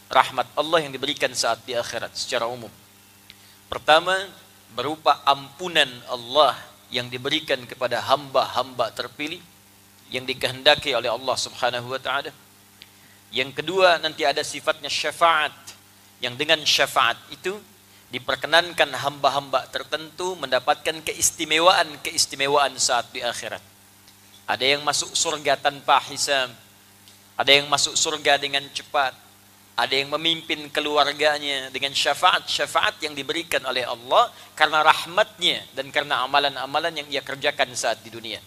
rahmat Allah yang diberikan saat di akhirat secara umum. Pertama, berupa ampunan Allah yang diberikan kepada hamba-hamba terpilih yang dikehendaki oleh Allah Subhanahu wa taala. Yang kedua, nanti ada sifatnya syafaat, yang dengan syafaat itu diperkenankan hamba-hamba tertentu mendapatkan keistimewaan saat di akhirat. Ada yang masuk surga tanpa hisab, ada yang masuk surga dengan cepat, ada yang memimpin keluarganya dengan syafaat yang diberikan oleh Allah karena rahmatnya dan karena amalan-amalan yang ia kerjakan saat di dunia.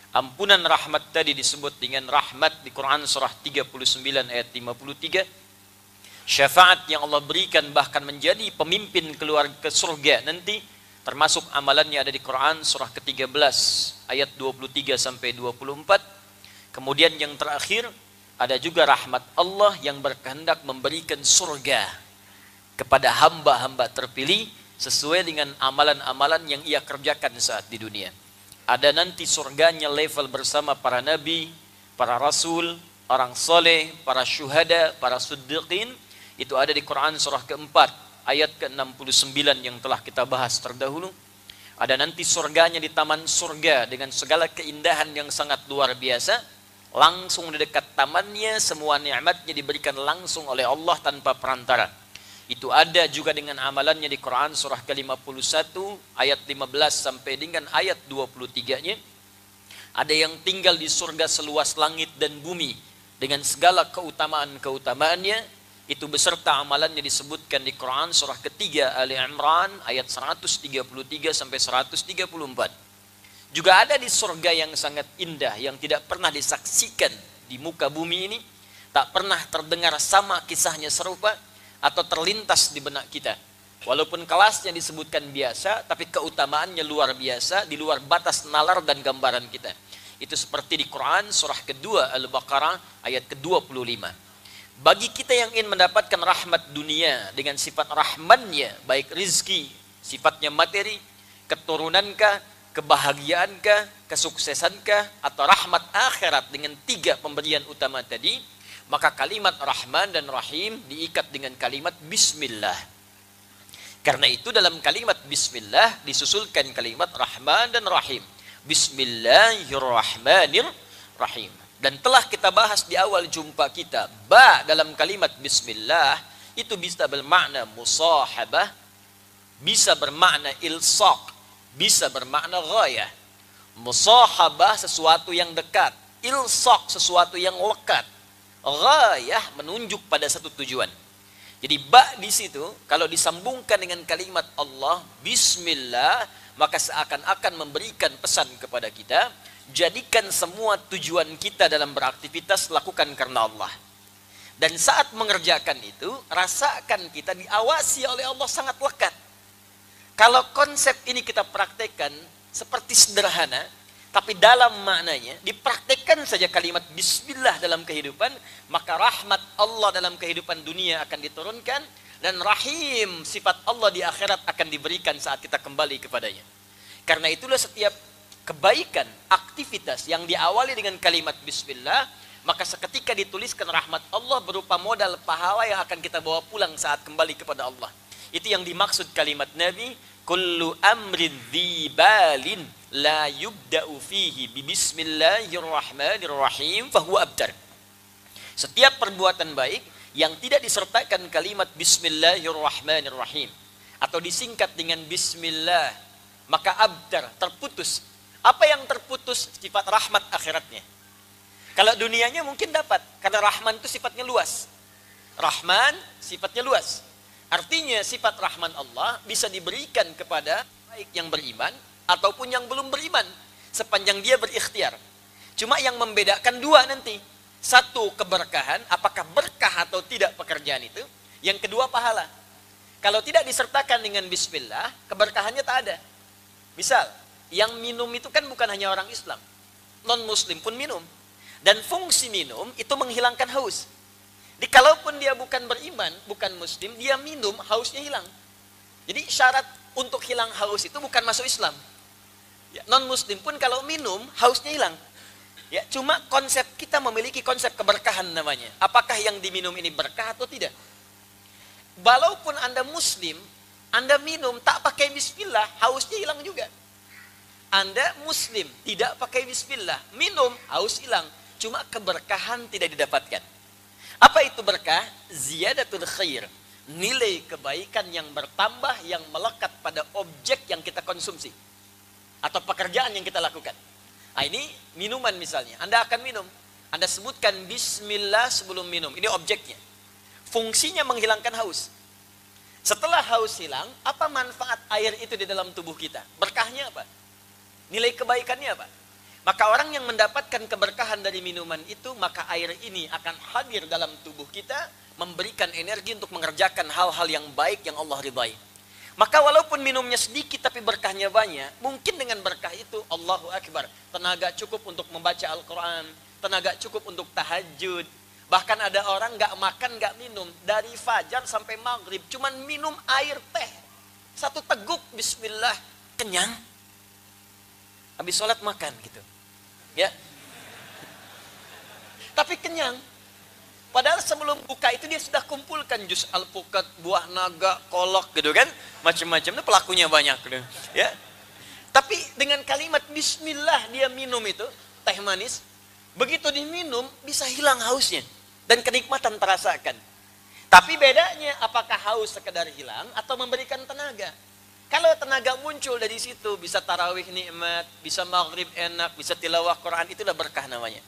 Ampunan rahmat tadi disebut dengan rahmat di Quran surah 39 ayat 53. Syafaat yang Allah berikan bahkan menjadi pemimpin keluar ke surga nanti, termasuk amalannya ada di Quran surah ke-13 ayat 23 sampai 24. Kemudian yang terakhir ada juga rahmat Allah yang berkehendak memberikan surga kepada hamba-hamba terpilih sesuai dengan amalan-amalan yang ia kerjakan saat di dunia. Ada nanti surganya level bersama para nabi, para rasul, orang soleh, para syuhada, para siddiqin. Itu ada di Quran surah keempat ayat ke-69 yang telah kita bahas terdahulu. Ada nanti surganya di taman surga dengan segala keindahan yang sangat luar biasa. Langsung di dekat tamannya semua nikmatnya diberikan langsung oleh Allah tanpa perantara. Itu ada juga dengan amalannya di Quran surah ke-51 ayat 15 sampai dengan ayat 23-nya. Ada yang tinggal di surga seluas langit dan bumi dengan segala keutamaan-keutamaannya. Itu beserta amalannya disebutkan di Quran surah ketiga Ali Imran ayat 133 sampai 134. Juga ada di surga yang sangat indah yang tidak pernah disaksikan di muka bumi ini, tak pernah terdengar sama kisahnya serupa atau terlintas di benak kita. Walaupun kelasnya disebutkan biasa, tapi keutamaannya luar biasa, di luar batas nalar dan gambaran kita. Itu seperti di Quran surah kedua Al-Baqarah ayat ke-25. Bagi kita yang ingin mendapatkan rahmat dunia dengan sifat rahmannya, baik rizki, sifatnya materi, keturunankah, kebahagiaankah, kesuksesankah, atau rahmat akhirat dengan tiga pemberian utama tadi, maka kalimat Rahman dan Rahim diikat dengan kalimat Bismillah. Karena itu dalam kalimat Bismillah disusulkan kalimat Rahman dan Rahim. Bismillahirrahmanirrahim. Dan telah kita bahas di awal jumpa kita, ba dalam kalimat Bismillah itu bisa bermakna musahabah, bisa bermakna ilsaq, bisa bermakna ghayah. Musahabah sesuatu yang dekat, ilsaq sesuatu yang lekat, ghayah menunjuk pada satu tujuan. Jadi ba di situ kalau disambungkan dengan kalimat Allah Bismillah, maka seakan-akan memberikan pesan kepada kita, jadikan semua tujuan kita dalam beraktivitas lakukan karena Allah. Dan saat mengerjakan itu, rasakan kita diawasi oleh Allah sangat lekat. Kalau konsep ini kita praktekkan seperti sederhana, tapi dalam maknanya dipraktekkan saja kalimat Bismillah dalam kehidupan, maka rahmat Allah dalam kehidupan dunia akan diturunkan, dan Rahim sifat Allah di akhirat akan diberikan saat kita kembali kepadanya. Karena itulah setiap kebaikan, aktivitas yang diawali dengan kalimat Bismillah, maka seketika dituliskan rahmat Allah berupa modal pahala yang akan kita bawa pulang saat kembali kepada Allah. Itu yang dimaksud kalimat Nabi, kullu amrin dzibalin la yubda'u fihi bi bismillahirrahmanirrahim fahuwa abtar. Setiap perbuatan baik yang tidak disertakan kalimat Bismillahirrahmanirrahim atau disingkat dengan Bismillah, maka abtar, terputus. Apa yang terputus? Sifat rahmat akhiratnya. Kalau dunianya mungkin dapat, karena Rahman itu sifatnya luas. Rahman sifatnya luas. Artinya sifat Rahman Allah bisa diberikan kepada baik yang beriman ataupun yang belum beriman, sepanjang dia berikhtiar. Cuma yang membedakan dua nanti. Satu, keberkahan, apakah berkah atau tidak pekerjaan itu. Yang kedua, pahala. Kalau tidak disertakan dengan Bismillah, keberkahannya tak ada. Misal, yang minum itu kan bukan hanya orang Islam, non-Muslim pun minum. Dan fungsi minum itu menghilangkan haus. Jadi kalaupun dia bukan beriman, bukan Muslim, dia minum, hausnya hilang. Jadi syarat untuk hilang haus itu bukan masuk Islam. Ya, non-Muslim pun kalau minum, hausnya hilang. Ya, cuma konsep kita memiliki konsep keberkahan namanya. Apakah yang diminum ini berkah atau tidak? Walaupun Anda muslim, Anda minum tak pakai bismillah, hausnya hilang juga. Anda muslim, tidak pakai bismillah, minum, haus hilang. Cuma keberkahan tidak didapatkan. Apa itu berkah? Ziyadatul khair. Nilai kebaikan yang bertambah, yang melekat pada objek yang kita konsumsi. Atau pekerjaan yang kita lakukan. Nah, ini minuman misalnya. Anda akan minum. Anda sebutkan bismillah sebelum minum. Ini objeknya. Fungsinya menghilangkan haus. Setelah haus hilang, apa manfaat air itu di dalam tubuh kita? Berkahnya apa? Nilai kebaikannya apa? Maka orang yang mendapatkan keberkahan dari minuman itu, maka air ini akan hadir dalam tubuh kita, memberikan energi untuk mengerjakan hal-hal yang baik yang Allah ridhai. Maka walaupun minumnya sedikit tapi berkahnya banyak, mungkin dengan berkah itu, Allahu Akbar, tenaga cukup untuk membaca Al-Quran, tenaga cukup untuk tahajud. Bahkan ada orang gak makan, gak minum, dari fajar sampai maghrib, cuman minum air teh. Satu teguk, bismillah, kenyang. Habis sholat makan gitu. Ya. Tapi kenyang. Padahal sebelum buka itu dia sudah kumpulkan jus alpukat, buah naga, kolok gitu kan. Macam-macam, itu pelakunya banyak gitu. Ya. Tapi dengan kalimat bismillah dia minum itu, teh manis. Begitu diminum bisa hilang hausnya. Dan kenikmatan terasakan. Tapi bedanya apakah haus sekedar hilang atau memberikan tenaga. Kalau tenaga muncul dari situ, bisa tarawih nikmat, bisa maghrib enak, bisa tilawah Quran, itulah berkah namanya.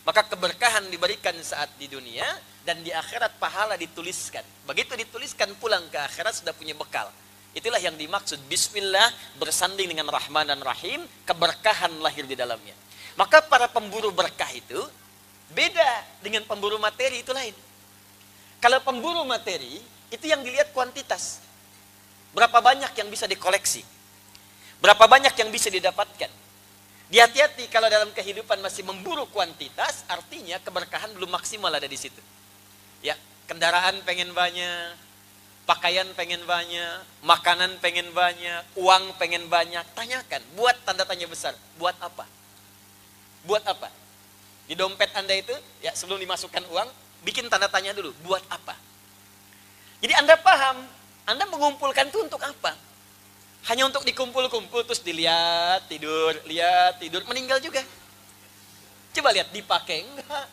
Maka keberkahan diberikan saat di dunia, dan di akhirat pahala dituliskan. Begitu dituliskan pulang ke akhirat sudah punya bekal. Itulah yang dimaksud bismillah bersanding dengan Rahman dan Rahim, keberkahan lahir di dalamnya. Maka para pemburu berkah itu beda dengan pemburu materi, itu lain. Kalau pemburu materi, itu yang dilihat kuantitas. Berapa banyak yang bisa dikoleksi? Berapa banyak yang bisa didapatkan? Hati-hati kalau dalam kehidupan masih memburu kuantitas, artinya keberkahan belum maksimal ada di situ. Ya, kendaraan pengen banyak, pakaian pengen banyak, makanan pengen banyak, uang pengen banyak. Tanyakan, buat tanda tanya besar, buat apa? Buat apa? Di dompet Anda itu, ya sebelum dimasukkan uang, bikin tanda tanya dulu, buat apa? Jadi Anda paham, Anda mengumpulkan itu untuk apa? Hanya untuk dikumpul-kumpul, terus lihat, tidur, meninggal juga. Coba lihat, dipakai enggak?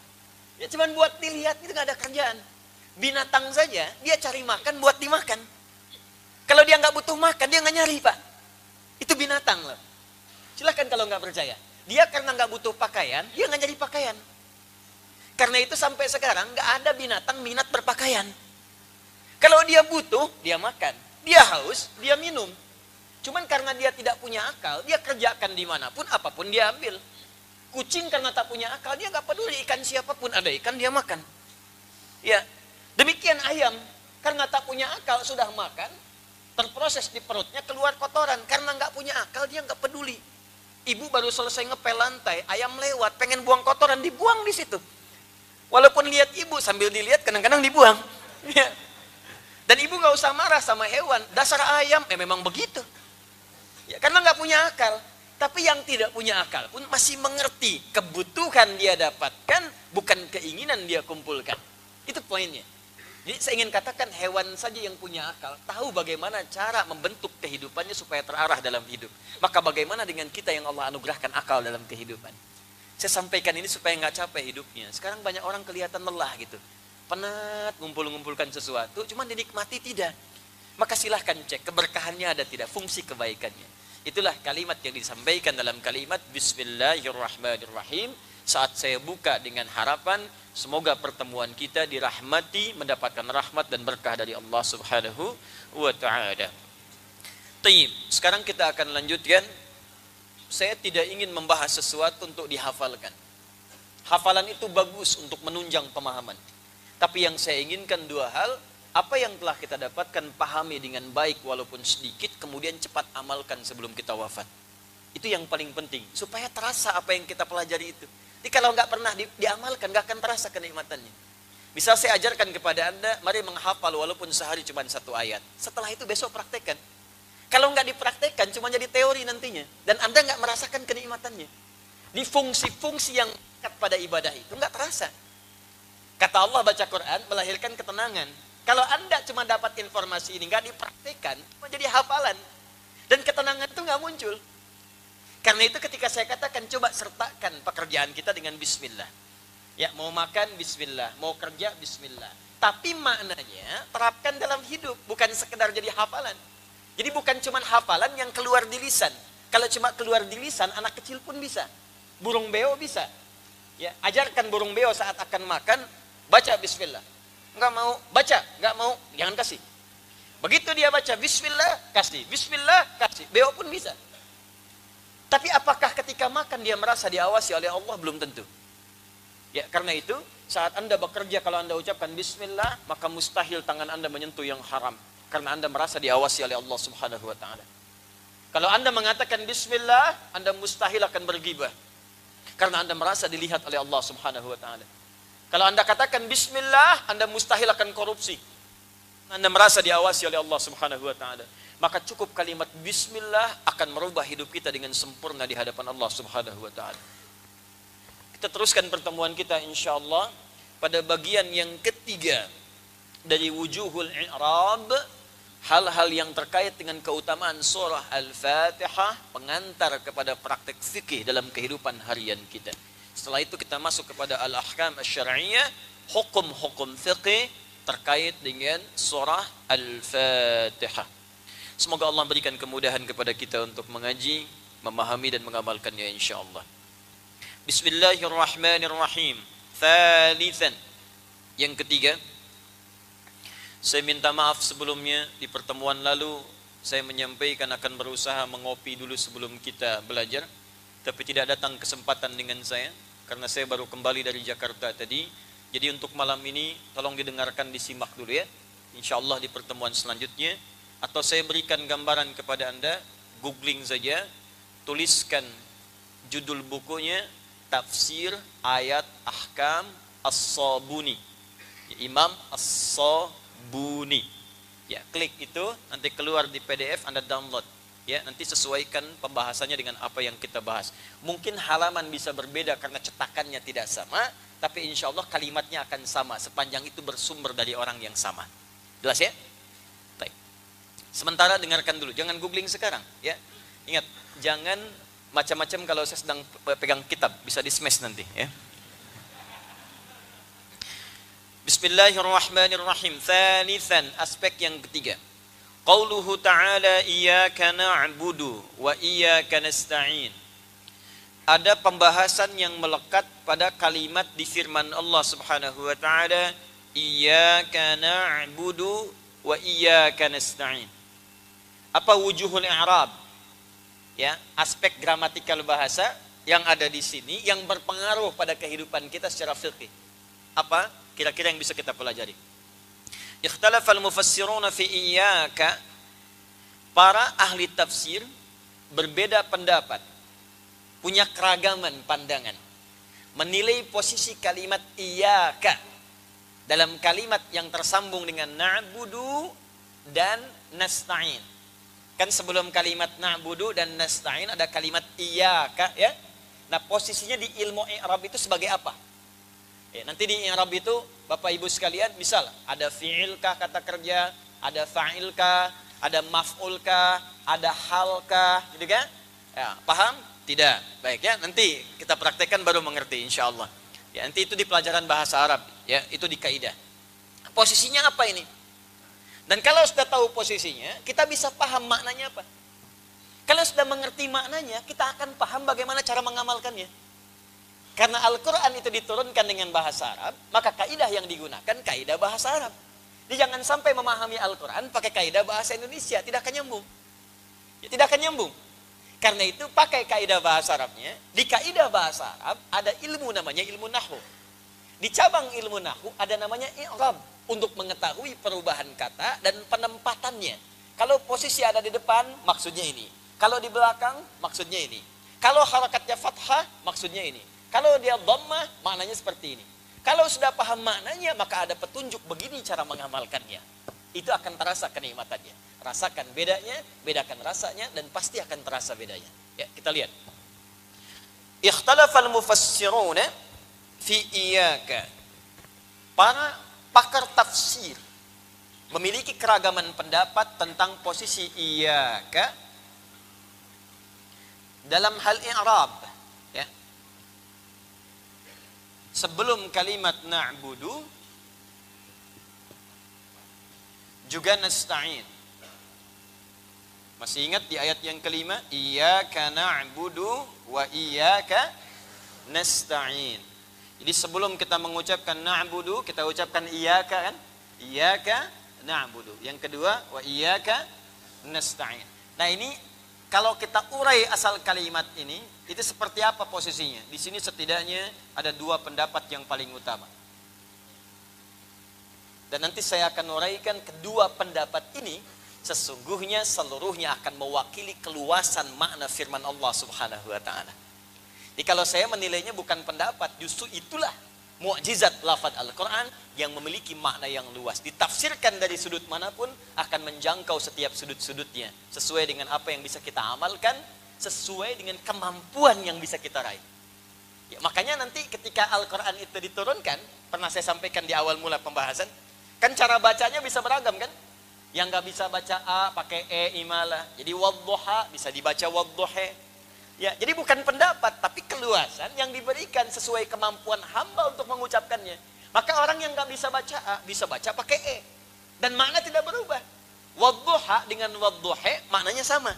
Ya cuman buat dilihat, itu nggak ada kerjaan. Binatang saja, dia cari makan buat dimakan. Kalau dia nggak butuh makan, dia nggak nyari, Pak. Itu binatang loh. Silakan kalau nggak percaya. Dia karena nggak butuh pakaian, dia nggak nyari pakaian. Karena itu sampai sekarang nggak ada binatang minat berpakaian. Kalau dia butuh, dia makan. Dia haus, dia minum. Cuman karena dia tidak punya akal, dia kerjakan dimanapun, apapun dia ambil. Kucing karena tak punya akal, dia nggak peduli ikan siapapun, ada ikan dia makan. Ya, demikian ayam, karena tak punya akal sudah makan, terproses di perutnya keluar kotoran. Karena nggak punya akal, dia nggak peduli. Ibu baru selesai ngepel lantai, ayam lewat, pengen buang kotoran, dibuang di situ. Walaupun lihat ibu, sambil dilihat kadang-kadang dibuang. Ya. Dan ibu nggak usah marah sama hewan, dasar ayam, memang begitu. Ya, karena nggak punya akal. Tapi yang tidak punya akal pun masih mengerti kebutuhan dia dapatkan, bukan keinginan dia kumpulkan. Itu poinnya. Jadi saya ingin katakan hewan saja yang punya akal, tahu bagaimana cara membentuk kehidupannya supaya terarah dalam hidup. Maka bagaimana dengan kita yang Allah anugerahkan akal dalam kehidupan. Saya sampaikan ini supaya nggak capek hidupnya. Sekarang banyak orang kelihatan lelah gitu. Penat ngumpul-ngumpulkan sesuatu, cuman dinikmati tidak. Maka silahkan cek keberkahannya ada tidak, fungsi kebaikannya. Itulah kalimat yang disampaikan dalam kalimat Bismillahirrahmanirrahim. Saat saya buka dengan harapan, semoga pertemuan kita dirahmati, mendapatkan rahmat dan berkah dari Allah Subhanahu wa Ta'ala. Taib, sekarang kita akan lanjutkan. Saya tidak ingin membahas sesuatu untuk dihafalkan. Hafalan itu bagus untuk menunjang pemahaman. Tapi yang saya inginkan dua hal. Apa yang telah kita dapatkan, pahami dengan baik walaupun sedikit, kemudian cepat amalkan sebelum kita wafat. Itu yang paling penting, supaya terasa apa yang kita pelajari itu. Jadi kalau nggak pernah diamalkan, nggak akan terasa kenikmatannya. Bisa saya ajarkan kepada Anda, mari menghafal walaupun sehari cuma 1 ayat. Setelah itu besok praktekkan. Kalau nggak dipraktekkan, cuma jadi teori nantinya. Dan Anda nggak merasakan kenikmatannya. Di fungsi-fungsi yang dekat pada ibadah itu nggak terasa. Kata Allah, baca Quran melahirkan ketenangan. Kalau Anda cuma dapat informasi ini, nggak dipraktikkan, menjadi hafalan. Dan ketenangan itu nggak muncul. Karena itu ketika saya katakan, coba sertakan pekerjaan kita dengan bismillah. Ya, mau makan bismillah, mau kerja bismillah. Tapi maknanya terapkan dalam hidup, bukan sekedar jadi hafalan. Jadi bukan cuma hafalan yang keluar di lisan. Kalau cuma keluar di lisan, anak kecil pun bisa. Burung beo bisa. Ya, ajarkan burung beo saat akan makan, baca bismillah. Enggak mau, baca, enggak mau, jangan kasih. Begitu dia baca bismillah, kasih. Bismillah, kasih. Beo pun bisa. Tapi apakah ketika makan dia merasa diawasi oleh Allah? Belum tentu. Ya, karena itu saat Anda bekerja, kalau Anda ucapkan bismillah, maka mustahil tangan Anda menyentuh yang haram. Karena Anda merasa diawasi oleh Allah Subhanahu wa ta'ala. Kalau Anda mengatakan bismillah, Anda mustahil akan berghibah. Karena Anda merasa dilihat oleh Allah Subhanahu wa ta'ala. Kalau Anda katakan bismillah, Anda mustahil akan korupsi. Anda merasa diawasi oleh Allah Subhanahu wa ta'ala. Maka cukup kalimat bismillah akan merubah hidup kita dengan sempurna di hadapan Allah Subhanahu wa ta'ala. Kita teruskan pertemuan kita insyaallah pada bagian yang ketiga dari wujuhul i'rab, hal-hal yang terkait dengan keutamaan surah Al-Fatihah, pengantar kepada praktek fikih dalam kehidupan harian kita. Setelah itu kita masuk kepada al-ahkam asy-syar'iyyah, hukum-hukum fikih terkait dengan surah Al-Fatihah. Semoga Allah berikan kemudahan kepada kita untuk mengaji, memahami dan mengamalkannya insyaallah. Bismillahirrahmanirrahim. Thalithan. Yang ketiga, saya minta maaf sebelumnya, di pertemuan lalu saya menyampaikan akan berusaha mengopi dulu sebelum kita belajar, tapi tidak datang kesempatan dengan saya karena saya baru kembali dari Jakarta tadi. Jadi untuk malam ini tolong didengarkan, disimak dulu ya. Insyaallah di pertemuan selanjutnya, atau saya berikan gambaran kepada Anda, googling saja, tuliskan judul bukunya Tafsir Ayat Ahkam As-Sabuni, Imam As-Sabuni. Ya, klik itu, nanti keluar di PDF, Anda download. Ya, nanti sesuaikan pembahasannya dengan apa yang kita bahas. Mungkin halaman bisa berbeda karena cetakannya tidak sama, tapi insya Allah kalimatnya akan sama sepanjang itu bersumber dari orang yang sama. Jelas ya? Baik. Sementara dengarkan dulu, jangan googling sekarang. Ya, ingat, jangan macam-macam kalau saya sedang pegang kitab, bisa di-smash nanti. Ya. Bismillahirrahmanirrahim. Thalithan, aspek yang ketiga. Qauluhu ta'ala iyyaka na'budu wa iyyaka nasta'in. Ada pembahasan yang melekat pada kalimat di firman Allah Subhanahu wa ta'ala, iyyaka na'budu wa iyyaka nasta'in. Apa wujuhul i'rab? Ya, aspek gramatikal bahasa yang ada di sini yang berpengaruh pada kehidupan kita secara fikih. Apa kira-kira yang bisa kita pelajari? Ikhtalafal mufassiruna fi iyyaka. Para ahli tafsir berbeda pendapat, punya keragaman pandangan, menilai posisi kalimat iyyaka dalam kalimat yang tersambung dengan na'budu dan nasta'in. Kan sebelum kalimat na'budu dan nasta'in ada kalimat iyyaka ya. Nah, posisinya di ilmu i'rab itu sebagai apa? Ya, nanti di i'rab itu Bapak Ibu sekalian, misal ada fi'ilkah kata kerja, ada fa'ilkah, ada maf'ulkah, ada halkah, gitu kan? Ya, paham? Tidak. Baik ya, nanti kita praktekkan baru mengerti insyaallah. Ya, nanti itu di pelajaran bahasa Arab, ya, itu di kaidah. Posisinya apa ini? Dan kalau sudah tahu posisinya, kita bisa paham maknanya apa. Kalau sudah mengerti maknanya, kita akan paham bagaimana cara mengamalkannya. Karena Al-Quran itu diturunkan dengan bahasa Arab, maka kaidah yang digunakan kaidah bahasa Arab. Jadi jangan sampai memahami Al-Quran pakai kaidah bahasa Indonesia, tidak akan nyambung. Ya, tidak akan nyambung. Karena itu pakai kaidah bahasa Arabnya. Di kaidah bahasa Arab ada ilmu namanya ilmu nahwu. Di cabang ilmu nahwu ada namanya i'rab, untuk mengetahui perubahan kata dan penempatannya. Kalau posisi ada di depan, maksudnya ini. Kalau di belakang, maksudnya ini. Kalau harakatnya fathah, maksudnya ini. Kalau dia dhammah, maknanya seperti ini. Kalau sudah paham maknanya, maka ada petunjuk begini cara mengamalkannya. Itu akan terasa kenikmatannya. Rasakan bedanya, bedakan rasanya, dan pasti akan terasa bedanya. Ya, kita lihat. Ikhtalafal mufassiruna fi iyyaka. Para pakar tafsir memiliki keragaman pendapat tentang posisi iyyaka dalam hal i'rab, ya. Sebelum kalimat na'budu juga nasta'in. Masih ingat di ayat yang kelima, iyyaka na'budu wa iyyaka nasta'in. Jadi sebelum kita mengucapkan na'budu, kita ucapkan iyyaka kan? Iyyaka na'budu. Yang kedua, wa iyyaka nasta'in. Nah, ini kalau kita urai asal kalimat ini, itu seperti apa posisinya? Di sini setidaknya ada dua pendapat yang paling utama. Dan nanti saya akan uraikan kedua pendapat ini, sesungguhnya seluruhnya akan mewakili keluasan makna firman Allah Subhanahu wa taala. Jadi kalau saya menilainya bukan pendapat, justru itulah mukjizat lafaz Al-Quran yang memiliki makna yang luas. Ditafsirkan dari sudut manapun akan menjangkau setiap sudut-sudutnya. Sesuai dengan apa yang bisa kita amalkan, sesuai dengan kemampuan yang bisa kita raih. Ya, makanya nanti ketika Al-Quran itu diturunkan, pernah saya sampaikan di awal mula pembahasan, kan cara bacanya bisa beragam kan? Yang gak bisa baca A pakai E imalah. Jadi wadduha bisa dibaca wadduhe. Ya, jadi bukan pendapat, tapi keluasan yang diberikan sesuai kemampuan hamba untuk mengucapkannya. Maka orang yang nggak bisa baca A, bisa baca pakai E. Dan makna tidak berubah. Wadduha dengan wadduhe, maknanya sama.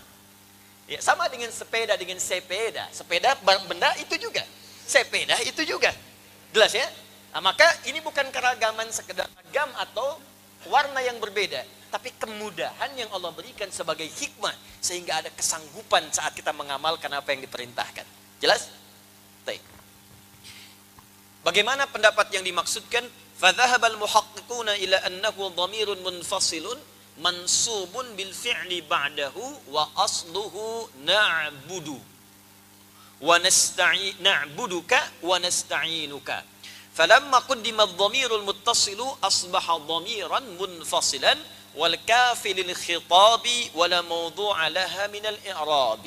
Ya, sama dengan sepeda, dengan sepeda. Sepeda benda itu juga. Sepeda itu juga. Jelas ya? Nah, maka ini bukan keragaman sekedar ragam atau warna yang berbeda, tapi kemudahan yang Allah berikan sebagai hikmah sehingga ada kesanggupan saat kita mengamalkan apa yang diperintahkan. Jelas? Baik. Bagaimana pendapat yang dimaksudkan? Fadhahabal muhaqqiquna ila annahu dhamirun munfasilun mansubun bil fi'li ba'dahu wa asluhu na'budu wa na'buduka wa nasta'inuka. فلما قدم الضمير المتصل أصبح ضميرا منفصلا والكاف للخطاب ولا موضوع لها من الإعراب.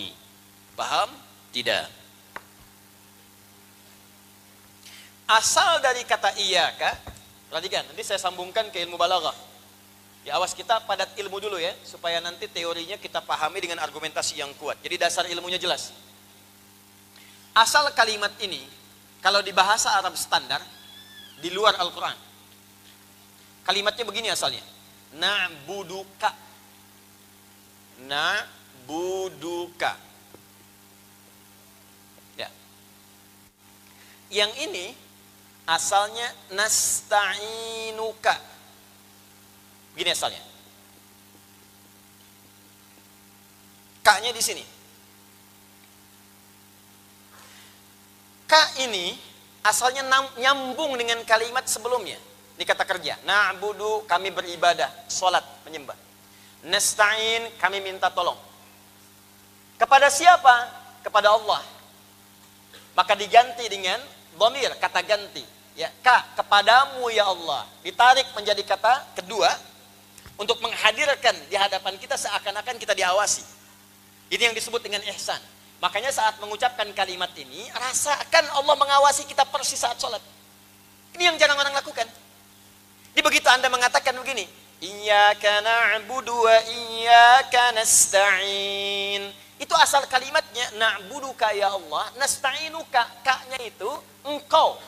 Paham? Tidak. Asal dari kata iyyaka, perhatikan, nanti saya sambungkan ke ilmu balaghah. Ya, awas kita padat ilmu dulu ya, supaya nanti teorinya kita pahami dengan argumentasi yang kuat. Jadi dasar ilmunya jelas. Asal kalimat ini, kalau di bahasa Arab standar, di luar Al-Quran, kalimatnya begini asalnya. Na'buduka. Na'buduka. Ya. Yang ini asalnya nasta'inuka. Begini asalnya. Ka-nya di sini. Ka ini asalnya nyambung dengan kalimat sebelumnya. Ini kata kerja. Na'budu, kami beribadah, sholat, menyembah. Nasta'in, kami minta tolong. Kepada siapa? Kepada Allah. Maka diganti dengan dhamir, kata ganti. Ya, ka, kepadamu ya Allah. Ditarik menjadi kata kedua untuk menghadirkan di hadapan kita seakan-akan kita diawasi. Ini yang disebut dengan ihsan. Makanya saat mengucapkan kalimat ini, rasakan Allah mengawasi kita persis saat sholat. Ini yang jarang orang lakukan. Jadi begitu Anda mengatakan begini, Iyyaka na'budu wa iyyaka nasta'in. Itu asal kalimatnya, na'buduka ya Allah, nasta'inuka, ka-nya itu engkau.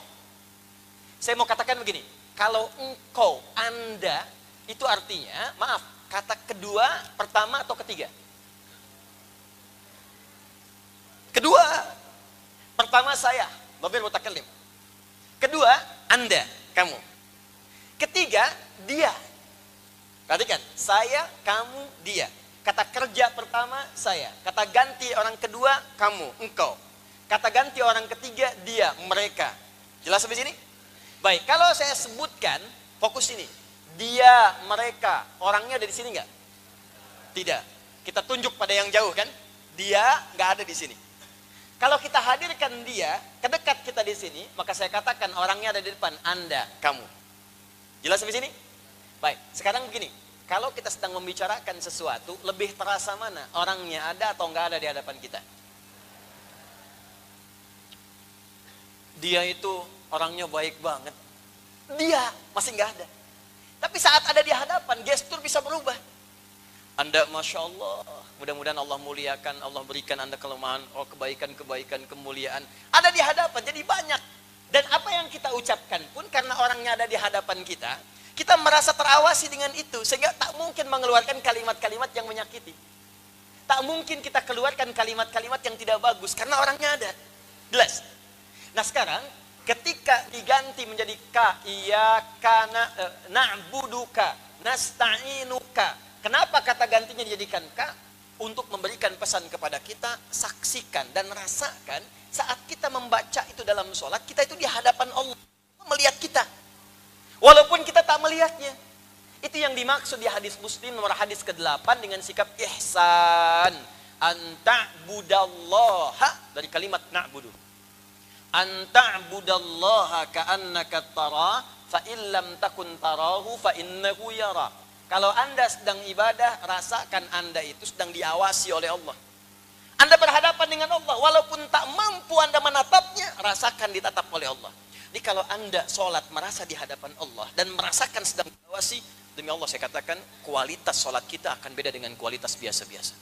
Saya mau katakan begini, kalau engkau, Anda, itu artinya, maaf, kata kedua, pertama atau ketiga? Kedua, pertama saya, dhamir mutakallim. Kedua, Anda, kamu. Ketiga, dia. Perhatikan, saya, kamu, dia. Kata kerja pertama, saya. Kata ganti orang kedua, kamu, engkau. Kata ganti orang ketiga, dia, mereka. Jelas sampai sini? Baik, kalau saya sebutkan, fokus ini. Dia, mereka, orangnya ada di sini nggak? Tidak. Kita tunjuk pada yang jauh kan? Dia nggak ada di sini. Kalau kita hadirkan dia, kedekat kita di sini, maka saya katakan orangnya ada di depan, Anda, kamu. Jelas sampai sini? Baik, sekarang begini, kalau kita sedang membicarakan sesuatu, lebih terasa mana? Orangnya ada atau nggak ada di hadapan kita? Dia itu orangnya baik banget. Dia masih nggak ada. Tapi saat ada di hadapan, gestur bisa berubah. Anda Masya Allah, mudah-mudahan Allah muliakan, Allah berikan Anda kelemahan, oh kebaikan-kebaikan, kemuliaan. Ada di hadapan, jadi banyak. Dan apa yang kita ucapkan pun, karena orangnya ada di hadapan kita merasa terawasi dengan itu. Sehingga tak mungkin mengeluarkan kalimat-kalimat yang menyakiti. Tak mungkin kita keluarkan kalimat-kalimat yang tidak bagus, karena orangnya ada. Jelas? Nah sekarang, ketika diganti menjadi ka, iyyaka na'buduka, nasta'inuka. Kenapa kata gantinya dijadikan ka? Untuk memberikan pesan kepada kita, saksikan dan rasakan saat kita membaca itu dalam sholat, kita itu di hadapan Allah, melihat kita. Walaupun kita tak melihatnya. Itu yang dimaksud di hadis Muslim nomor hadis ke-8 dengan sikap ihsan. Anta'budallaha, dari kalimat na'budu. Anta'budallaha ka'annaka tara, fa illam takun tarahu fa innahu yara. Kalau Anda sedang ibadah, rasakan Anda itu sedang diawasi oleh Allah. Anda berhadapan dengan Allah, walaupun tak mampu Anda menatapnya, rasakan ditatap oleh Allah. Jadi kalau Anda sholat merasa di hadapan Allah dan merasakan sedang diawasi, demi Allah saya katakan, kualitas sholat kita akan beda dengan kualitas biasa-biasa.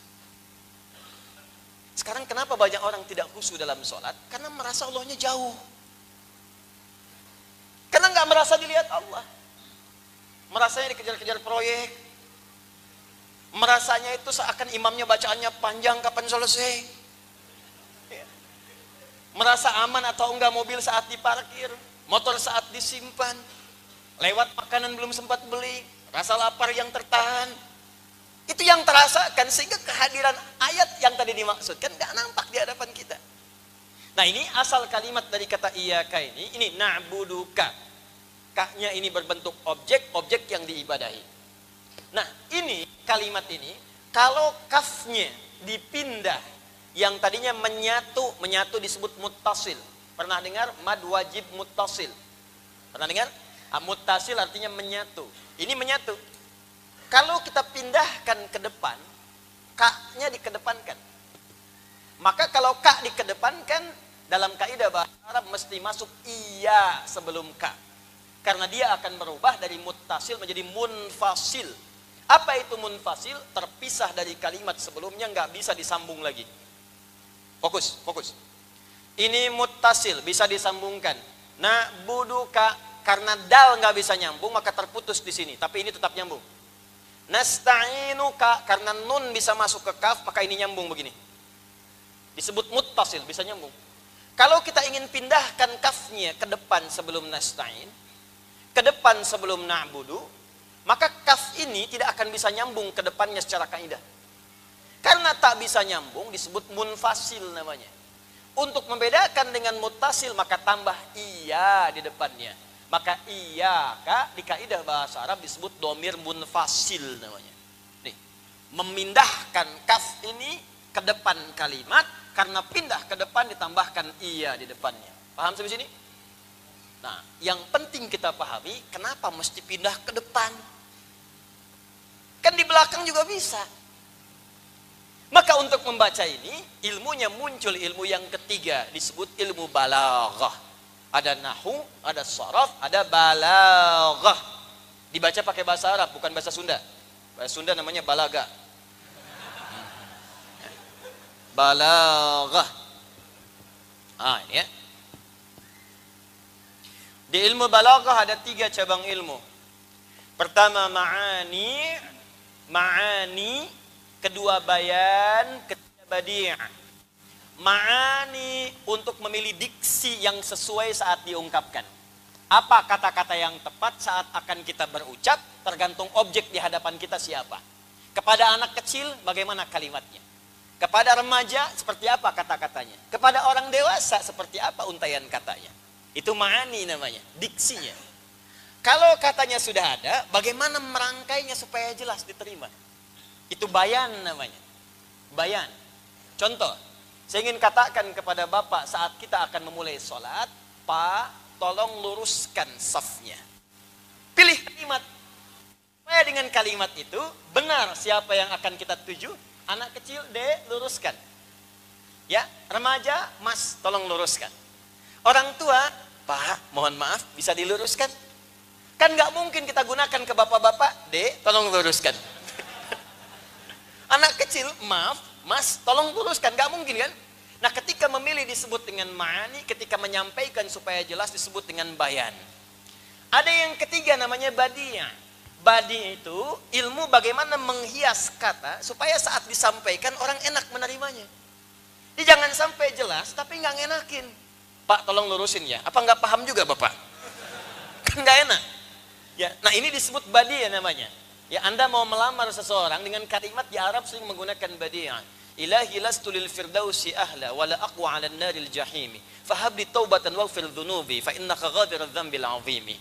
Sekarang kenapa banyak orang tidak khusyuk dalam sholat? Karena merasa Allahnya jauh. Karena nggak merasa dilihat Allah. Merasanya dikejar-kejar proyek. Merasanya itu seakan imamnya bacaannya panjang, kapan selesai. Merasa aman atau enggak mobil saat diparkir, motor saat disimpan, lewat makanan belum sempat beli, rasa lapar yang tertahan. Itu yang terasakan, sehingga kehadiran ayat yang tadi dimaksudkan enggak nampak di hadapan kita. Nah ini asal kalimat dari kata iyyaka ini na'buduka. Ka-nya ini berbentuk objek yang diibadahi. Nah ini kalimat ini, kalau kafnya dipindah, yang tadinya menyatu disebut muttasil. Pernah dengar mad wajib muttasil? Pernah dengar? Muttasil artinya menyatu. Ini menyatu. Kalau kita pindahkan ke depan, ka-nya dikedepankan. Maka kalau ka dikedepankan, dalam kaidah bahasa Arab mesti masuk iya sebelum ka. Karena dia akan berubah dari muttasil menjadi munfasil. Apa itu munfasil? Terpisah dari kalimat sebelumnya, nggak bisa disambung lagi. Fokus. Ini muttasil, bisa disambungkan. Na'buduka, karena dal nggak bisa nyambung, maka terputus di sini. Tapi ini tetap nyambung. Nasta'inuka, karena nun bisa masuk ke kaf, maka ini nyambung begini. Disebut muttasil, bisa nyambung. Kalau kita ingin pindahkan kafnya ke depan sebelum nasta'in, ke depan sebelum na'budu, maka kaf ini tidak akan bisa nyambung ke depannya secara kaidah. Karena tak bisa nyambung disebut munfasil namanya. Untuk membedakan dengan muttasil maka tambah iya di depannya. Maka iya di kaidah bahasa Arab disebut domir munfasil namanya. Nih, memindahkan kaf ini ke depan kalimat, karena pindah ke depan ditambahkan iya di depannya. Paham sampai sini? Nah, yang penting kita pahami, kenapa mesti pindah ke depan? Kan di belakang juga bisa. Maka untuk membaca ini, ilmunya muncul ilmu yang ketiga, disebut ilmu balaghah. Ada nahu, ada sharaf, ada balaghah. Dibaca pakai bahasa Arab, bukan bahasa Sunda. Bahasa Sunda namanya balaga. Balaghah. Ini ya. Di ilmu balaghah ada 3 cabang ilmu. Pertama ma'ani, kedua bayan, ketiga badi'. Ma'ani untuk memilih diksi yang sesuai saat diungkapkan. Apa kata-kata yang tepat saat akan kita berucap, tergantung objek di hadapan kita siapa. Kepada anak kecil bagaimana kalimatnya. Kepada remaja seperti apa kata-katanya. Kepada orang dewasa seperti apa untaian katanya. Itu ma'ani namanya, diksinya. Kalau katanya sudah ada, bagaimana merangkainya supaya jelas diterima? Itu bayan namanya. Bayan. Contoh, saya ingin katakan kepada Bapak saat kita akan memulai sholat, Pak, tolong luruskan safnya. Pilih kalimat. Supaya dengan kalimat itu, benar siapa yang akan kita tuju. Anak kecil, luruskan. Ya, remaja, Mas, tolong luruskan. Orang tua, Pak, mohon maaf, bisa diluruskan? Kan nggak mungkin kita gunakan ke bapak-bapak, Dek, tolong luruskan. Anak kecil, maaf, Mas, tolong luruskan, nggak mungkin kan? Nah, ketika memilih disebut dengan ma'ani, ketika menyampaikan supaya jelas disebut dengan bayan. Ada yang ketiga namanya badi'ah. Badi itu ilmu bagaimana menghias kata supaya saat disampaikan orang enak menerimanya. Jadi jangan sampai jelas tapi nggak ngenakin. Pak, tolong lurusin ya. Apa nggak paham juga Bapak? Kan nggak enak. Ya, nah ini disebut badi ya namanya. Ya, Anda mau melamar seseorang dengan kalimat di Arab sering menggunakan badi'ah. Ilahi lastu lil firdausi ahla wala aqwa 'ala an-naril jahimi. Fahabli taubatan waghfir dhunubi fa innaka ghafirudz dzambil 'azimi.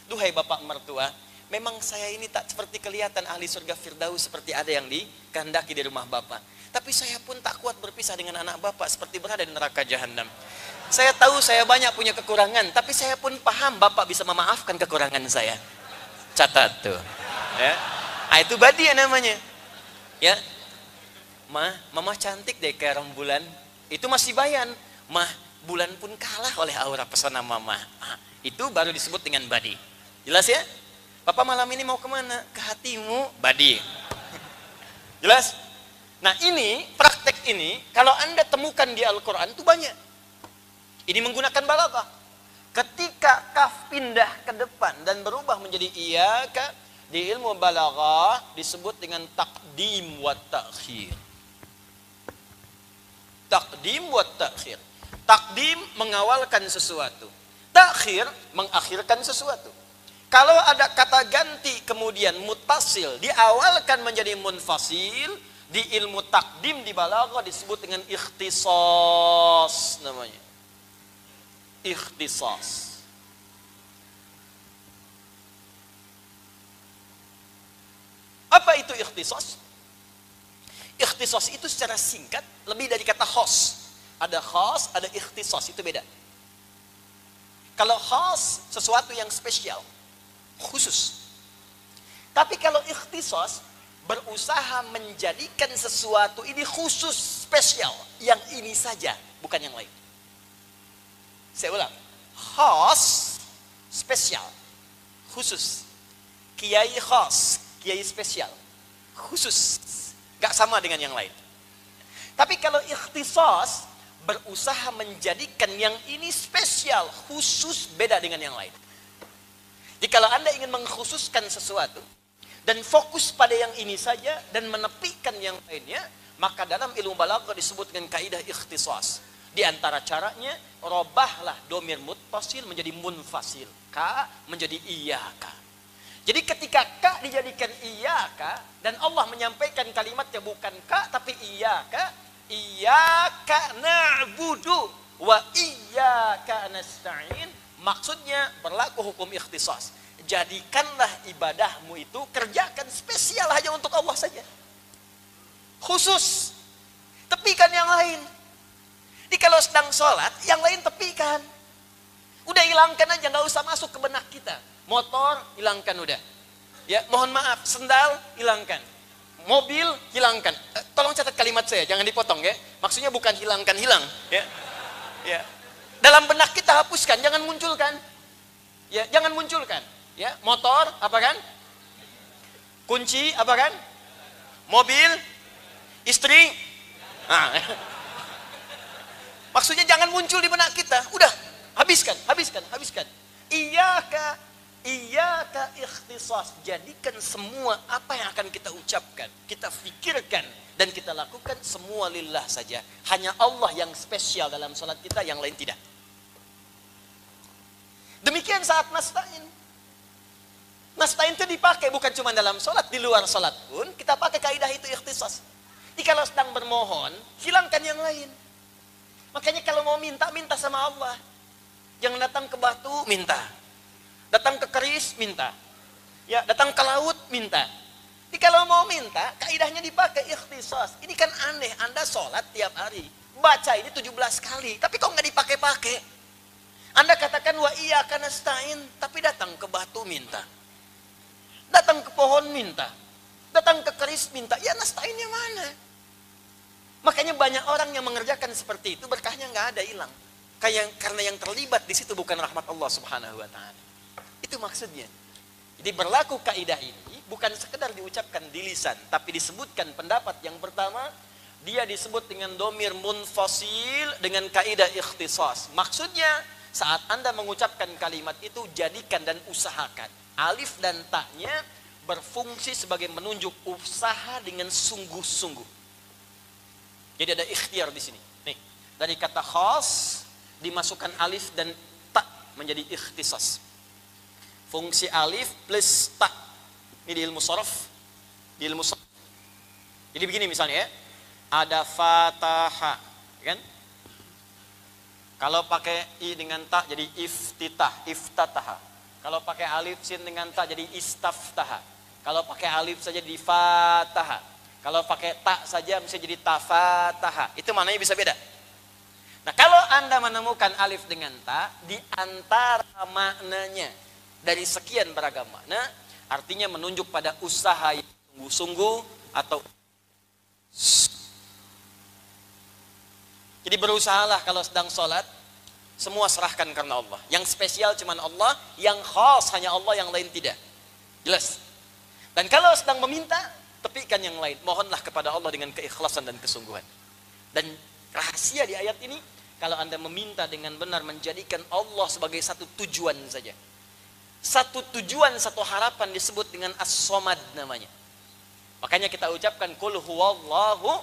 Duhai bapak mertua, memang saya ini tak seperti kelihatan ahli surga Firdaus seperti ada yang dikehendaki di rumah bapak. Tapi saya pun tak kuat berpisah dengan anak bapak seperti berada di neraka jahanam. Saya tahu saya banyak punya kekurangan, tapi saya pun paham bapak bisa memaafkan kekurangan saya. Catat tuh. Ya. Nah, itu badi ya namanya. Ya. Mama cantik deh kayak rembulan. Itu masih bayan. Mah, bulan pun kalah oleh aura pesona mama. Nah, itu baru disebut dengan badi. Jelas ya? Bapak malam ini mau kemana? Ke hatimu, badi. Jelas? Nah ini, praktek ini, kalau Anda temukan di Al-Quran itu banyak. Ini menggunakan balaghah. Ketika kaf pindah ke depan dan berubah menjadi iyaka, di ilmu balaghah disebut dengan taqdim wa ta'khir. Taqdim wa ta'khir. Taqdim mengawalkan sesuatu. Ta'khir mengakhirkan sesuatu. Kalau ada kata ganti kemudian mutasil diawalkan menjadi munfasil, di ilmu takdim di balaghah disebut dengan ikhtisas namanya. Ikhtisas. Apa itu ikhtisas? Ikhtisas itu secara singkat lebih dari kata khas. Ada khas, ada ikhtisas, itu beda. Kalau khas sesuatu yang spesial, khusus. Tapi kalau ikhtisas berusaha menjadikan sesuatu ini khusus, spesial, yang ini saja, bukan yang lain. Saya ulang, khas, spesial, khusus. Kiai khas, kiai spesial, khusus, gak sama dengan yang lain. Tapi kalau ikhtisas berusaha menjadikan yang ini spesial, khusus, beda dengan yang lain. Jadi kalau Anda ingin mengkhususkan sesuatu dan fokus pada yang ini saja dan menepikan yang lainnya, maka dalam ilmu balaghah disebut dengan kaidah ikhtisas. Di antara caranya, robahlah domir muttasil menjadi munfasil, ka menjadi iyaka. Jadi ketika ka dijadikan iyaka dan Allah menyampaikan kalimatnya bukan ka tapi iyaka, iyaka na'budu wa iyaka nasta'in. Maksudnya berlaku hukum ikhtisas. Jadikanlah ibadahmu itu, kerjakan spesial hanya untuk Allah saja. Khusus. Tepikan yang lain. Jadi kalau sedang sholat, yang lain tepikan. Udah hilangkan aja, nggak usah masuk ke benak kita. Motor, hilangkan udah. Ya, mohon maaf, sendal, hilangkan. Mobil, hilangkan. Tolong catat kalimat saya, jangan dipotong ya. Maksudnya bukan hilangkan, hilang. Ya. Ya. Dalam benak kita hapuskan, jangan munculkan. Ya, jangan munculkan. Ya, motor apa kan? Kunci apa kan? Mobil, istri. Nah. Maksudnya jangan muncul di benak kita. Udah, habiskan. Iyaka ikhtisas. Jadikan semua apa yang akan kita ucapkan, kita fikirkan dan kita lakukan semua lillah saja. Hanya Allah yang spesial dalam salat kita, yang lain tidak. Demikian saat nasta'in. Nasta'in itu dipakai bukan cuma dalam sholat, di luar sholat pun kita pakai kaidah itu ikhtisas. Jadi kalau sedang bermohon, hilangkan yang lain. Makanya kalau mau minta, minta sama Allah. Jangan datang ke batu, minta. Datang ke keris, minta. Ya, datang ke laut, minta. Jadi kalau mau minta, kaidahnya dipakai ikhtisas. Ini kan aneh, Anda sholat tiap hari. Baca ini 17 kali, tapi kok nggak dipakai-pakai? Anda katakan wa iyyaka nasta'in, tapi datang ke batu minta. Datang ke pohon minta. Datang ke keris minta. Ya nasta'innya mana? Makanya banyak orang yang mengerjakan seperti itu, berkahnya nggak ada, hilang. Karena yang terlibat di situ bukan rahmat Allah Subhanahu wa taala. Itu maksudnya. Jadi berlaku kaidah ini bukan sekedar diucapkan di lisan, tapi disebutkan pendapat yang pertama, dia disebut dengan domir munfasil dengan kaidah ikhtisas. Maksudnya saat Anda mengucapkan kalimat itu, jadikan dan usahakan alif dan ta-nya berfungsi sebagai menunjuk usaha dengan sungguh-sungguh. Jadi ada ikhtiar di sini. Nih, dari kata khas dimasukkan alif dan ta menjadi ikhtisas. Fungsi alif plus ta. Ini di ilmu sharaf. Di ilmu sharaf. Jadi begini misalnya ya. Ada fataha, kan? Kalau pakai i dengan ta jadi iftitah, iftataha. Kalau pakai alif sin dengan ta jadi istaftaha. Kalau pakai alif saja di fataha. Kalau pakai ta saja bisa jadi tafataha. Itu maknanya bisa beda. Nah, kalau Anda menemukan alif dengan ta di antara maknanya dari sekian beragam makna, artinya menunjuk pada usaha yang sungguh-sungguh atau jadi berusahalah kalau sedang sholat, semua serahkan karena Allah. Yang spesial cuman Allah, yang khas hanya Allah, yang lain tidak. Jelas. Dan kalau sedang meminta, tepikan yang lain. Mohonlah kepada Allah dengan keikhlasan dan kesungguhan. Dan rahasia di ayat ini, kalau Anda meminta dengan benar, menjadikan Allah sebagai satu tujuan saja. Satu tujuan, satu harapan disebut dengan as-somad namanya. Makanya kita ucapkan kul huwallahu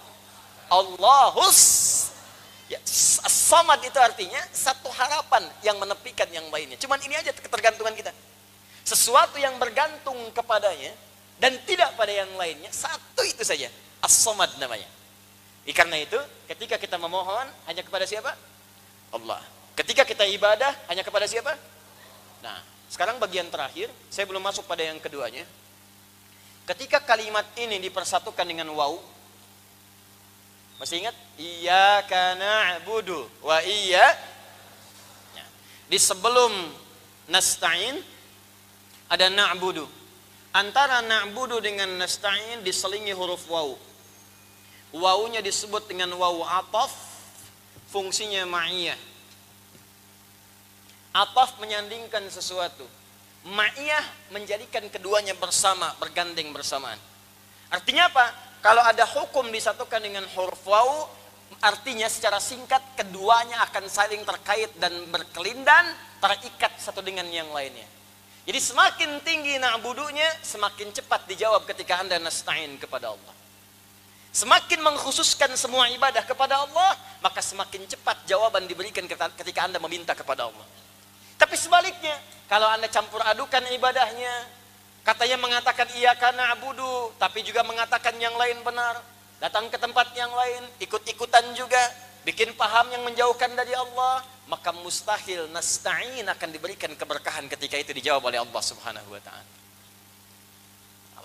Allahus. Ya, as-somad itu artinya satu harapan yang menepikan yang lainnya. Cuman ini aja ketergantungan kita. Sesuatu yang bergantung kepadanya dan tidak pada yang lainnya, satu itu saja. As-somad namanya. Karena itu, ketika kita memohon, hanya kepada siapa? Allah. Ketika kita ibadah, hanya kepada siapa? Nah, sekarang bagian terakhir, saya belum masuk pada yang keduanya. Ketika kalimat ini dipersatukan dengan waw, masih ingat? Iyyaka na'budu wa di sebelum nasta'in ada na'budu. Antara na'budu dengan nasta'in diselingi huruf waw. Wawunya disebut dengan waw ataf, fungsinya ma'iyah. Ataf menyandingkan sesuatu. Ma'iyah menjadikan keduanya bersama, bergandeng bersamaan. Artinya apa? Kalau ada hukum disatukan dengan huruf waw, artinya secara singkat keduanya akan saling terkait dan berkelindan, terikat satu dengan yang lainnya. Jadi semakin tinggi na'budunya, semakin cepat dijawab ketika Anda nasta'in kepada Allah. Semakin mengkhususkan semua ibadah kepada Allah, maka semakin cepat jawaban diberikan ketika Anda meminta kepada Allah. Tapi sebaliknya, kalau Anda campur adukan ibadahnya, katanya mengatakan iyyaka na'budu, tapi juga mengatakan yang lain benar, datang ke tempat yang lain, ikut-ikutan juga, bikin paham yang menjauhkan dari Allah, maka mustahil nasta'in akan diberikan keberkahan ketika itu dijawab oleh Allah Subhanahu wa ta'ala.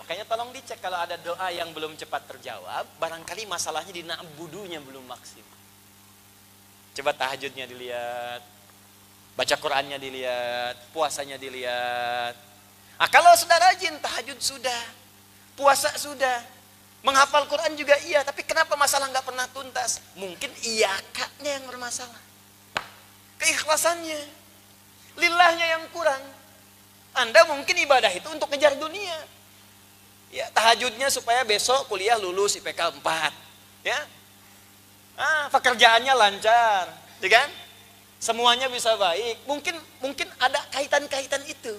Makanya tolong dicek kalau ada doa yang belum cepat terjawab, barangkali masalahnya di na'budunya belum maksimal. Coba tahajudnya dilihat, baca Qur'annya dilihat, puasanya dilihat. Nah, kalau sudah rajin, tahajud sudah, puasa sudah, menghafal Quran juga iya, tapi kenapa masalah nggak pernah tuntas? Mungkin iyakanya yang bermasalah, keikhlasannya, lillahnya yang kurang. Anda mungkin ibadah itu untuk ngejar dunia, ya tahajudnya supaya besok kuliah lulus IPK 4, ya, pekerjaannya lancar, ya kan? Semuanya bisa baik. Mungkin ada kaitan-kaitan itu.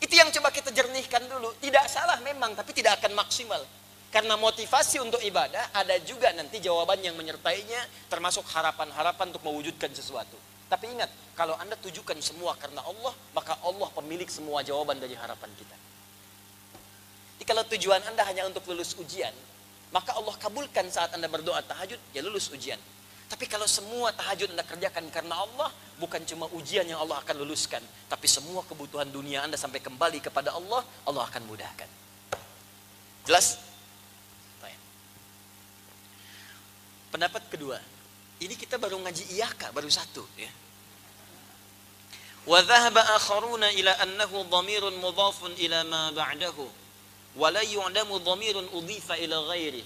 Itu yang coba kita jernihkan dulu. Tidak salah memang, tapi tidak akan maksimal. Karena motivasi untuk ibadah ada juga nanti jawaban yang menyertainya, termasuk harapan-harapan untuk mewujudkan sesuatu. Tapi ingat, kalau Anda tujukan semua karena Allah, maka Allah pemilik semua jawaban dari harapan kita. Jadi kalau tujuan Anda hanya untuk lulus ujian, maka Allah kabulkan saat Anda berdoa tahajud, ya lulus ujian. Tapi kalau semua tahajud Anda kerjakan karena Allah, bukan cuma ujian yang Allah akan luluskan, tapi semua kebutuhan dunia Anda sampai kembali kepada Allah, Allah akan mudahkan. Jelas? Pendapat kedua, ini kita baru ngaji iyaka, baru satu, ya. Wa dhahaba akharuna ila annahu dhamirun mudhafun ila ma ba'dahu wa la yu'lamu dhamirun udhifa ila ghairi.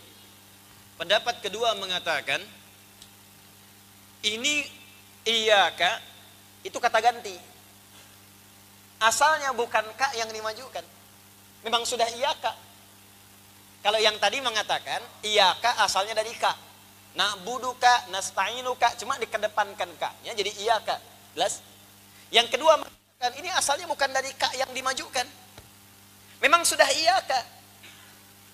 Pendapat kedua mengatakan ini iyaka itu kata ganti. Asalnya bukan ka yang dimajukan. Memang sudah iyaka. Kalau yang tadi mengatakan iyaka asalnya dari ka. Na'buduka, nasta'inuka, cuma dikedepankan ka-nya jadi iyaka. Jelas? Yang kedua mengatakan ini asalnya bukan dari ka yang dimajukan. Memang sudah iyaka.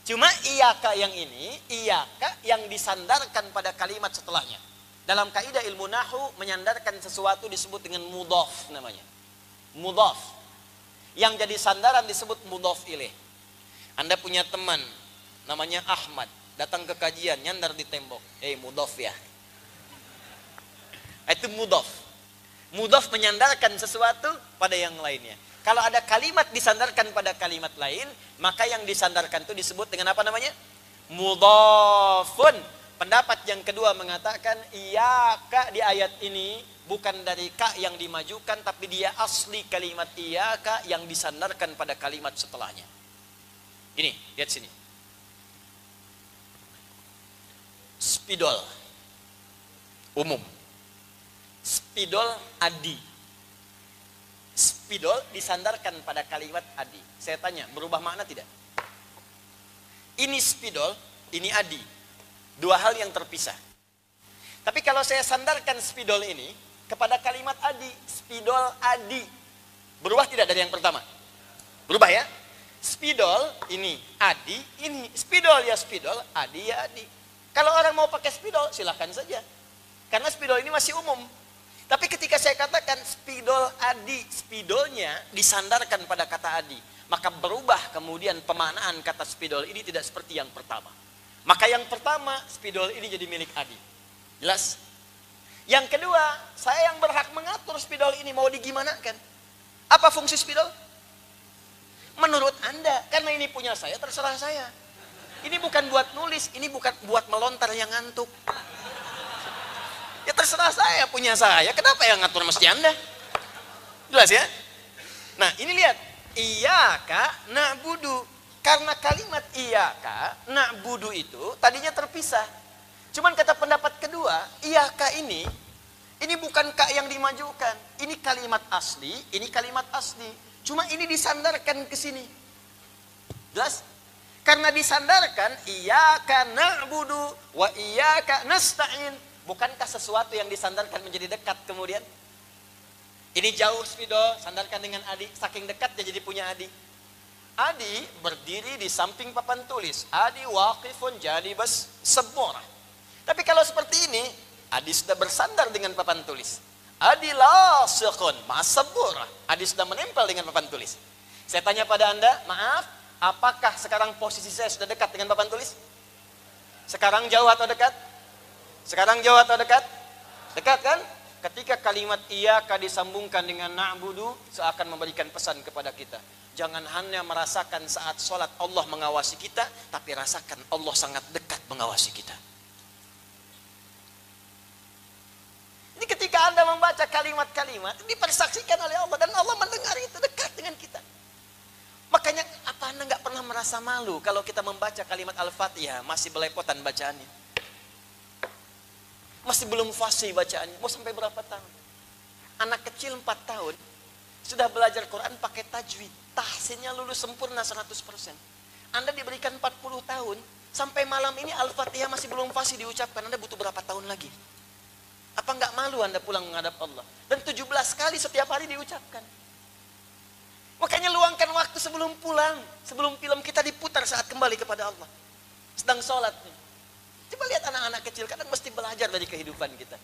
Cuma iyaka yang ini, iyaka yang disandarkan pada kalimat setelahnya. Dalam kaidah ilmu nahwu, menyandarkan sesuatu disebut dengan mudhaf namanya. Mudhaf. Yang jadi sandaran disebut mudhaf ilaih. Anda punya teman namanya Ahmad, datang ke kajian nyandar di tembok. Mudhaf ya. Itu mudhaf. Mudhaf menyandarkan sesuatu pada yang lainnya. Kalau ada kalimat disandarkan pada kalimat lain, maka yang disandarkan itu disebut dengan apa namanya? Mudhafun. Pendapat yang kedua mengatakan iyaka di ayat ini bukan dari ka yang dimajukan, tapi dia asli kalimat iyaka yang disandarkan pada kalimat setelahnya. Gini, lihat sini. Spidol umum. Spidol adi. Spidol disandarkan pada kalimat adi. Saya tanya, berubah makna tidak? Ini spidol, ini adi. Dua hal yang terpisah. Tapi kalau saya sandarkan spidol ini kepada kalimat adi, spidol adi, berubah tidak dari yang pertama? Berubah ya? Spidol ini adi, ini spidol ya spidol, adi ya adi. Kalau orang mau pakai spidol silahkan saja. Karena spidol ini masih umum. Tapi ketika saya katakan spidol adi, spidolnya disandarkan pada kata adi, maka berubah kemudian pemaknaan kata spidol ini tidak seperti yang pertama. Maka yang pertama, spidol ini jadi milik adi. Jelas? Yang kedua, saya yang berhak mengatur spidol ini mau digimanakan. Apa fungsi spidol? Menurut Anda, karena ini punya saya, terserah saya. Ini bukan buat nulis, ini bukan buat melontar yang ngantuk. Ya terserah saya, punya saya. Kenapa yang ngatur mesti Anda? Jelas ya? Nah ini lihat. Iyaka na'budu. Karena kalimat iyaka na'budu itu tadinya terpisah. Cuman kata pendapat kedua, iyaka ini bukan ka yang dimajukan. Ini kalimat asli, ini kalimat asli. Cuma ini disandarkan ke sini. Jelas? Karena disandarkan iyaka na'budu wa iyaka nasta'in. Bukankah sesuatu yang disandarkan menjadi dekat kemudian? Ini jauh spidol, sandarkan dengan adi. Saking dekat dia jadi punya adi. Adi berdiri di samping papan tulis. Adi waqifun jadi semurah. Tapi kalau seperti ini, adi sudah bersandar dengan papan tulis. Adi lasiqun masabura. Adi sudah menempel dengan papan tulis. Saya tanya pada Anda, maaf, apakah sekarang posisi saya sudah dekat dengan papan tulis? Sekarang jauh atau dekat? Sekarang jauh atau dekat? Dekat kan? Ketika kalimat iyaka disambungkan dengan na'budu, seakan memberikan pesan kepada kita. Jangan hanya merasakan saat sholat Allah mengawasi kita, tapi rasakan Allah sangat dekat mengawasi kita. Ini ketika Anda membaca kalimat-kalimat, dipersaksikan oleh Allah, dan Allah mendengar itu dekat dengan kita. Makanya apa Anda nggak pernah merasa malu kalau kita membaca kalimat Al-Fatihah masih belepotan bacaannya? Masih belum fasih bacaannya. Mau sampai berapa tahun? Anak kecil 4 tahun sudah belajar Quran pakai tajwid. Tahsinnya lulus sempurna 100%. Anda diberikan 40 tahun, sampai malam ini Al-Fatihah masih belum fasih diucapkan. Anda butuh berapa tahun lagi? Apa nggak malu Anda pulang menghadap Allah? Dan 17 kali setiap hari diucapkan. Makanya luangkan waktu sebelum pulang, sebelum film kita diputar saat kembali kepada Allah. Sedang sholat nih. Coba lihat anak-anak kecil, kadang mesti belajar dari kehidupan kita.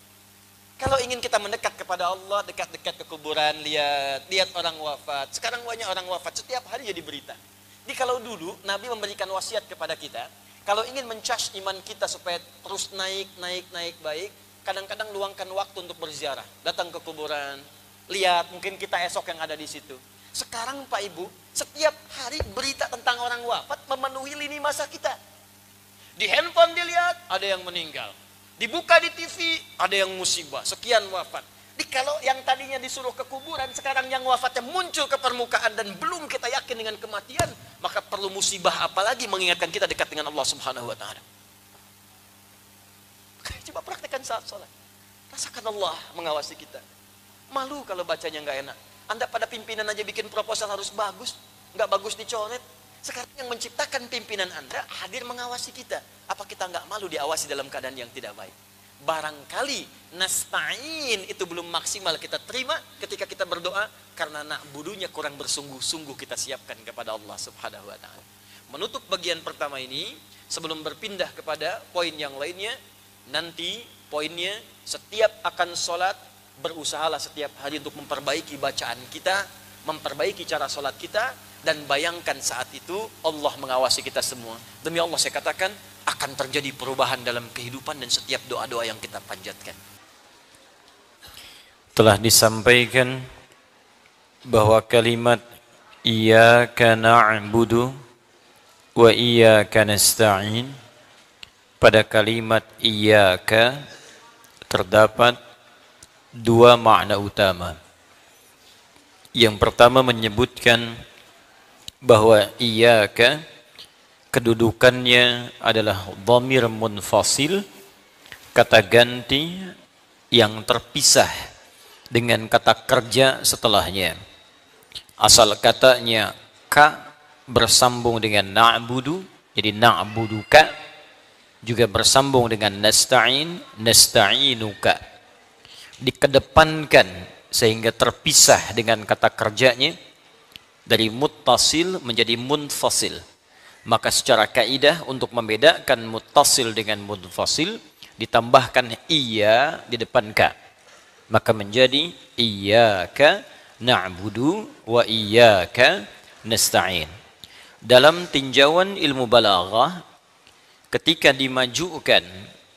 Kalau ingin kita mendekat kepada Allah, dekat-dekat ke kuburan, lihat orang wafat. Sekarang banyak orang wafat, setiap hari jadi berita. Jadi kalau dulu Nabi memberikan wasiat kepada kita, kalau ingin mencas iman kita supaya terus naik baik, kadang-kadang luangkan waktu untuk berziarah. Datang ke kuburan, lihat mungkin kita esok yang ada di situ. Sekarang Pak Ibu, setiap hari berita tentang orang wafat memenuhi lini masa kita. Di handphone dilihat, ada yang meninggal. Dibuka di TV, ada yang musibah, sekian wafat. Jadi kalau yang tadinya disuruh ke kuburan, sekarang yang wafatnya muncul ke permukaan dan belum kita yakin dengan kematian, maka perlu musibah apalagi mengingatkan kita dekat dengan Allah Subhanahu wa Ta'ala. Coba praktekkan saat sholat. Rasakan Allah mengawasi kita. Malu kalau bacanya nggak enak. Anda pada pimpinan aja bikin proposal harus bagus, nggak bagus dicoret. Sekarang yang menciptakan pimpinan Anda hadir mengawasi kita. Apa kita nggak malu diawasi dalam keadaan yang tidak baik? Barangkali nasta'in itu belum maksimal kita terima ketika kita berdoa karena na'budunya kurang bersungguh-sungguh kita siapkan kepada Allah Subhanahu wa taala. Menutup bagian pertama ini sebelum berpindah kepada poin yang lainnya, nanti poinnya setiap akan sholat berusahalah setiap hari untuk memperbaiki bacaan kita, memperbaiki cara sholat kita, dan bayangkan saat itu Allah mengawasi kita semua. Demi Allah saya katakan akan terjadi perubahan dalam kehidupan dan setiap doa-doa yang kita panjatkan. Telah disampaikan bahwa kalimat iyyaka na'budu wa iyyaka nasta'in, pada kalimat iyyaka terdapat dua makna utama. Yang pertama menyebutkan bahwa iyyaka kedudukannya adalah dhamir munfasil, kata ganti yang terpisah dengan kata kerja setelahnya. Asal katanya ka bersambung dengan na'budu, jadi na'buduka, juga bersambung dengan nasta'in, nasta'inuka. Dikedepankan sehingga terpisah dengan kata kerjanya dari muttasil menjadi munfasil. Maka secara kaidah untuk membedakan muttasil dengan munfasil ditambahkan iya di depan ka. Maka menjadi iyyaka na'budu wa iyyaka nasta'in. Dalam tinjauan ilmu balaghah, ketika dimajukan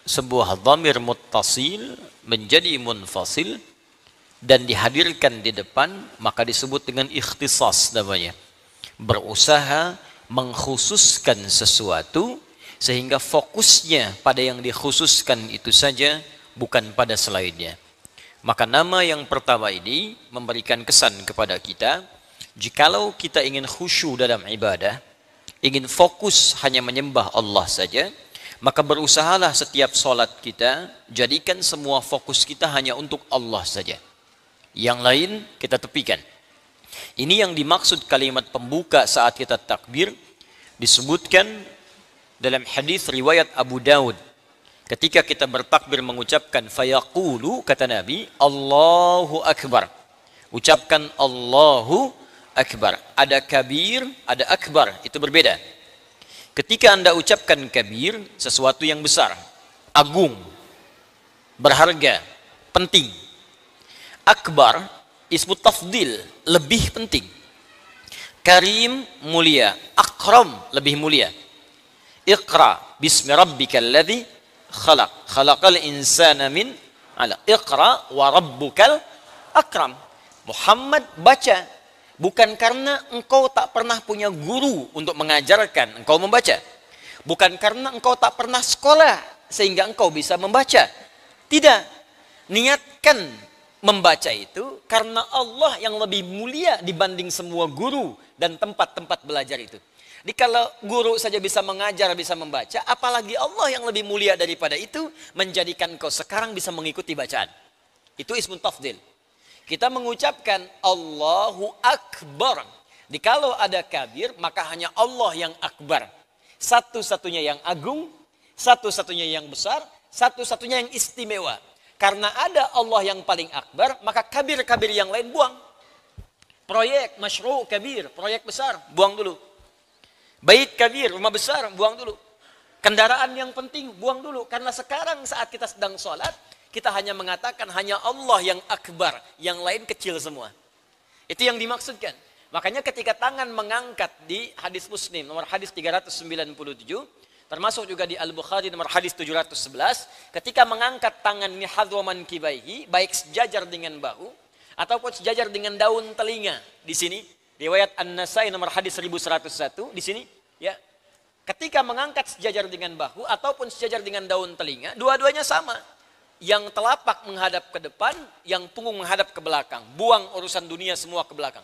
sebuah dhamir muttasil menjadi munfasil dan dihadirkan di depan, maka disebut dengan ikhtisas namanya. Berusaha mengkhususkan sesuatu sehingga fokusnya pada yang dikhususkan itu saja, bukan pada selainnya. Maka nama yang pertama ini memberikan kesan kepada kita, jikalau kita ingin khusyuk dalam ibadah, ingin fokus hanya menyembah Allah saja, maka berusahalah setiap solat kita, jadikan semua fokus kita hanya untuk Allah saja. Yang lain kita tepikan. Ini yang dimaksud kalimat pembuka saat kita takbir, disebutkan dalam hadis riwayat Abu Daud. Ketika kita bertakbir mengucapkan fayaqulu, kata Nabi, Allahu Akbar. Ucapkan Allahu Akbar. Ada kabir, ada akbar, itu berbeda. Ketika Anda ucapkan kabir, sesuatu yang besar, agung, berharga, penting. Akbar, ismu tafdil, lebih penting. Karim, mulia. Akram, lebih mulia. Iqra bismi rabbikal ladzi khalaq. Khalaqal insana min 'alaq. Iqra wa rabbukal akram. Muhammad, baca. Bukan karena engkau tak pernah punya guru untuk mengajarkan engkau membaca. Bukan karena engkau tak pernah sekolah sehingga engkau bisa membaca. Tidak. Niatkan membaca itu karena Allah yang lebih mulia dibanding semua guru dan tempat-tempat belajar itu. Jadi kalau guru saja bisa mengajar, bisa membaca, apalagi Allah yang lebih mulia daripada itu menjadikan kau sekarang bisa mengikuti bacaan. Itu ismun tafdil. Kita mengucapkan Allahu Akbar. Jikalau ada kabir, maka hanya Allah yang akbar. Satu-satunya yang agung, satu-satunya yang besar, satu-satunya yang istimewa. Karena ada Allah yang paling akbar, maka kabir-kabir yang lain buang. Proyek, masyru' kabir, proyek besar, buang dulu. Bait kabir, rumah besar, buang dulu. Kendaraan yang penting, buang dulu. Karena sekarang saat kita sedang sholat, kita hanya mengatakan hanya Allah yang akbar, yang lain kecil semua. Itu yang dimaksudkan. Makanya ketika tangan mengangkat di hadis Muslim, nomor hadis 397, termasuk juga di Al-Bukhari nomor hadis 711, ketika mengangkat tangan ini hadwaman kibaihi, baik sejajar dengan bahu, ataupun sejajar dengan daun telinga. Di sini, riwayat An-Nasai nomor hadis 1101, di sini, ya. Ketika mengangkat sejajar dengan bahu, ataupun sejajar dengan daun telinga, dua-duanya sama. Yang telapak menghadap ke depan, yang punggung menghadap ke belakang. Buang urusan dunia semua ke belakang.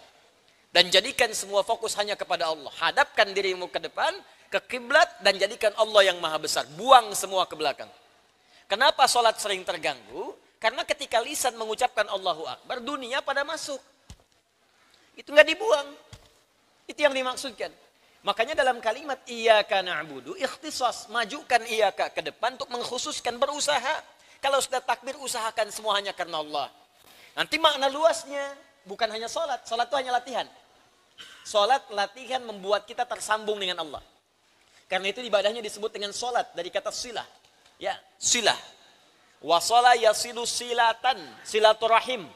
Dan jadikan semua fokus hanya kepada Allah. Hadapkan dirimu ke depan, ke kiblat, dan jadikan Allah yang maha besar. Buang semua ke belakang. Kenapa sholat sering terganggu? Karena ketika lisan mengucapkan Allahu Akbar, dunia pada masuk. Itu nggak dibuang. Itu yang dimaksudkan. Makanya dalam kalimat iyyaka na'budu, ikhtisas, majukan iyyaka ke depan untuk mengkhususkan berusaha. Kalau sudah takbir, usahakan semuanya karena Allah. Nanti makna luasnya bukan hanya sholat. Sholat itu hanya latihan. Sholat latihan membuat kita tersambung dengan Allah. Karena itu ibadahnya disebut dengan sholat dari kata silah. Ya, silah. Wasala yasilu silatan, silaturahim.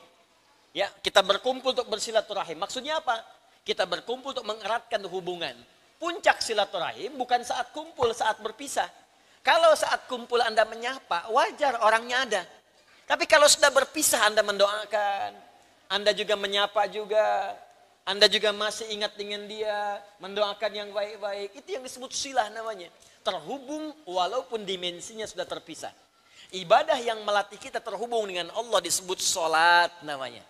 Ya, kita berkumpul untuk bersilaturahim. Maksudnya apa? Kita berkumpul untuk mengeratkan hubungan. Puncak silaturahim bukan saat kumpul, saat berpisah. Kalau saat kumpul Anda menyapa, wajar orangnya ada. Tapi kalau sudah berpisah Anda mendoakan, Anda juga menyapa juga, Anda juga masih ingat dengan dia, mendoakan yang baik-baik. Itu yang disebut silah namanya. Terhubung walaupun dimensinya sudah terpisah. Ibadah yang melatih kita terhubung dengan Allah disebut sholat namanya.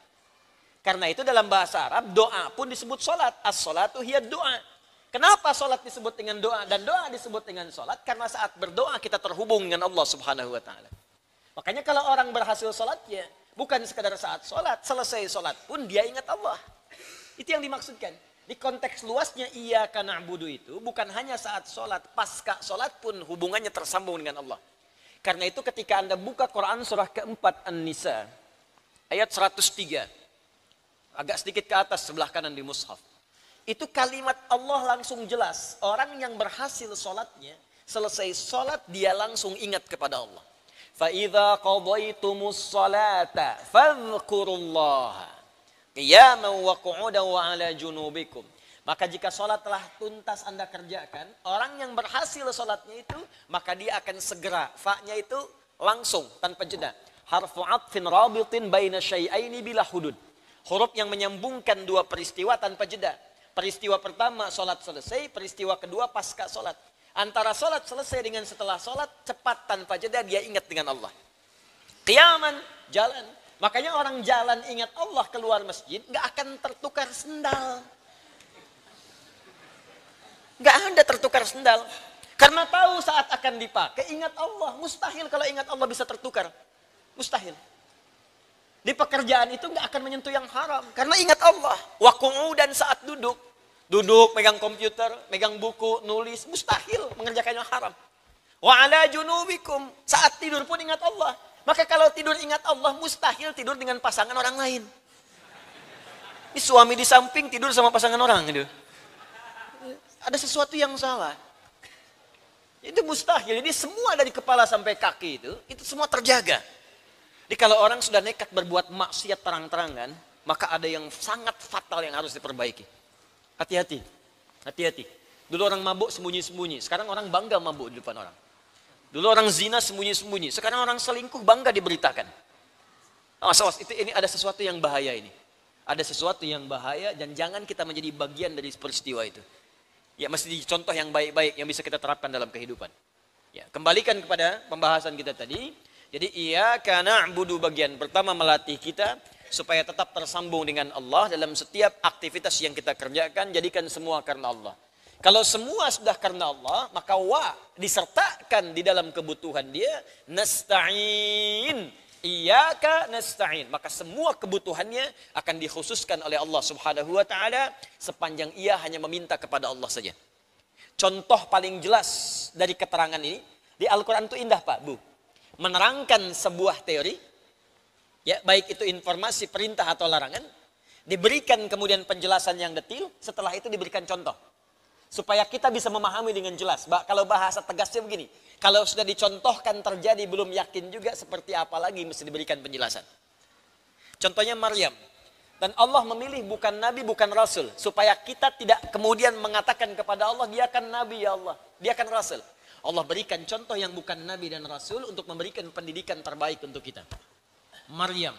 Karena itu dalam bahasa Arab doa pun disebut sholat. As-sholatu hiya doa. Kenapa sholat disebut dengan doa dan doa disebut dengan sholat? Karena saat berdoa kita terhubung dengan Allah Subhanahu wa ta'ala. Makanya kalau orang berhasil sholatnya, bukan sekadar saat sholat, selesai sholat pun dia ingat Allah. Itu yang dimaksudkan. Di konteks luasnya iyyaka na'budu itu bukan hanya saat sholat, pasca sholat pun hubungannya tersambung dengan Allah. Karena itu ketika Anda buka Quran surah keempat An-Nisa, ayat 103. Agak sedikit ke atas sebelah kanan di mushaf. Itu kalimat Allah langsung jelas. Orang yang berhasil sholatnya, selesai sholat dia langsung ingat kepada Allah. فَإِذَا قَضَيْتُمُ الصَّلَاةَ فَاذْكُرُوا اللَّهَ قِيَامًا وَقُعُودًا وَعَلَى جُنُوبِكُمْ. Maka jika sholat telah tuntas Anda kerjakan, orang yang berhasil sholatnya itu, maka dia akan segera. Fa-nya itu langsung, tanpa jeda. Harfu atfin rabitin baina syai'aini bila hudud. Huruf yang menyambungkan dua peristiwa tanpa jeda. Peristiwa pertama sholat selesai, peristiwa kedua pasca sholat. Antara sholat selesai dengan setelah sholat, cepat tanpa jeda dia ingat dengan Allah. Qiyaman, jalan. Makanya orang jalan ingat Allah keluar masjid, gak akan tertukar sendal. Gak ada tertukar sendal. Karena tahu saat akan dipakai, ingat Allah. Mustahil kalau ingat Allah bisa tertukar. Mustahil. Di pekerjaan itu nggak akan menyentuh yang haram. Karena ingat Allah. Dan saat duduk. Duduk, megang komputer, megang buku, nulis. Mustahil mengerjakan yang haram. Wa ala junubikum. Saat tidur pun ingat Allah. Maka kalau tidur ingat Allah, mustahil tidur dengan pasangan orang lain. Ini suami di samping tidur sama pasangan orang. Gitu. Ada sesuatu yang salah. Itu mustahil. Jadi semua dari kepala sampai kaki itu semua terjaga. Jadi kalau orang sudah nekat berbuat maksiat terang-terangan, maka ada yang sangat fatal yang harus diperbaiki. Hati-hati, hati-hati. Dulu orang mabuk sembunyi-sembunyi, sekarang orang bangga mabuk di depan orang. Dulu orang zina sembunyi-sembunyi, sekarang orang selingkuh bangga diberitakan. Awas, ini ada sesuatu yang bahaya ini. Ada sesuatu yang bahaya dan jangan kita menjadi bagian dari peristiwa itu. Ya, mesti contoh yang baik-baik yang bisa kita terapkan dalam kehidupan. Ya, kembalikan kepada pembahasan kita tadi. Jadi iyyaka na'budu bagian pertama melatih kita supaya tetap tersambung dengan Allah dalam setiap aktivitas yang kita kerjakan, jadikan semua karena Allah. Kalau semua sudah karena Allah, maka disertakan di dalam kebutuhan dia, nasta'in, iyyaka nasta'in. Maka semua kebutuhannya akan dikhususkan oleh Allah Subhanahu wa ta'ala sepanjang ia hanya meminta kepada Allah saja. Contoh paling jelas dari keterangan ini, di Al-Quran itu indah Pak, Bu. Menerangkan sebuah teori, ya baik itu informasi, perintah atau larangan, diberikan kemudian penjelasan yang detail, setelah itu diberikan contoh. Supaya kita bisa memahami dengan jelas. Kalau bahasa tegasnya begini, kalau sudah dicontohkan terjadi belum yakin juga seperti apa lagi mesti diberikan penjelasan. Contohnya Maryam. Dan Allah memilih bukan Nabi, bukan Rasul. Supaya kita tidak kemudian mengatakan kepada Allah, dia kan Nabi ya Allah, dia kan Rasul. Allah berikan contoh yang bukan Nabi dan Rasul untuk memberikan pendidikan terbaik untuk kita. Maryam,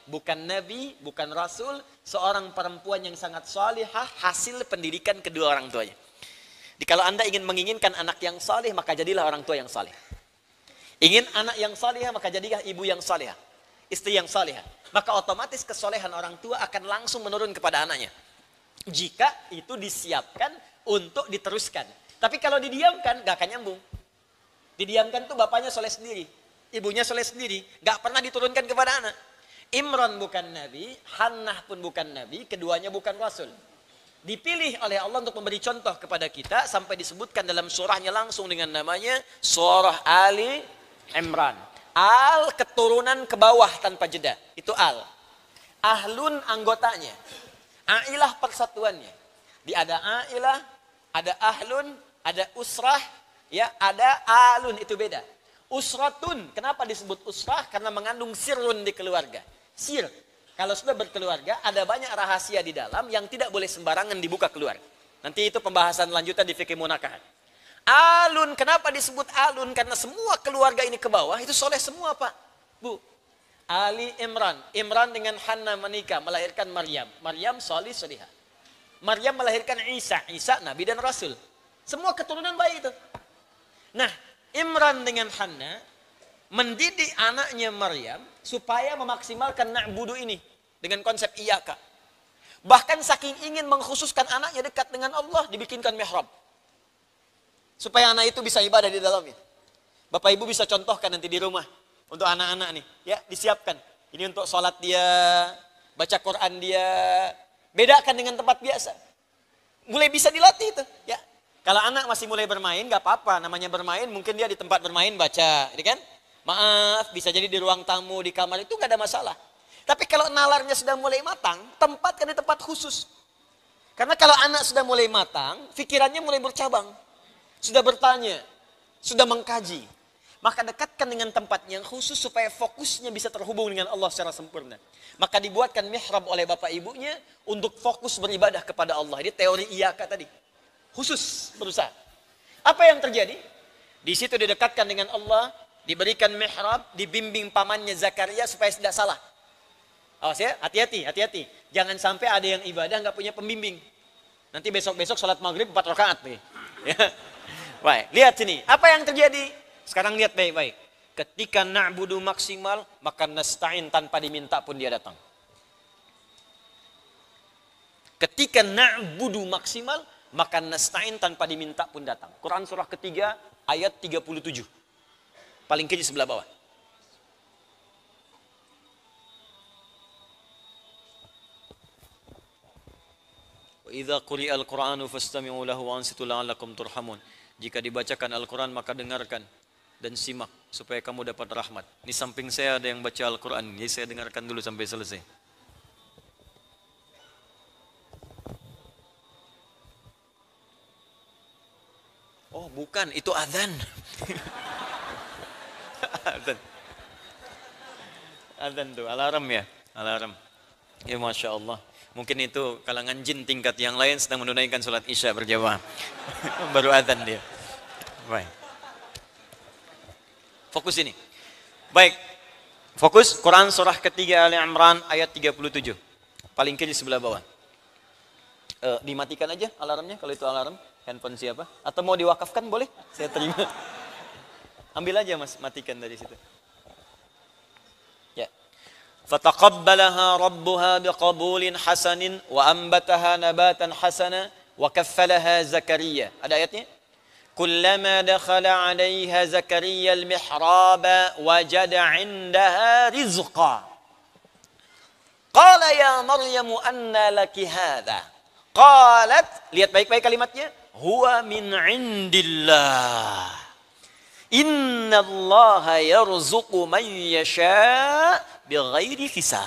bukan Nabi, bukan Rasul, seorang perempuan yang sangat salihah, hasil pendidikan kedua orang tuanya. Jadi kalau Anda menginginkan anak yang salih, maka jadilah orang tua yang salih. Ingin anak yang salihah, maka jadilah ibu yang salihah, istri yang salihah. Maka otomatis kesolehan orang tua akan langsung menurun kepada anaknya. Jika itu disiapkan untuk diteruskan. Tapi kalau didiamkan, gak akan nyambung. Didiamkan tuh bapaknya soleh sendiri, ibunya soleh sendiri, gak pernah diturunkan kepada anak. Imran bukan Nabi, Hannah pun bukan Nabi, keduanya bukan Rasul. dipilih oleh Allah untuk memberi contoh kepada kita sampai disebutkan dalam surahnya langsung dengan namanya surah Ali Imran. Al keturunan ke bawah tanpa jeda. Itu al. Ahlun anggotanya. Ailah persatuannya. Ada ailah, ada ahlun, ada usrah, ya, ada alun, itu beda. Usratun, kenapa disebut usrah? Karena mengandung sirrun di keluarga. Sir, kalau sudah berkeluarga, ada banyak rahasia di dalam yang tidak boleh sembarangan dibuka keluar. Nanti itu pembahasan lanjutan di fikih munakahat. Alun, kenapa disebut alun? Karena semua keluarga ini ke bawah, itu soleh semua Pak, Bu. Ali Imran, Imran dengan Hanna menikah, melahirkan Maryam. Maryam solih solihah. Maryam melahirkan Isa, Isa Nabi dan Rasul. Semua keturunan baik itu. Nah, Imran dengan Hanna mendidik anaknya Maryam supaya memaksimalkan na'budu ini dengan konsep iyaka. Bahkan saking ingin mengkhususkan anaknya dekat dengan Allah, dibikinkan mihrab. Supaya anak itu bisa ibadah di dalamnya. Bapak Ibu bisa contohkan nanti di rumah untuk anak-anak nih, ya, disiapkan. Ini untuk sholat dia, baca Quran dia, bedakan dengan tempat biasa. Mulai bisa dilatih itu, ya. Kalau anak masih mulai bermain, gak apa-apa. Namanya bermain, mungkin dia di tempat bermain baca, ini kan? Maaf, bisa jadi di ruang tamu, di kamar, itu gak ada masalah. Tapi kalau nalarnya sudah mulai matang, tempatkan di tempat khusus. Karena kalau anak sudah mulai matang, pikirannya mulai bercabang. Sudah bertanya, sudah mengkaji. Maka dekatkan dengan tempat yang khusus supaya fokusnya bisa terhubung dengan Allah secara sempurna. Maka dibuatkan mihrab oleh bapak ibunya untuk fokus beribadah kepada Allah. Ini teori iyaka tadi. Khusus berusaha. Apa yang terjadi? Di situ didekatkan dengan Allah, diberikan mihrab, dibimbing pamannya Zakaria supaya tidak salah. Awas ya, hati-hati, hati-hati. Jangan sampai ada yang ibadah nggak punya pembimbing. Nanti besok-besok sholat maghrib 4 rakaat nih. Ya. Baik, lihat sini. Apa yang terjadi? Sekarang lihat baik-baik. Ketika na'budu maksimal, maka nasta'in tanpa diminta pun dia datang. Ketika na'budu maksimal, maka nasta'in tanpa diminta pun datang. Quran surah ketiga ayat 37. Paling kiri sebelah bawah. Wa idza quri'al Qur'anu fastami'u lahu wa ansitu la'allakum turhamun. Jika dibacakan Al-Qur'an maka dengarkan dan simak supaya kamu dapat rahmat. Di samping saya ada yang baca Al-Qur'an, jadi saya dengarkan dulu sampai selesai. Oh, bukan, itu azan. Azan. Azan tuh, alarm ya, alarm. Ya Masya Allah. Mungkin itu kalangan jin tingkat yang lain sedang menunaikan sholat isya berjamaah. Baru azan dia. Baik. Fokus ini. Baik. Fokus Quran surah ketiga Ali Imran ayat 37. Paling kiri sebelah bawah. Dimatikan aja alarmnya kalau itu alarm. Handphone siapa? Atau mau diwakafkan boleh? Saya terima. Ambil aja Mas, matikan dari situ. Ya. Fataqabbalaha rabbuha biqabulin hasanin wa ambataha nabatan hasana wa kaffalaha Zakaria. Ada ayatnya? Kullama dakhala 'alayha Zakaria al-mihraba wajada 'indaha rizqa. Qala ya Maryam anna laki hadha? Qalat, lihat baik-baik kalimatnya, huwa min 'indillah. Innallaha yarzuqu man yasha' bighairi hisab.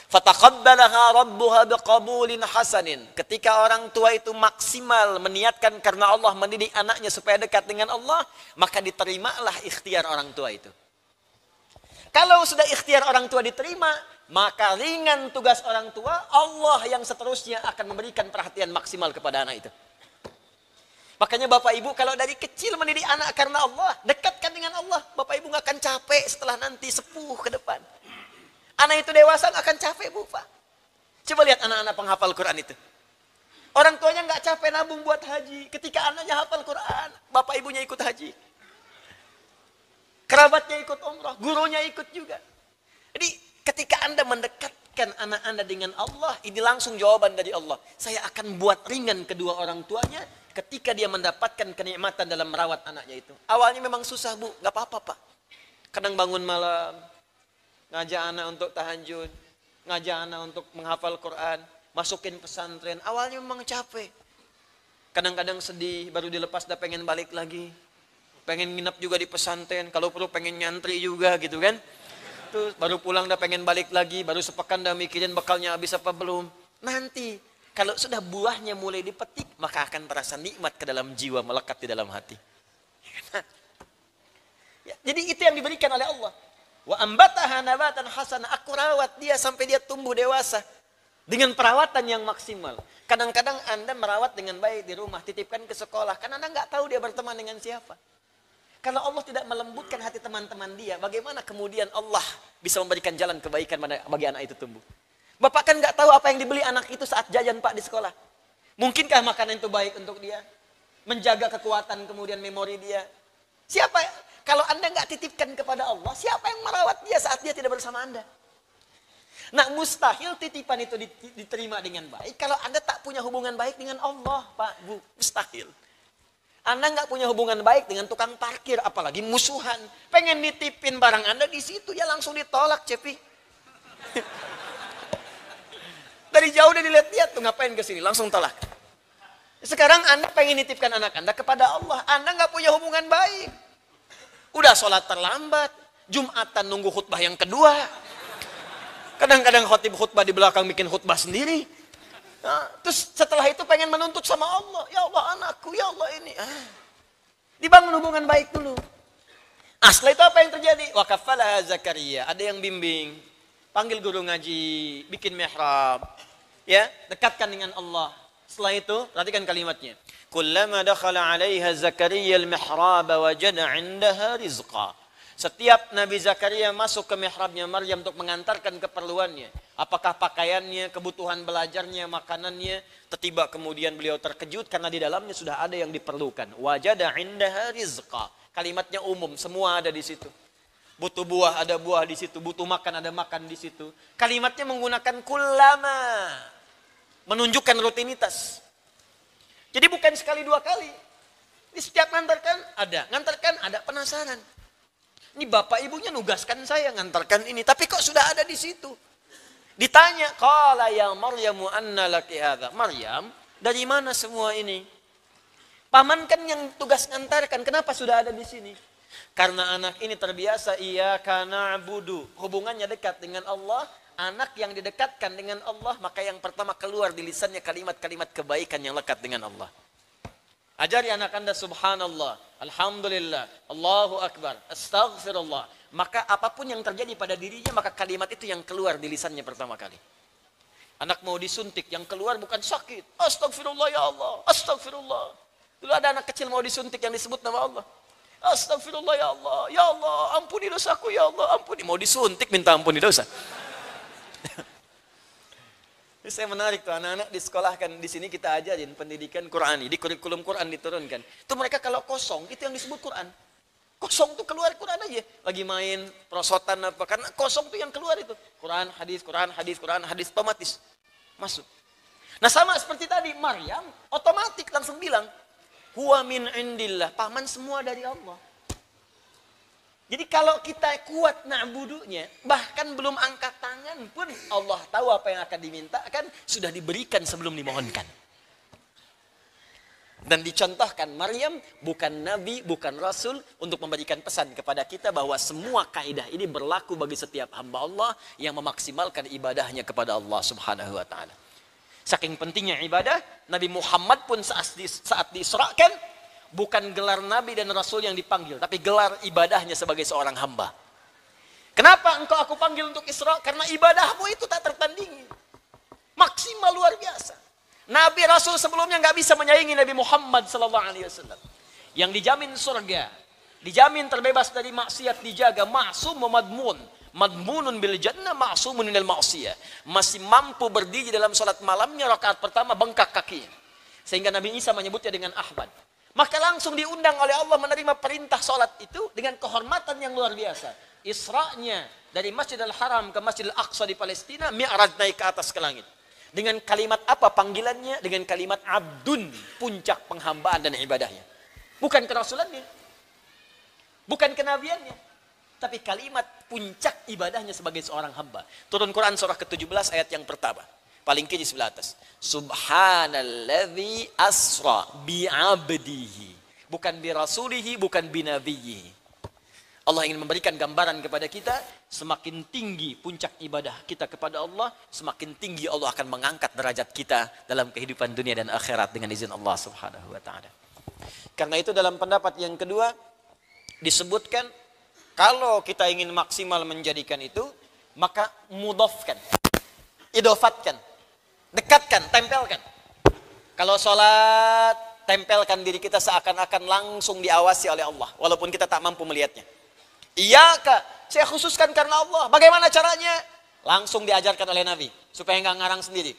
Fataqabbalaha rabbuha biqabulin hasanin. Ketika orang tua itu maksimal meniatkan karena Allah mendidik anaknya supaya dekat dengan Allah, maka diterimalah ikhtiar orang tua itu. Kalau sudah ikhtiar orang tua diterima, maka ringan tugas orang tua, Allah yang seterusnya akan memberikan perhatian maksimal kepada anak itu. Makanya Bapak Ibu kalau dari kecil mendidik anak karena Allah, dekatkan dengan Allah. Bapak Ibu gak akan capek setelah nanti sepuh ke depan. Anak itu dewasa gak akan capek Bu Pak. Coba lihat anak-anak penghafal Quran itu. Orang tuanya gak capek nabung buat haji. Ketika anaknya hafal Quran, Bapak Ibunya ikut haji. Kerabatnya ikut umrah, gurunya ikut juga. Jadi ketika Anda mendekatkan anak Anda dengan Allah, ini langsung jawaban dari Allah. Saya akan buat ringan kedua orang tuanya ketika dia mendapatkan kenikmatan dalam merawat anaknya itu. Awalnya memang susah Bu, gak apa-apa Pak. Kadang bangun malam, ngajak anak untuk tahajud, ngajak anak untuk menghafal Quran. masukin pesantren. Awalnya memang capek. Kadang-kadang sedih, baru dilepas udah pengen balik lagi. Pengen nginep juga di pesantren, kalau perlu pengen nyantri juga gitu kan. Terus baru pulang udah pengen balik lagi, baru sepekan udah mikirin bekalnya habis apa belum. Nanti kalau sudah buahnya mulai dipetik, maka akan terasa nikmat ke dalam jiwa, melekat di dalam hati. Ya, jadi itu yang diberikan oleh Allah. Wa ambataha nabatan hasana, aku rawat dia sampai dia tumbuh dewasa dengan perawatan yang maksimal. Kadang-kadang Anda merawat dengan baik di rumah, titipkan ke sekolah, karena Anda nggak tahu dia berteman dengan siapa. Kalau Allah tidak melembutkan hati teman-teman dia, bagaimana kemudian Allah bisa memberikan jalan kebaikan bagi anak itu tumbuh? Bapak kan nggak tahu apa yang dibeli anak itu saat jajan Pak di sekolah. Mungkinkah makanan itu baik untuk dia? Menjaga kekuatan kemudian memori dia. Siapa? Kalau Anda nggak titipkan kepada Allah, siapa yang merawat dia saat dia tidak bersama Anda? Nah, mustahil titipan itu diterima dengan baik kalau Anda tak punya hubungan baik dengan Allah, Pak, Bu. Mustahil. Anda nggak punya hubungan baik dengan tukang parkir, apalagi musuhan. Pengen nitipin barang Anda di situ, ya langsung ditolak, Cepi. Dari jauh dia dilihat-lihat tuh, ngapain ke sini, langsung tolak. Sekarang Anda pengen nitipkan anak Anda kepada Allah, Anda nggak punya hubungan baik. Udah sholat terlambat, Jumatan nunggu khutbah yang kedua. Kadang-kadang khotib khutbah di belakang bikin khutbah sendiri. Nah, terus setelah itu pengen menuntut sama Allah. Ya Allah anakku, ya Allah ini. Dibangun hubungan baik dulu. Setelah itu apa yang terjadi? Wa kafalaha Zakaria. Ada yang bimbing. Panggil guru ngaji. Bikin mihrab. Ya, dekatkan dengan Allah. Setelah itu, perhatikan kalimatnya. Kullama dakhala 'alaiha Zakaria al-mihrab wajada 'indaha rizqa. Setiap Nabi Zakaria masuk ke mihrabnya Maryam untuk mengantarkan keperluannya, apakah pakaiannya, kebutuhan belajarnya, makanannya, tiba kemudian beliau terkejut karena di dalamnya sudah ada yang diperlukan. Wajada 'indaha rizqa. Kalimatnya umum, semua ada di situ. Butuh buah, ada buah di situ, butuh makan, ada makan di situ. Kalimatnya menggunakan kullama, menunjukkan rutinitas. Jadi bukan sekali dua kali. Di setiap ngantarkan ada penasaran. Ini bapak ibunya nugaskan saya ngantarkan ini, tapi kok sudah ada di situ. Ditanya, qala ya Maryamu anna laki hadza. Maryam, dari mana semua ini? Paman kan yang tugas ngantarkan, kenapa sudah ada di sini? Karena anak ini terbiasa iyyaka na'budu, hubungannya dekat dengan Allah. Anak yang didekatkan dengan Allah, maka yang pertama keluar di lisannya kalimat-kalimat kebaikan yang lekat dengan Allah. Ajari anak Anda subhanallah, alhamdulillah, Allahu akbar, astaghfirullah. Maka apapun yang terjadi pada dirinya, maka kalimat itu yang keluar di lisannya pertama kali. Anak mau disuntik, yang keluar bukan sakit. Astaghfirullah ya Allah, astaghfirullah. Dulu ada anak kecil mau disuntik yang disebut nama Allah. Astaghfirullah ya Allah, ampuni dosaku ya Allah, ampuni. Mau disuntik minta ampuni dosa. Saya menarik tuh anak-anak disekolahkan di sini kita ajarin pendidikan Qur'ani, di kurikulum Quran diturunkan. Itu mereka kalau kosong itu yang disebut Quran. Kosong tuh keluar Quran aja. Lagi main perosotan apa karena kosong tuh yang keluar itu. Quran, hadis, otomatis masuk. Nah sama seperti tadi Maryam otomatis langsung bilang huwa min indillah, paman semua dari Allah. Jadi kalau kita kuat na'budunya, bahkan belum angkat tangan pun Allah tahu apa yang akan dimintakan, sudah diberikan sebelum dimohonkan. Dan dicontohkan Maryam bukan nabi, bukan rasul untuk memberikan pesan kepada kita bahwa semua kaidah ini berlaku bagi setiap hamba Allah yang memaksimalkan ibadahnya kepada Allah Subhanahu wa taala. Saking pentingnya ibadah, Nabi Muhammad pun saat diisrakan bukan gelar nabi dan rasul yang dipanggil, tapi gelar ibadahnya sebagai seorang hamba. Kenapa engkau aku panggil untuk Isra? Karena ibadahmu itu tak tertandingi. Maksimal luar biasa. Nabi Rasul sebelumnya nggak bisa menyaingi Nabi Muhammad SAW. Yang dijamin surga, dijamin terbebas dari maksiat, dijaga, ma'sum madmun. Madmunun bil jannah, ma'sumun minal ma'siyah. Masih mampu berdiri dalam salat malamnya, rakaat pertama bengkak kakinya. Sehingga Nabi Isa menyebutnya dengan Ahmad. Maka langsung diundang oleh Allah menerima perintah sholat itu dengan kehormatan yang luar biasa. Isra'nya dari Masjidil Haram ke Masjidil Aqsa di Palestina, mi'raj naik ke atas ke langit. Dengan kalimat apa panggilannya? Dengan kalimat abdun, puncak penghambaan dan ibadahnya. Bukan kerasulannya, bukan kenabiannya, tapi kalimat puncak ibadahnya sebagai seorang hamba. Turun Quran surah ke-17 ayat yang pertama. Paling kiri sebelah atas. Subhanalladzi asra bi'abdihi. Bukan bi rasulihi, bukan bi nabiyhi. Allah ingin memberikan gambaran kepada kita, semakin tinggi puncak ibadah kita kepada Allah, semakin tinggi Allah akan mengangkat derajat kita dalam kehidupan dunia dan akhirat dengan izin Allah Subhanahu wa taala. Karena itu dalam pendapat yang kedua disebutkan kalau kita ingin maksimal menjadikan itu, maka mudhafkan, idofatkan, dekatkan, tempelkan. Kalau sholat, tempelkan diri kita seakan-akan langsung diawasi oleh Allah, walaupun kita tak mampu melihatnya. Iya kak, saya khususkan karena Allah. Bagaimana caranya? Langsung diajarkan oleh Nabi, supaya nggak ngarang sendiri.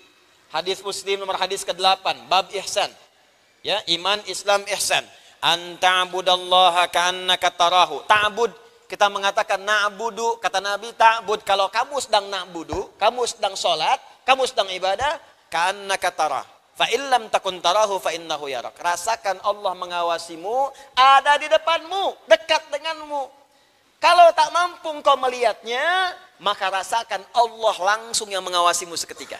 Hadis Muslim nomor hadis ke-8, bab ihsan. Ya, iman, Islam, ihsan. Anta'budallaha ka'annaka tarahu. Ta'bud, kita mengatakan na'budu, kata Nabi ta'bud. Kalau kamu sedang na'budu, kamu sedang sholat, kamu sedang ibadah, ka'annaka tarah. Fa illam takun tarahu fa innahu yarak. Rasakan Allah mengawasimu, ada di depanmu, dekat denganmu. Kalau tak mampu engkau melihatnya, maka rasakan Allah langsung yang mengawasimu seketika.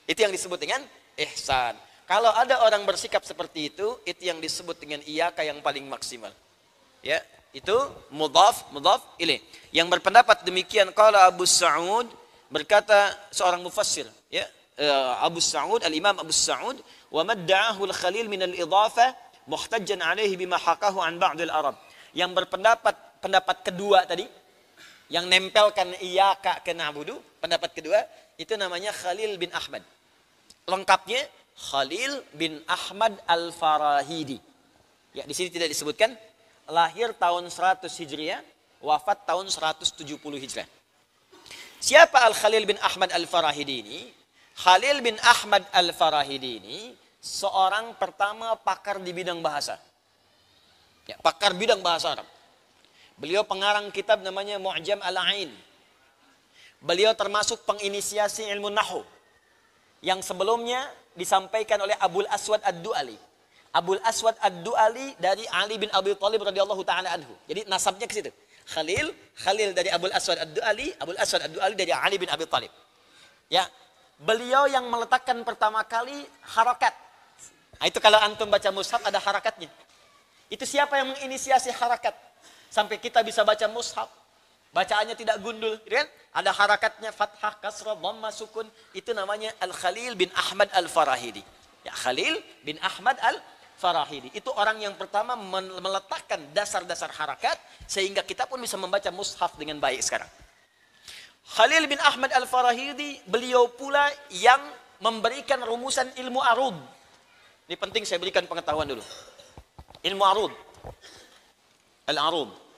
Itu yang disebut dengan ihsan. Kalau ada orang bersikap seperti itu yang disebut dengan iyaka yang paling maksimal. Ya, itu mudhaf ilaih. Yang berpendapat demikian qala Abu Sa'ud, berkata seorang mufassir, ya, Abu Sa'ud, al-Imam Abu Sa'ud, wa madda'ahu al-Khalil min al-idhafah muhtajjan alaihi bima haqahu an ba'd al-Arab. Yang pendapat kedua tadi, yang nempelkan iyaka ke na'budu, pendapat kedua, itu namanya Khalil bin Ahmad. Lengkapnya Khalil bin Ahmad al-Farahidi. Ya, di sini tidak disebutkan, lahir tahun 100 Hijriah, wafat tahun 170 Hijriah. Siapa Al-Khalil bin Ahmad al-Farahidi ini? Khalil bin Ahmad al-Farahidi ini seorang pertama pakar di bidang bahasa. Ya, pakar bidang bahasa Arab. Beliau pengarang kitab namanya Mu'jam al-Ain. Beliau termasuk penginisiasi ilmu nahwu yang sebelumnya disampaikan oleh Abul Aswad ad-Du'ali. Abul Aswad ad-Du'ali dari Ali bin Abi Thalib radhiyallahu taala anhu. Jadi nasabnya ke situ. Khalil dari Abul Aswad ad-Du'ali, Abul Aswad ad-Du'ali dari Ali bin Abi Thalib. Ya, beliau yang meletakkan pertama kali harakat. Nah, itu kalau antum baca mushaf ada harakatnya. Itu siapa yang menginisiasi harakat? Sampai kita bisa baca mushaf. Bacaannya tidak gundul, kan? Ada harakatnya, fathah, kasrah, dhamma, sukun. Itu namanya Al-Khalil bin Ahmad al-Farahidi. Ya, Khalil bin Ahmad al-Farahidi. Itu orang yang pertama meletakkan dasar-dasar harakat sehingga kita pun bisa membaca mushaf dengan baik sekarang. Khalil bin Ahmad al-Farahidi, beliau pula yang memberikan rumusan ilmu arud. Ini penting saya berikan pengetahuan dulu. Ilmu arud. Al-arud.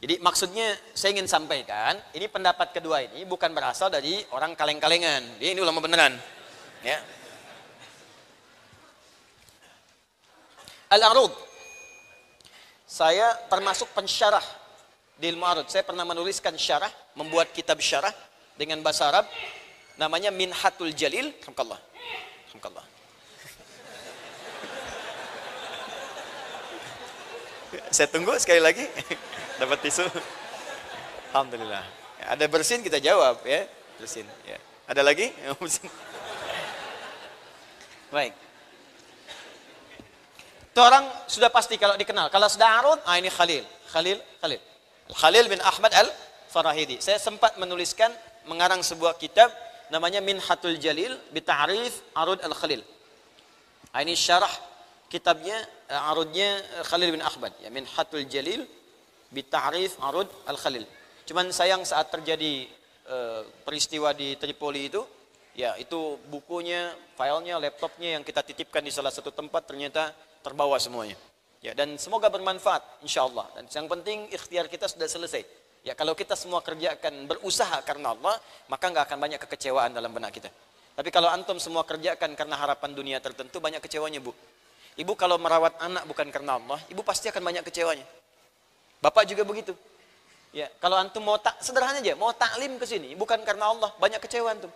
Jadi maksudnya saya ingin sampaikan, ini pendapat kedua ini bukan berasal dari orang kaleng-kalengan. Dia ini ulama beneran. Ya. Al-arud. Saya termasuk pensyarah di ilmu arud. Saya pernah menuliskan syarah, membuat kitab syarah dengan bahasa Arab. Namanya Minhatul Jalil. Alhamdulillah. Alhamdulillah. Saya tunggu sekali lagi. Dapat tisu. Alhamdulillah. Ada bersin kita jawab ya. Bersin ya. Ada lagi? Baik. Itu orang sudah pasti kalau dikenal. Kalau sudah arud, ini Khalil. Khalil bin Ahmad al-Farahidi. Saya sempat menuliskan, mengarang sebuah kitab namanya Minhatul Jalil bi Ta'rif Arud al-Khalil. Ini syarah kitabnya, arudnya Khalil bin Ahmad, ya, Minhatul Jalil bi Ta'rif Arud al-Khalil. Cuman sayang saat terjadi peristiwa di Tripoli itu, ya itu bukunya, filenya, laptopnya yang kita titipkan di salah satu tempat ternyata terbawa semuanya. Ya, dan semoga bermanfaat insyaallah. Dan yang penting ikhtiar kita sudah selesai. Ya, kalau kita semua kerjakan berusaha karena Allah, maka nggak akan banyak kekecewaan dalam benak kita. Tapi kalau antum semua kerjakan karena harapan dunia tertentu, banyak kecewanya, Bu. Ibu kalau merawat anak bukan karena Allah, ibu pasti akan banyak kecewanya. Bapak juga begitu. Ya, kalau antum mau sederhana aja, mau taklim ke sini bukan karena Allah, banyak kecewa antum.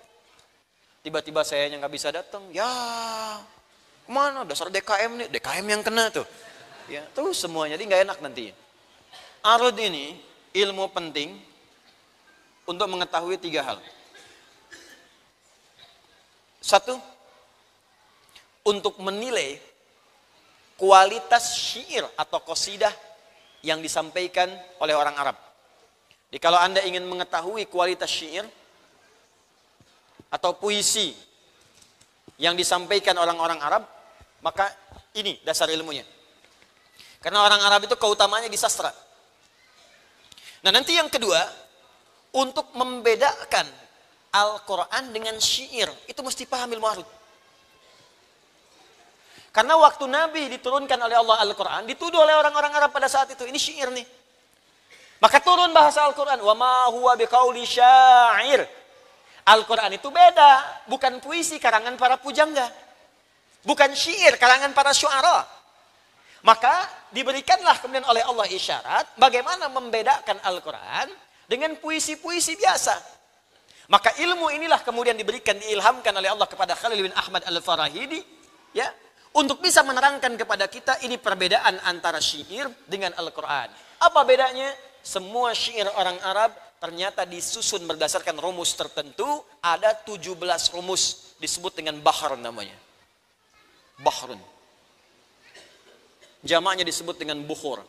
Tiba-tiba saya yang nggak bisa datang, ya kemana? Dasar DKM nih, DKM yang kena tuh. Ya, tuh semuanya, jadi nggak enak nantinya. Arud ini ilmu penting untuk mengetahui 3 hal. Satu, untuk menilai kualitas syair atau qasidah yang disampaikan oleh orang Arab. Jadi kalau Anda ingin mengetahui kualitas syair atau puisi yang disampaikan orang-orang Arab, maka ini dasar ilmunya. Karena orang Arab itu keutamaannya di sastra. Nah, nanti yang kedua, untuk membedakan Al-Quran dengan syair, itu mesti paham ilmu arud. Karena waktu Nabi diturunkan oleh Allah Al-Quran, dituduh oleh orang-orang Arab pada saat itu, ini syair nih. Maka turun bahasa Al-Quran, wa ma huwa biqauli syair. Al-Quran itu beda, bukan puisi karangan para pujangga. Bukan syair karangan para syuara. Maka diberikanlah kemudian oleh Allah isyarat bagaimana membedakan Al-Quran dengan puisi-puisi biasa. Maka ilmu inilah kemudian diberikan, diilhamkan oleh Allah kepada Khalil bin Ahmad Al-Farahidi, ya, untuk bisa menerangkan kepada kita ini perbedaan antara syair dengan Al-Quran. Apa bedanya? Semua syair orang Arab ternyata disusun berdasarkan rumus tertentu. Ada 17 rumus, disebut dengan bahr namanya. Bahrun. Jamaknya disebut dengan bukhur.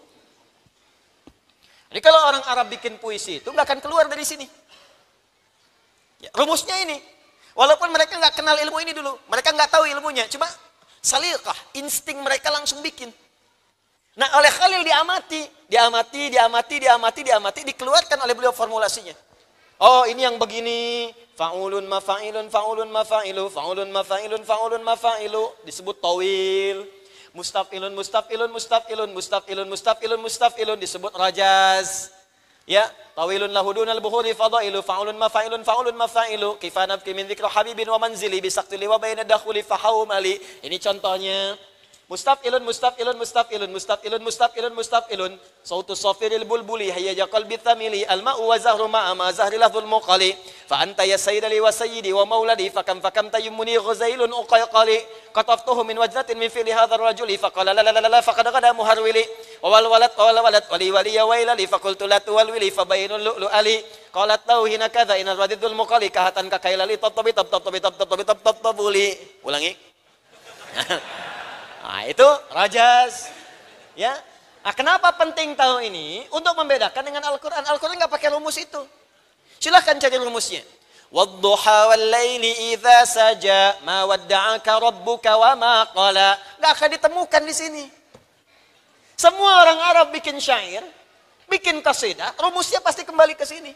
Jadi kalau orang Arab bikin puisi itu nggak akan keluar dari sini. Ya, rumusnya ini. Walaupun mereka nggak kenal ilmu ini dulu, mereka nggak tahu ilmunya, cuma salikah, insting mereka langsung bikin. Nah, oleh Khalil diamati, dikeluarkan oleh beliau formulasinya. Oh, ini yang begini, fa'ulun mafa'ilun, fa'ulun mafa'ilu, fa'ulun mafa'ilun, fa'ulun mafa'ilu, disebut tawil. Mustafilun, mustafilun, mustafilun, mustafilun, mustafilun, mustafilun, disebut rajaz. Ya, tawilun lahudunal buhuri fadailu, fa'ulun mafa'ilun, fa'ulun mafa'ilu, kifana min dzikra habibin wa manzili bisaqtili wa baina dakhuli fahawmali. Ini contohnya. Mustafilun, mustafilun, mustafilun, mustafilun, mustafilun, mustafilun. Sautu safiril bulbuli hayya qalbi thamili al-ma'u wa zahru ma'a ma zahri lafzul muqali. Fa anta ya sayyidali wa sayyidi wa mauladi fakam tayyumuni ghuzailun uqayqali. Qataftuhu min wajnatin min fi'li hadzal rajuli faqala la la la la faqad qada muharwili. Wa wal walad wali wali ya wailali faqultu la tuwalwili fabainul lu'ali. Qalat lahu hina kadza inal radidul muqali kahatan kakailali tattabi tabuli. Ulangi. Nah, itu rajaz. Ya. Nah, kenapa penting tahu ini? Untuk membedakan dengan Al-Quran. Al-Quran nggak pakai rumus itu. Silahkan cari rumusnya. Wadduha wal laili idza saja ma wadda'aka rabbuka wa ma qala. Nggak akan ditemukan di sini. Semua orang Arab bikin syair, bikin qasidah, rumusnya pasti kembali ke sini.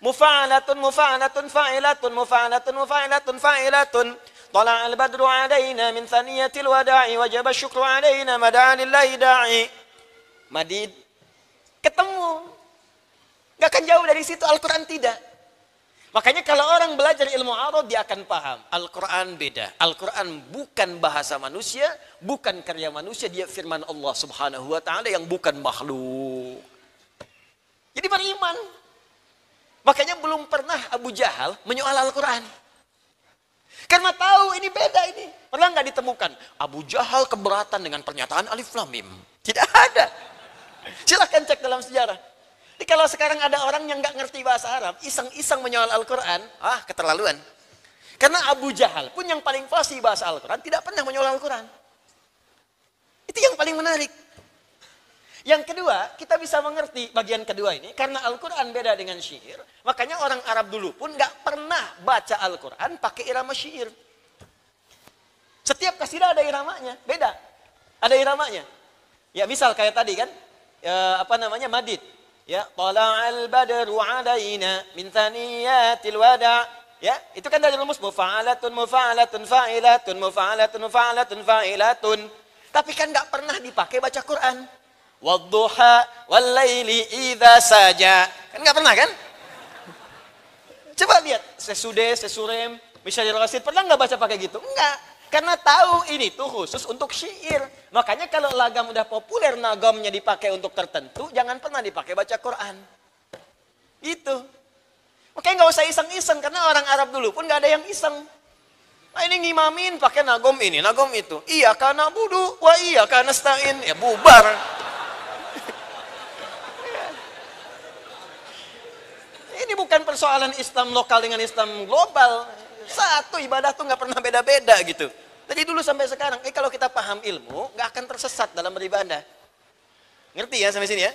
Mufa'alatun, mufa'alatun, fa'ilatun, mufa'alatun, mufa'alatun, fa'ilatun. طلع البدر علينا من ثنية الوداع وجب الشكر علينا مدعا لله داعي. Madid ketemu, gak akan jauh dari situ. Al-Quran tidak. Makanya kalau orang belajar ilmu arud, dia akan paham Al-Quran beda. Al-Quran bukan bahasa manusia, bukan karya manusia, dia firman Allah subhanahu wa ta'ala yang bukan makhluk. Jadi beriman. Makanya belum pernah Abu Jahal menyoal Al-Quran. Karena tahu ini beda ini. Pernah nggak ditemukan Abu Jahal keberatan dengan pernyataan Alif Lam Mim? Tidak ada. Silahkan cek dalam sejarah. Jadi kalau sekarang ada orang yang nggak ngerti bahasa Arab, iseng-iseng menyoal Al-Quran, keterlaluan. Karena Abu Jahal pun yang paling fasih bahasa Al-Quran tidak pernah menyoal Al-Quran. Itu yang paling menarik. Yang kedua, kita bisa mengerti bagian kedua ini, karena Al-Quran beda dengan syair, makanya orang Arab dulu pun nggak pernah baca Al-Quran pakai irama syair. Setiap kasidah ada iramanya, beda. Ada iramanya. Ya misal kayak tadi kan, madid. Ya, tala'al badru alaina min thaniyatil wada'. Ya, itu kan dari rumus mufa'alatun, mufa'alatun, fa'ilatun, mufa'alatun, mufa'alatun, fa'ilatun. Tapi kan nggak pernah dipakai baca Quran. Wadduha wal laili idza saja. Kan enggak pernah kan? Coba lihat sesude, sesurem, Misyarul Rasid pernah enggak baca pakai gitu? Enggak. Karena tahu ini tuh khusus untuk syair. Makanya kalau lagam udah populer nagamnya dipakai untuk tertentu, jangan pernah dipakai baca Quran. Itu. Makanya enggak usah iseng-iseng karena orang Arab dulu pun enggak ada yang iseng. Nah, ini ngimamin pakai nagom ini, nagom itu. Iya kana budu, wa iya kana stain. Ya bubar. Ini bukan persoalan Islam lokal dengan Islam global. Satu ibadah tuh nggak pernah beda-beda gitu. Dari dulu sampai sekarang, kalau kita paham ilmu, nggak akan tersesat dalam beribadah. Ngerti ya sampai sini ya?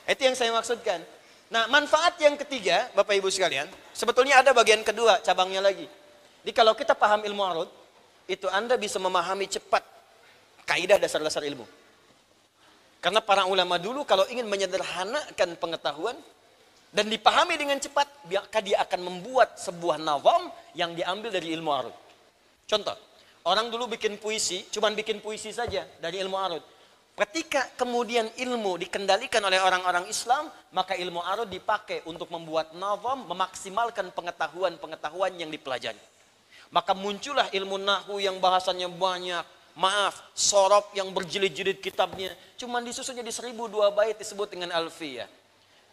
Itu yang saya maksudkan. Nah, manfaat yang ketiga, Bapak Ibu sekalian, sebetulnya ada bagian kedua, cabangnya lagi. Jadi kalau kita paham ilmu arud, itu Anda bisa memahami cepat kaidah dasar-dasar ilmu. Karena para ulama dulu kalau ingin menyederhanakan pengetahuan dan dipahami dengan cepat, maka dia akan membuat sebuah nazam yang diambil dari ilmu arud. Contoh, orang dulu bikin puisi, cuman bikin puisi saja dari ilmu arud. Ketika kemudian ilmu dikendalikan oleh orang-orang Islam, maka ilmu arud dipakai untuk membuat nazam, memaksimalkan pengetahuan-pengetahuan yang dipelajari. Maka muncullah ilmu nahwu yang bahasanya banyak. Maaf, sorob yang berjilid-jilid kitabnya. Cuman disusun jadi 1002 bait disebut dengan alfiyah.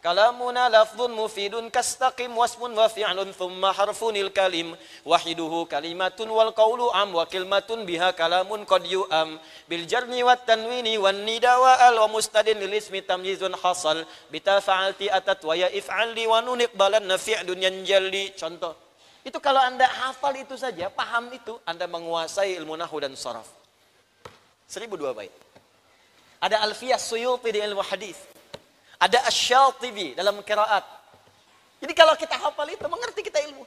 Kalamuna lafdhun mufidun kastaqim wasmun wa fi'lun thumma harfunil kalim wahiduhu kalimatun wal qawlu am wa kilmatun biha kalamun qad yu'am bil jarni wat tanwini wan nida wa al wa mustadin lil ismi tamyizun hasal bita fa'alti atat wa ya if'ali wa nun iqbalan fi'lun yanjalli. Contoh. Itu kalau Anda hafal itu saja, paham itu, Anda menguasai ilmu nahwu dan sharaf. 1002 bait. Ada Alfiyah Suyuti di ilmu hadis. Ada Asy-Syatibi dalam qiraat. Jadi kalau kita hafal itu, mengerti kita ilmu.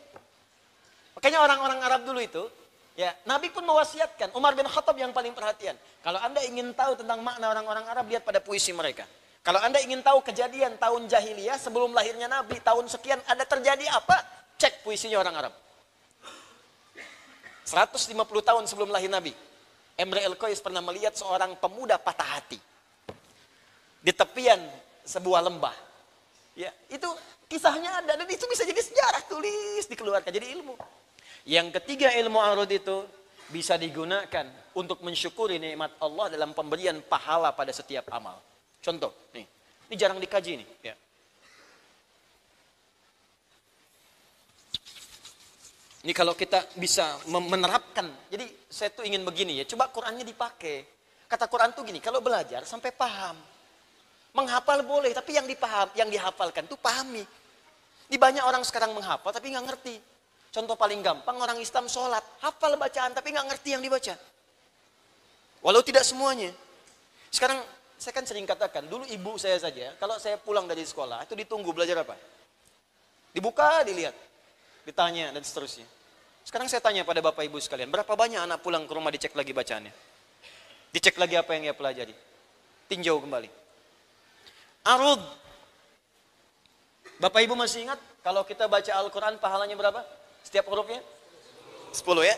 Makanya orang-orang Arab dulu itu, ya, Nabi pun mewasiatkan, Umar bin Khattab yang paling perhatian. Kalau Anda ingin tahu tentang makna orang-orang Arab, lihat pada puisi mereka. Kalau Anda ingin tahu kejadian tahun jahiliyah sebelum lahirnya Nabi, tahun sekian ada terjadi apa? Cek puisinya orang Arab. 150 tahun sebelum lahir Nabi, Imre el-Qais pernah melihat seorang pemuda patah hati di tepian sebuah lembah. Ya, itu kisahnya ada dan itu bisa jadi sejarah, tulis, dikeluarkan jadi ilmu. Yang ketiga, ilmu arud itu bisa digunakan untuk mensyukuri nikmat Allah dalam pemberian pahala pada setiap amal. Contoh, nih. Ini jarang dikaji nih, ya. Ini kalau kita bisa menerapkan, jadi saya tuh ingin begini ya, coba Qurannya dipakai. Kata Quran tuh gini, kalau belajar sampai paham. Menghafal boleh, tapi yang dihafalkan tuh pahami. Di banyak orang sekarang menghafal tapi nggak ngerti. Contoh paling gampang, orang Islam sholat, hafal bacaan tapi nggak ngerti yang dibaca. Walau tidak semuanya. Sekarang saya kan sering katakan, dulu ibu saya saja, kalau saya pulang dari sekolah, itu ditunggu belajar apa? Dibuka, dilihat, ditanya dan seterusnya. Sekarang saya tanya pada bapak ibu sekalian, berapa banyak anak pulang ke rumah dicek lagi bacaannya? Dicek lagi apa yang ia pelajari? Tinjau kembali. Arud. Bapak ibu masih ingat kalau kita baca Al-Quran pahalanya berapa? Setiap hurufnya? 10 ya.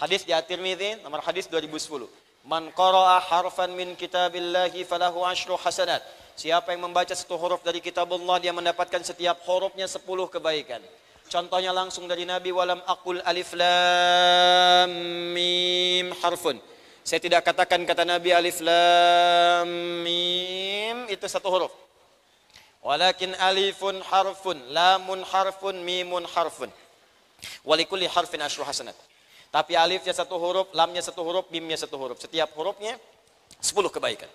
Hadis di At-Tirmidzi nomor hadis 2010. Man qara'a harfan min kitabillahi falahu 10 hasanat. Siapa yang membaca satu huruf dari kitabullah, dia mendapatkan setiap hurufnya 10 kebaikan. Contohnya langsung dari Nabi, walam aqul alif lam mim harfun. Saya tidak katakan kata Nabi alif lam mim itu satu huruf. Walakin alifun harfun, lamun harfun, mimun harfun. Walikulli harfin 10 hasanat. Tapi alifnya satu huruf, lamnya satu huruf, mimnya satu huruf. Setiap hurufnya 10 kebaikan.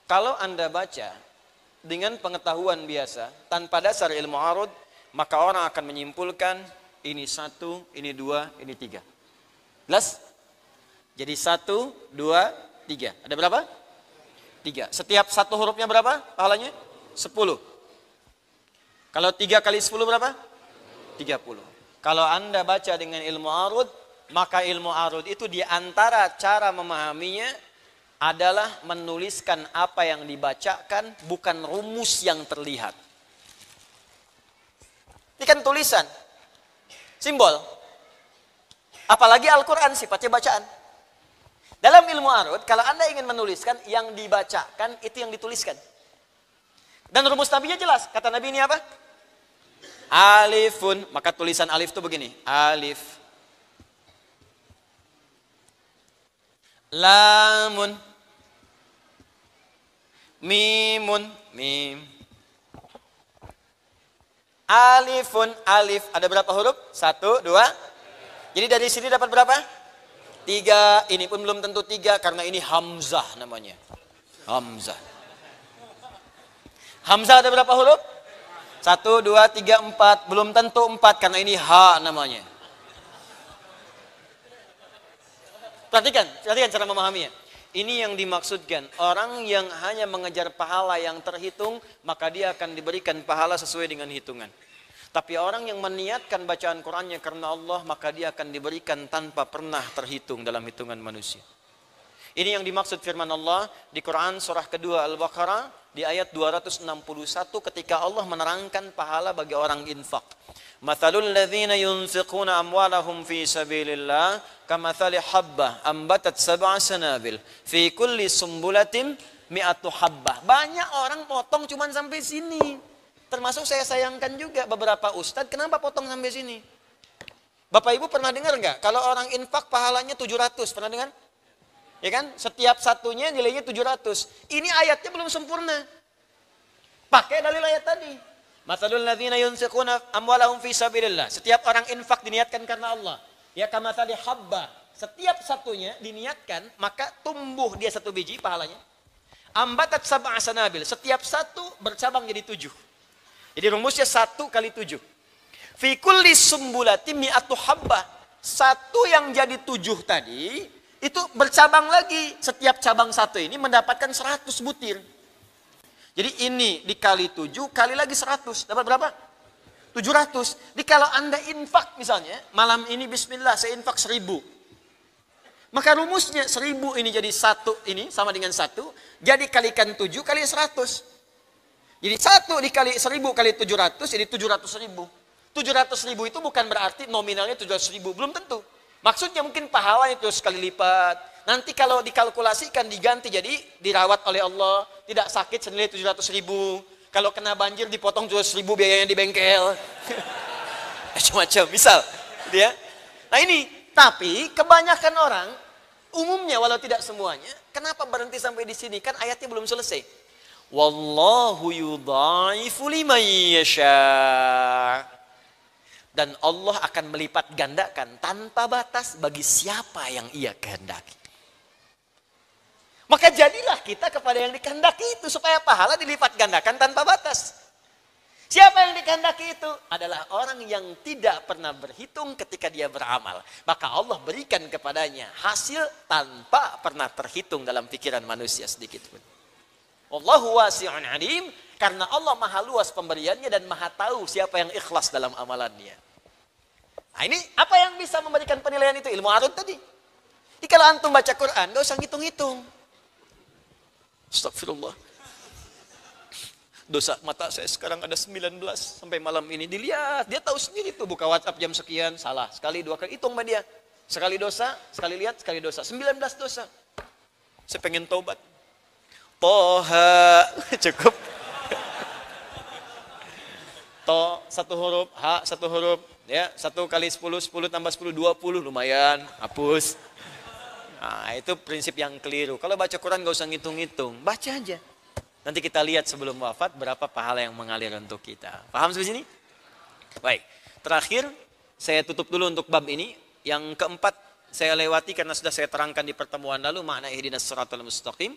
Kalau Anda baca dengan pengetahuan biasa, tanpa dasar ilmu arud, maka orang akan menyimpulkan ini 1, ini 2, ini 3. Jelas? Jadi 1, 2, 3. Ada berapa? 3. Setiap satu hurufnya berapa pahalanya? 10. Kalau 3 kali 10 berapa? 30. Kalau Anda baca dengan ilmu arud, maka ilmu arud itu diantara cara memahaminya adalah menuliskan apa yang dibacakan, bukan rumus yang terlihat. Ini kan tulisan, simbol. Apalagi Al-Quran sifatnya bacaan. Dalam ilmu arud, kalau Anda ingin menuliskan, yang dibacakan itu yang dituliskan. Dan rumus Nabi-nya jelas. Kata Nabi ini apa? Alifun. Maka tulisan alif itu begini. Alif. Lamun. Mimun. Mim. Alifun. Alif. Ada berapa huruf? 1, 2. Jadi dari sini dapat berapa? 3. Ini pun belum tentu 3 karena ini hamzah namanya. Hamzah. Hamzah ada berapa huruf? 1, 2, 3, 4. Belum tentu 4 karena ini ha namanya. Perhatikan cara memahaminya. Ini yang dimaksudkan, orang yang hanya mengejar pahala yang terhitung, maka dia akan diberikan pahala sesuai dengan hitungan. Tapi orang yang meniatkan bacaan Qur'annya karena Allah, maka dia akan diberikan tanpa pernah terhitung dalam hitungan manusia. Ini yang dimaksud firman Allah di Quran surah kedua Al-Baqarah di ayat 261 ketika Allah menerangkan pahala bagi orang infak. Mathalul ladzina yunfiquna amwalahum fi sabilillah kamathali habbah ambatat sab'a sanabil fi kulli sumbulatin mi'atu habbah. Banyak orang potong cuman sampai sini. Termasuk saya sayangkan juga beberapa ustadz, kenapa potong sampai sini? Bapak Ibu pernah dengar nggak? Kalau orang infak pahalanya 700, pernah dengar? Ya kan? Setiap satunya nilainya 700. Ini ayatnya belum sempurna. Pakai dalil ayat tadi. Matsalul ladzina yunfiquna amwalahum fi sabilillah. Setiap orang infak diniatkan karena Allah. Ya kamatsali habba. Setiap satunya diniatkan, maka tumbuh dia satu biji pahalanya. Ambatat sab'a sanabil. Setiap satu bercabang jadi 7. Jadi rumusnya 1 kali 7. Fi kulli sumbulatin mi'atu habbah. Satu yang jadi 7 tadi, itu bercabang lagi. Setiap cabang satu ini mendapatkan 100 butir. Jadi ini dikali 7, kali lagi 100. Dapat berapa? 700. Jadi kalau Anda infak misalnya, malam ini bismillah saya infak 1000. Maka rumusnya 1000 ini jadi 1 ini sama dengan 1. Jadi kalikan 7 kali 100. Jadi 1 dikali 1000 kali 700 jadi 700.000. 700.000 itu bukan berarti nominalnya 700.000. Belum tentu. Maksudnya mungkin pahala itu sekali lipat. Nanti kalau dikalkulasikan diganti jadi dirawat oleh Allah. Tidak sakit senilai 700.000. Kalau kena banjir dipotong 700.000 biayanya di bengkel. Macam-macam. Misal. Gitu ya. Nah ini. Tapi kebanyakan orang. Umumnya walau tidak semuanya. Kenapa berhenti sampai di sini? Kan ayatnya belum selesai. Wallahu yudha'ifu liman yasha'. Dan Allah akan melipat gandakan tanpa batas bagi siapa yang ia kehendaki. Maka jadilah kita kepada yang dikehendaki itu supaya pahala dilipat gandakan tanpa batas. Siapa yang dikehendaki itu? Adalah orang yang tidak pernah berhitung ketika dia beramal. Maka Allah berikan kepadanya hasil tanpa pernah terhitung dalam pikiran manusia sedikit pun. Wallahu wasi'un alim. Karena Allah maha luas pemberiannya dan maha tahu siapa yang ikhlas dalam amalannya. Nah ini apa yang bisa memberikan penilaian itu? Ilmu arud tadi. Jadi kalau antum baca Quran, gak usah ngitung-ngitung. Astagfirullah. Dosa mata saya sekarang ada 19 sampai malam ini. Dilihat, dia tahu sendiri tuh buka WhatsApp jam sekian, salah. Sekali, 2 kali, hitung sama dia. Sekali dosa, sekali lihat, sekali dosa. 19 dosa. Saya pengen taubat. Toha, cukup. To, 1 huruf, ha, 1 huruf. Ya, 1 kali 10, 10 tambah 10, 20, lumayan, hapus. Nah, itu prinsip yang keliru. Kalau baca Quran gak usah ngitung-ngitung, baca aja. Nanti kita lihat sebelum wafat berapa pahala yang mengalir untuk kita. Paham sampai sini? Baik, terakhir saya tutup dulu untuk bab ini. Yang keempat saya lewati karena sudah saya terangkan di pertemuan lalu, makna ihdinas siratal mustaqim.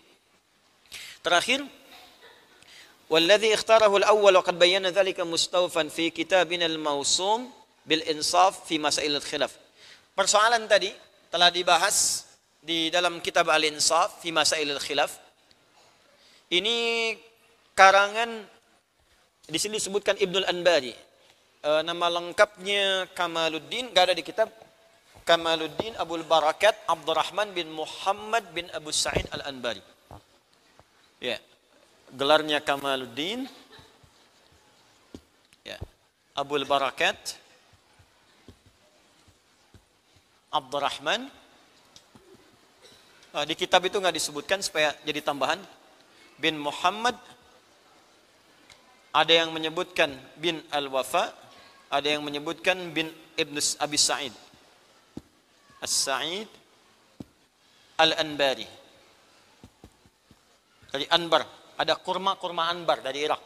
Terakhir, walladzi ikhtarahu al-awwal wa qad bayyana dzalika mustawfan fi kitabina al-mawsum bil insaf fi masail al-khilaf. Persoalan tadi telah dibahas di dalam kitab Al-Insaf fi masail al-khilaf. Ini karangan di sini disebutkan Ibnul Anbari. Nama lengkapnya Kamaluddin, enggak ada di kitab. Kamaluddin Abul Barakat Abdurrahman bin Muhammad bin Abu Sa'id Al-Anbari. Ya. Gelarnya Kamaluddin. Ya. Abul Barakat Abdurrahman. Di kitab itu nggak disebutkan supaya jadi tambahan. Bin Muhammad. Ada yang menyebutkan bin Al-Wafa. Ada yang menyebutkan bin Ibn Abi Sa'id. As-Sa'id Al-Anbari. Dari Anbar. Ada kurma Anbar dari Irak.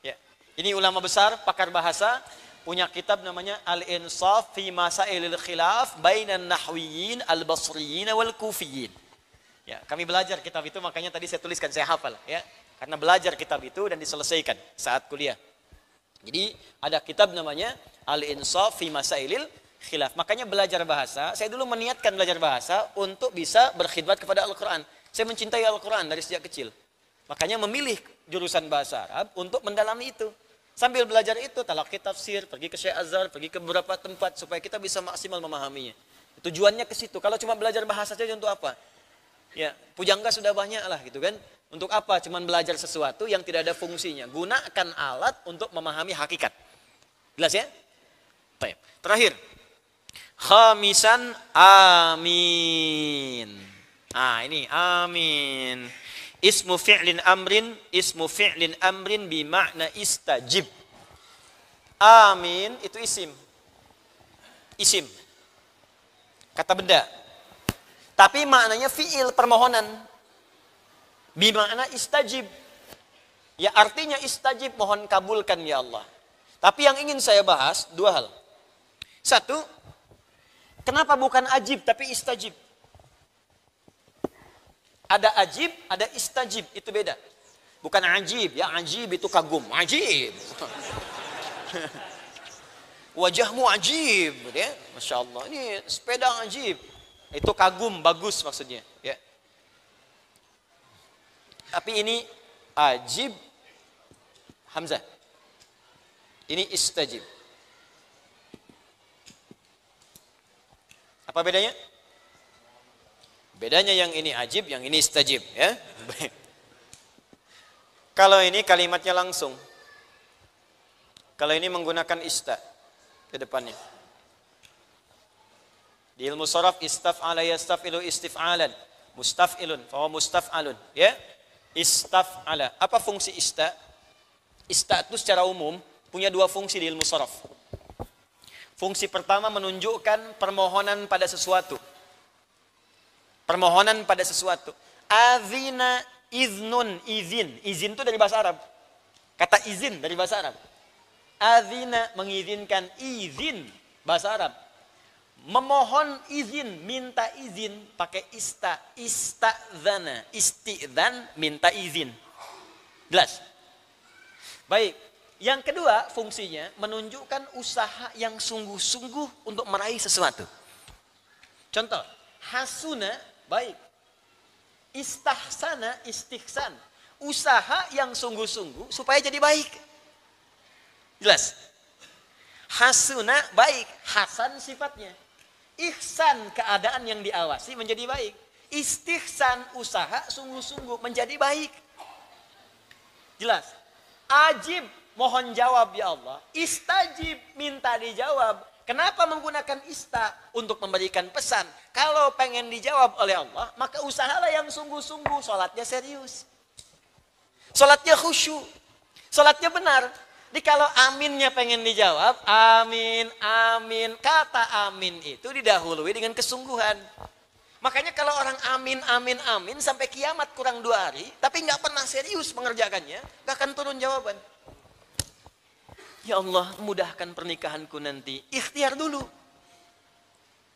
Ya. Ini ulama besar, pakar bahasa. Punya kitab namanya Al-Insaf fi Masailil Khilaf Bainan Nahwiyin Al-Basriyin Wal-Kufiyin. Ya, kami belajar kitab itu, makanya tadi saya tuliskan, saya hafal. Ya. Karena belajar kitab itu dan diselesaikan saat kuliah. Jadi ada kitab namanya Al-Insaf fi Masailil khilaf. Makanya belajar bahasa, saya dulu meniatkan belajar bahasa untuk bisa berkhidmat kepada Al-Quran. Saya mencintai Al-Quran dari sejak kecil. Makanya memilih jurusan bahasa Arab untuk mendalami itu. Sambil belajar itu, talaqi tafsir, pergi ke Syekh Azhar, pergi ke beberapa tempat supaya kita bisa maksimal memahaminya. Tujuannya ke situ. Kalau cuma belajar bahasa saja untuk apa? Ya, pujangga sudah banyak lah gitu kan. Untuk apa? Cuman belajar sesuatu yang tidak ada fungsinya. Gunakan alat untuk memahami hakikat. Jelas ya? Baik. Terakhir. Khamisan amin. Ah, ini amin. Ismu fi'lin amrin bimakna istajib. Amin itu isim. Isim. Kata benda. Tapi maknanya fi'il, permohonan. Bimakna istajib. Ya artinya istajib, mohon kabulkan ya Allah. Tapi yang ingin saya bahas dua hal. Satu, kenapa bukan ajib tapi istajib? Ada ajib, ada istajib, itu beda. Bukan ajib, ya ajib itu kagum, ajib. Wajahmu ajib, ya. Masya Allah, ini sepeda ajib. Itu kagum, bagus maksudnya. Ya. Tapi ini ajib, hamzah. Ini istajib. Apa bedanya? Bedanya yang ini ajib, yang ini istajib, ya. Kalau ini kalimatnya langsung. Kalau ini menggunakan ista ke depannya. Di ilmu sharaf istaf'ala yastaf'ilu istif'alan, mustaf'ilun, fa mustaf'alun, ya. Istaf'ala. Apa fungsi ista? Ista itu secara umum punya dua fungsi di ilmu sharaf. Fungsi pertama menunjukkan permohonan pada sesuatu. Permohonan pada sesuatu. Azina iznun, izin. Izin itu dari bahasa Arab. Kata izin dari bahasa Arab. Azina mengizinkan, izin bahasa Arab. Memohon izin, minta izin pakai ista, istadzana, istidzan, minta izin. Jelas? Baik. Yang kedua fungsinya menunjukkan usaha yang sungguh-sungguh untuk meraih sesuatu. Contoh, hasuna, baik. Istahsana, istihsan. Usaha yang sungguh-sungguh supaya jadi baik. Jelas? Hasuna, baik. Hasan sifatnya. Ihsan, keadaan yang diawasi menjadi baik. Istihsan, usaha sungguh-sungguh menjadi baik. Jelas? Ajib, mohon jawab ya Allah. Istajib, minta dijawab. Kenapa menggunakan ista? Untuk memberikan pesan. Kalau pengen dijawab oleh Allah, maka usahalah yang sungguh-sungguh. Salatnya serius. Salatnya khusyuk. Salatnya benar. Jadi kalau aminnya pengen dijawab, amin, amin. Kata amin itu didahului dengan kesungguhan. Makanya kalau orang amin, amin, amin sampai kiamat kurang 2 hari, tapi nggak pernah serius mengerjakannya, nggak akan turun jawaban. Ya Allah, mudahkan pernikahanku nanti. Ikhtiar dulu.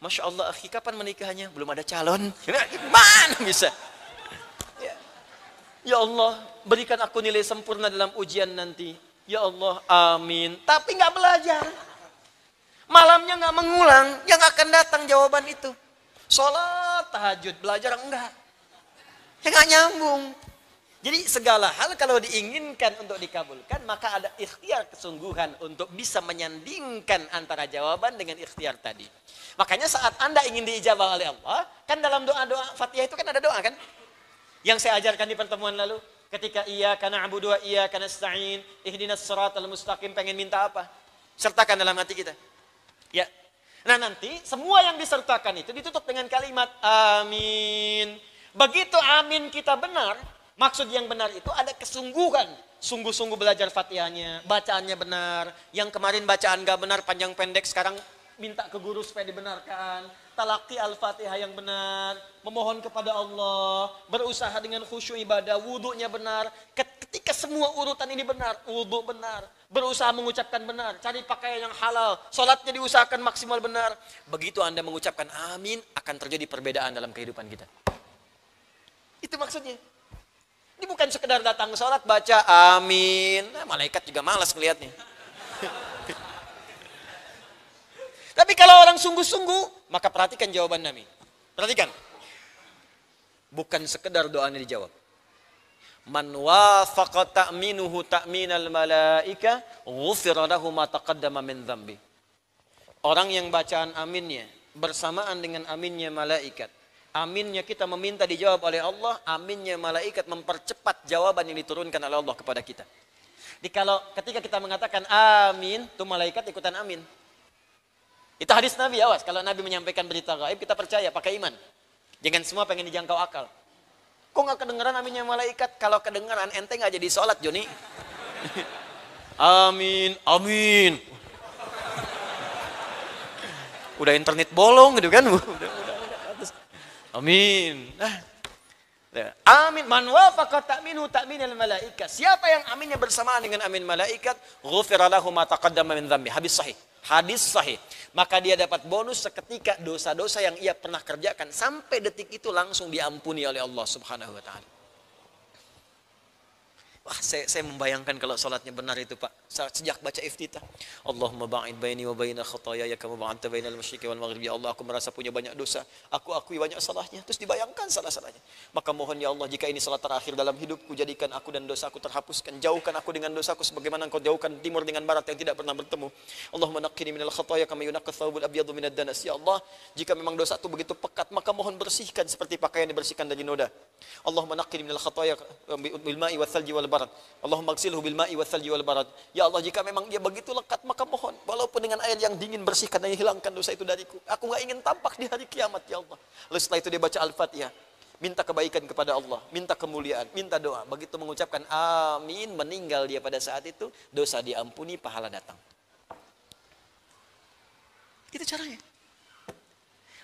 Masya Allah, akhi, kapan menikahnya? Belum ada calon. Mana bisa? Ya Allah, berikan aku nilai sempurna dalam ujian nanti. Ya Allah, amin. Tapi nggak belajar. Malamnya nggak mengulang, yang akan datang jawaban itu. Sholat, tahajud, belajar enggak. Ya nggak nyambung. Jadi segala hal kalau diinginkan untuk dikabulkan, maka ada ikhtiar kesungguhan untuk bisa menyandingkan antara jawaban dengan ikhtiar tadi. Makanya saat Anda ingin diijabah oleh Allah, kan dalam doa-doa Fatihah itu kan ada doa kan? Yang saya ajarkan di pertemuan lalu. Ketika iyyaka na'budu wa iyyaka nasta'in, ihdinas siratal mustaqim, pengen minta apa? Sertakan dalam hati kita. Ya. Nah nanti semua yang disertakan itu ditutup dengan kalimat amin. Begitu amin kita benar, maksud yang benar itu ada kesungguhan. Sungguh-sungguh belajar Fatihahnya, bacaannya benar. Yang kemarin bacaan gak benar, panjang pendek, sekarang minta ke guru supaya dibenarkan. Talaqi al-Fatihah yang benar, memohon kepada Allah, berusaha dengan khusyuk ibadah, wudunya benar. Ketika semua urutan ini benar, wudu benar, berusaha mengucapkan benar, cari pakaian yang halal, sholatnya diusahakan maksimal benar. Begitu Anda mengucapkan amin, akan terjadi perbedaan dalam kehidupan kita. Itu maksudnya. Ini bukan sekedar datang sholat, baca amin. Nah, malaikat juga malas ngelihatnya. Tapi kalau kalau orang sungguh-sungguh, maka perhatikan jawaban Nabi. Perhatikan. Bukan sekedar doanya dijawab. Man wafaqa ta'minuhu ta'minal malaika, ghufira lahu ma taqaddama min dzambi. Orang yang bacaan aminnya bersamaan dengan aminnya malaikat. Aminnya kita meminta dijawab oleh Allah, aminnya malaikat mempercepat jawaban yang diturunkan oleh Allah kepada kita. Jadi kalau ketika kita mengatakan amin, tuh malaikat ikutan amin. Itu hadis Nabi, awas. Kalau Nabi menyampaikan berita gaib, kita percaya, pakai iman. Jangan semua pengen dijangkau akal. Kok nggak kedengeran aminnya malaikat? Kalau kedengeran, ente nggak jadi sholat, Joni. Amin, amin. Udah internet bolong gitu kan. Amin. Amin. Man wafaqa ta'minu ta'minal malaikat. Siapa yang aminnya bersamaan dengan amin malaikat, ghufira lahu ma taqaddama min dzambi. Hadis sahih. Maka dia dapat bonus seketika dosa-dosa yang ia pernah kerjakan sampai detik itu langsung diampuni oleh Allah Subhanahu wa taala. Wah, saya membayangkan kalau salatnya benar itu, Pak. Sejak baca iftitah, Allahumma ba'id baini wa baina khataayaya kama ba'adta bainal masyriqi wal maghribi. Ya Allah, aku merasa punya banyak dosa. Aku akui banyak salahnya. Terus dibayangkan salah-salahnya. Maka mohon ya Allah, jika ini salat terakhir dalam hidupku, jadikan aku dan dosaku terhapuskan. Jauhkan aku dengan dosaku sebagaimana Engkau jauhkan timur dengan barat yang tidak pernah bertemu. Allahumma naqqini minal khataaya kama yunaqqa thawbul abyadu minad danas. Ya Allah, jika memang dosa itu begitu pekat, maka mohon bersihkan seperti pakaian dibersihkan dari noda. Allahumma naqqini minal khataaya bil ma'i wal thalji wal barad. Allahumma ghsilhu bil ma'i wal thalji wal barad. Ya Allah, jika memang dia begitu lekat, maka mohon walaupun dengan air yang dingin bersihkan dan hilangkan dosa itu dariku. Aku enggak ingin tampak di hari kiamat, ya Allah. Lalu setelah itu dia baca Al-Fatihah, minta kebaikan kepada Allah, minta kemuliaan, minta doa. Begitu mengucapkan amin, meninggal dia pada saat itu, dosa diampuni, pahala datang. Itu caranya.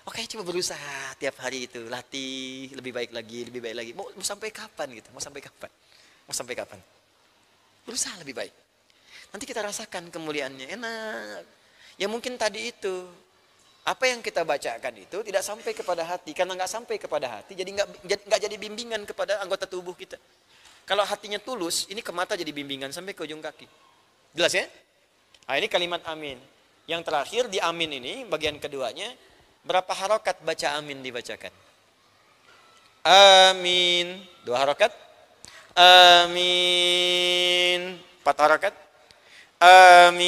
Oke, coba berusaha tiap hari itu, latih lebih baik lagi, lebih baik lagi. Mau sampai kapan gitu? Mau sampai kapan? Mau sampai kapan? Berusaha lebih baik. Nanti kita rasakan kemuliaannya, enak. Ya mungkin tadi itu, apa yang kita bacakan itu tidak sampai kepada hati. Karena nggak sampai kepada hati, jadi nggak jadi bimbingan kepada anggota tubuh kita. Kalau hatinya tulus, ini ke mata jadi bimbingan sampai ke ujung kaki. Jelas ya? Nah, ini kalimat amin. Yang terakhir di amin ini, bagian keduanya, berapa harokat baca amin dibacakan? Amin. 2 harokat. Amin. 4 harokat. Amin.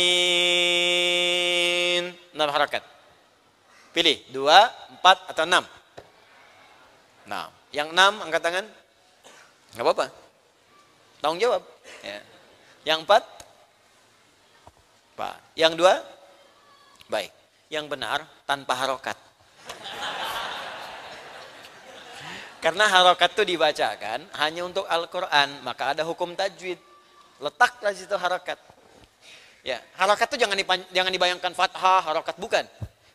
6 harokat. Pilih 2, 4 atau 6. Nah, yang 6 angkat tangan. Enggak apa-apa. Tanggung jawab. Ya. Yang 4? Pak. Yang 2? Baik. Yang benar tanpa harokat. Karena harokat itu dibacakan hanya untuk Al-Quran, maka ada hukum tajwid. Letaklah situ harokat. Ya, harokat itu jangan dibayangkan fathah, harokat, bukan.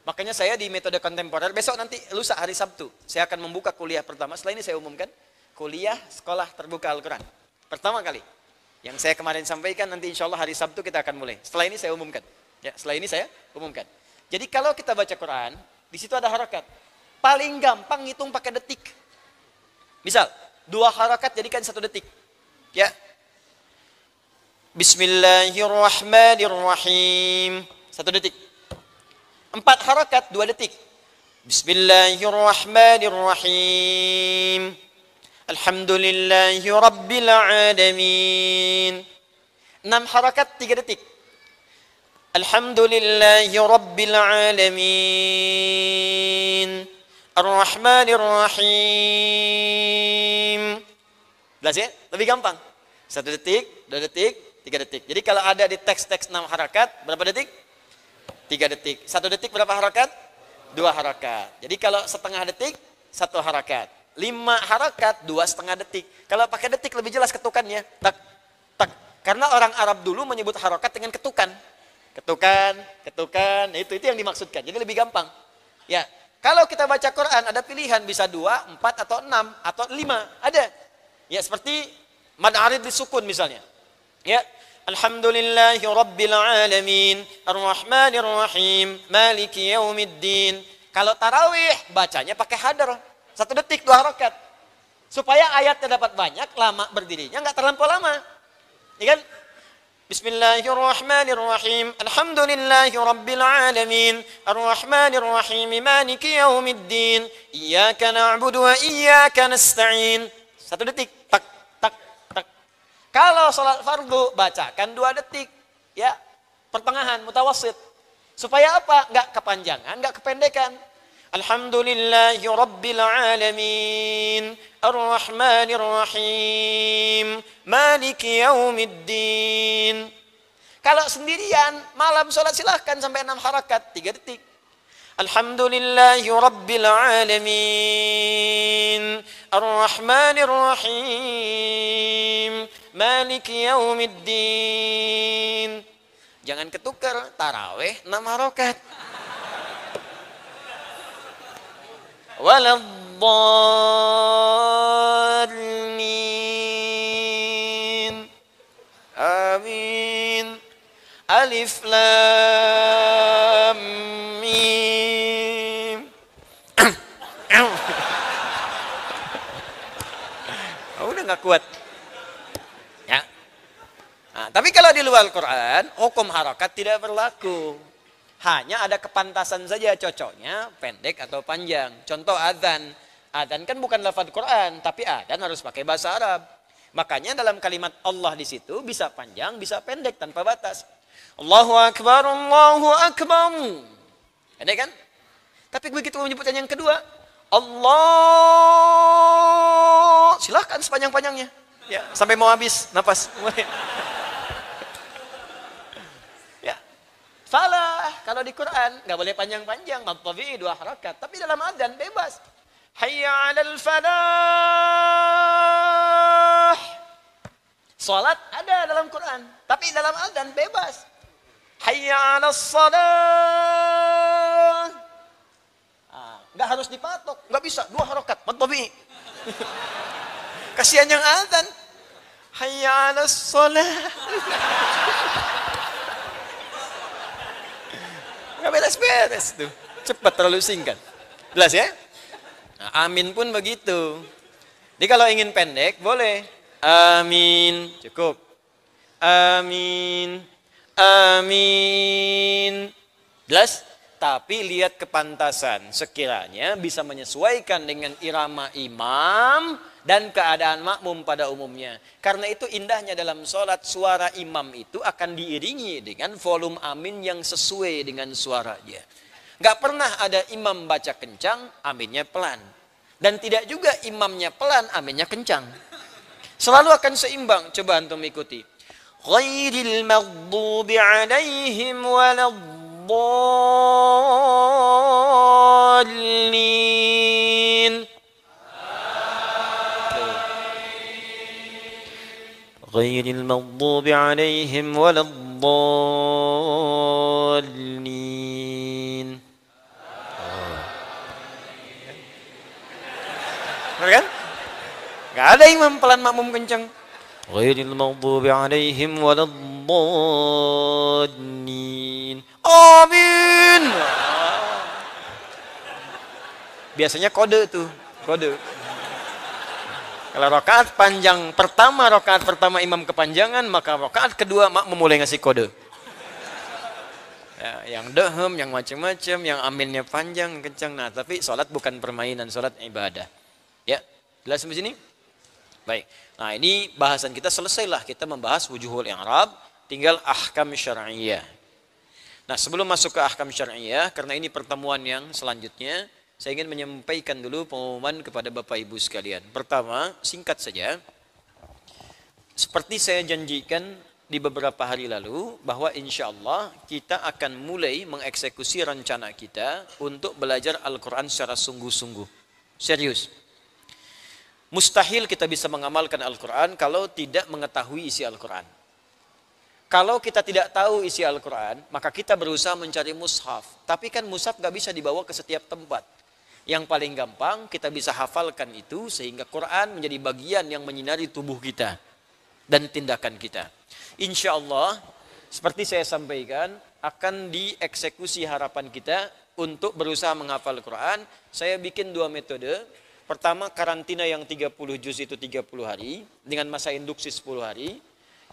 Makanya saya di metode kontemporer, besok nanti lusa hari Sabtu, saya akan membuka kuliah pertama. Setelah ini saya umumkan, kuliah sekolah terbuka Al-Quran. Pertama kali. Yang saya kemarin sampaikan, nanti insya Allah hari Sabtu kita akan mulai. Setelah ini saya umumkan. Ya, setelah ini saya umumkan. Jadi kalau kita baca Quran, di situ ada harokat. Paling gampang ngitung pakai detik. Misal, 2 harokat jadikan 1 detik. Ya. Bismillahirrahmanirrahim. 1 detik. 4 harokat 2 detik. Bismillahirrahmanirrahim. Alhamdulillahi rabbil alamin. 6 harokat 3 detik. Alhamdulillahi rabbil alamin. Ar-Rahmanir Rahim. Jelas ya? Lebih gampang. 1 detik, 2 detik, 3 detik. Jadi kalau ada di teks-teks 6 harakat, berapa detik? 3 detik. 1 detik berapa harakat? 2 harakat. Jadi kalau setengah detik, 1 harakat. 5 harakat, 2,5 detik. Kalau pakai detik lebih jelas ketukannya. Tak, tak. Karena orang Arab dulu menyebut harakat dengan ketukan. Ketukan, ketukan. Itu yang dimaksudkan. Jadi lebih gampang. Ya. Kalau kita baca Quran ada pilihan bisa 2, 4 atau 6 atau 5, ada. Ya seperti mad arid disukun misalnya. Ya, alhamdulillahi rabbil alamin, arrahmanir rahim, maliki yaumiddin. Kalau tarawih bacanya pakai hadar. 1 detik 2 harakat. Supaya ayatnya dapat banyak, lama berdirinya enggak terlampau lama. Ya kan? Bismillahirrahmanirrahim. Alhamdulillahi rabbil alamin. Arrahmanir rahim. Maliki yaumiddin. Iyyaka na'budu wa iyyaka nasta'in. 1 detik. Tak tak tak. Kalau salat fardu bacakan 2 detik. Ya, pertengahan mutawassit. Supaya apa? Enggak kepanjangan, enggak kependekan. Alhamdulillahi rabbil alamin. Ar-Rahmanir Rahim. Maliki yaumiddin. Kalau sendirian, malam sholat silahkan sampai 6 harakat, 3 detik. Alhamdulillahi rabbil alamin. Ar-Rahmanir Rahim. Maliki yaumiddin. Jangan ketukar, tarawih 6 harakat. Waladdallin. Amin. Alif lam mim. Oh, udah nggak kuat. Ya. Nah, tapi kalau di luar Quran, hukum harakat tidak berlaku. Hanya ada kepantasan saja, cocoknya pendek atau panjang. Contoh adzan. Adzan kan bukan lafaz Quran, tapi adzan harus pakai bahasa Arab. Makanya dalam kalimat Allah di situ bisa panjang, bisa pendek tanpa batas. Allahu Akbar, Allahu Akbar. Pendek kan? Tapi begitu menyebutkan yang kedua, Allah, silahkan sepanjang-panjangnya. Ya, sampai mau habis napas. Salah, kalau di Quran nggak boleh panjang-panjang, matafi 2 harakat. Tapi dalam adzan bebas. Hayya 'alal falah. Salat ada dalam Quran, tapi dalam adzan bebas. Hayya 'alas salah. Nggak harus dipatok, nggak bisa 2 harakat, matafi. Kasihan yang adzan. Hayya 'alas salah. Nggak beres-beres tuh. Cepat, terlalu singkat. Jelas ya? Nah, amin pun begitu. Jadi kalau ingin pendek, boleh. Amin. Cukup. Amin. Amin. Jelas? Tapi lihat kepantasan. Sekiranya bisa menyesuaikan dengan irama imam dan keadaan makmum pada umumnya. Karena itu indahnya dalam sholat, suara imam itu akan diiringi dengan volume amin yang sesuai dengan suaranya. Gak pernah ada imam baca kencang, aminnya pelan. Dan tidak juga imamnya pelan, aminnya kencang. Selalu akan seimbang. Coba antum ikuti. Ghairil maghdubi alaihim waladdallin. Ghairil maghdubi alaihim waladdallin. Benar kan? Gak ada imam pelan makmum kencang. Ghairil maghdubi alaihim waladdallin. Amin. Biasanya kode tuh, kode. Kalau rakaat panjang pertama, rakaat pertama imam kepanjangan, maka rakaat kedua makmum mulai ngasih kode. Ya, yang dehem, yang macam-macam, yang aminnya panjang, kencang. Nah, tapi sholat bukan permainan, sholat ibadah. Ya, jelas sampai sini? Baik. Nah, ini bahasan kita selesailah. Kita membahas wujuhul i'rab, tinggal ahkam syar'iyyah. Nah, sebelum masuk ke ahkam syar'iyyah, karena ini pertemuan yang selanjutnya, saya ingin menyampaikan dulu pengumuman kepada Bapak Ibu sekalian. Pertama, singkat saja. Seperti saya janjikan di beberapa hari lalu, bahwa insya Allah kita akan mulai mengeksekusi rencana kita untuk belajar Al-Quran secara sungguh-sungguh. Serius. Mustahil kita bisa mengamalkan Al-Quran kalau tidak mengetahui isi Al-Quran. Kalau kita tidak tahu isi Al-Quran, maka kita berusaha mencari mushaf. Tapi kan mushaf gak bisa dibawa ke setiap tempat. Yang paling gampang kita bisa hafalkan itu sehingga Quran menjadi bagian yang menyinari tubuh kita dan tindakan kita. Insya Allah, seperti saya sampaikan, akan dieksekusi harapan kita untuk berusaha menghafal Quran. Saya bikin 2 metode. Pertama, karantina yang 30 juz itu 30 hari dengan masa induksi 10 hari.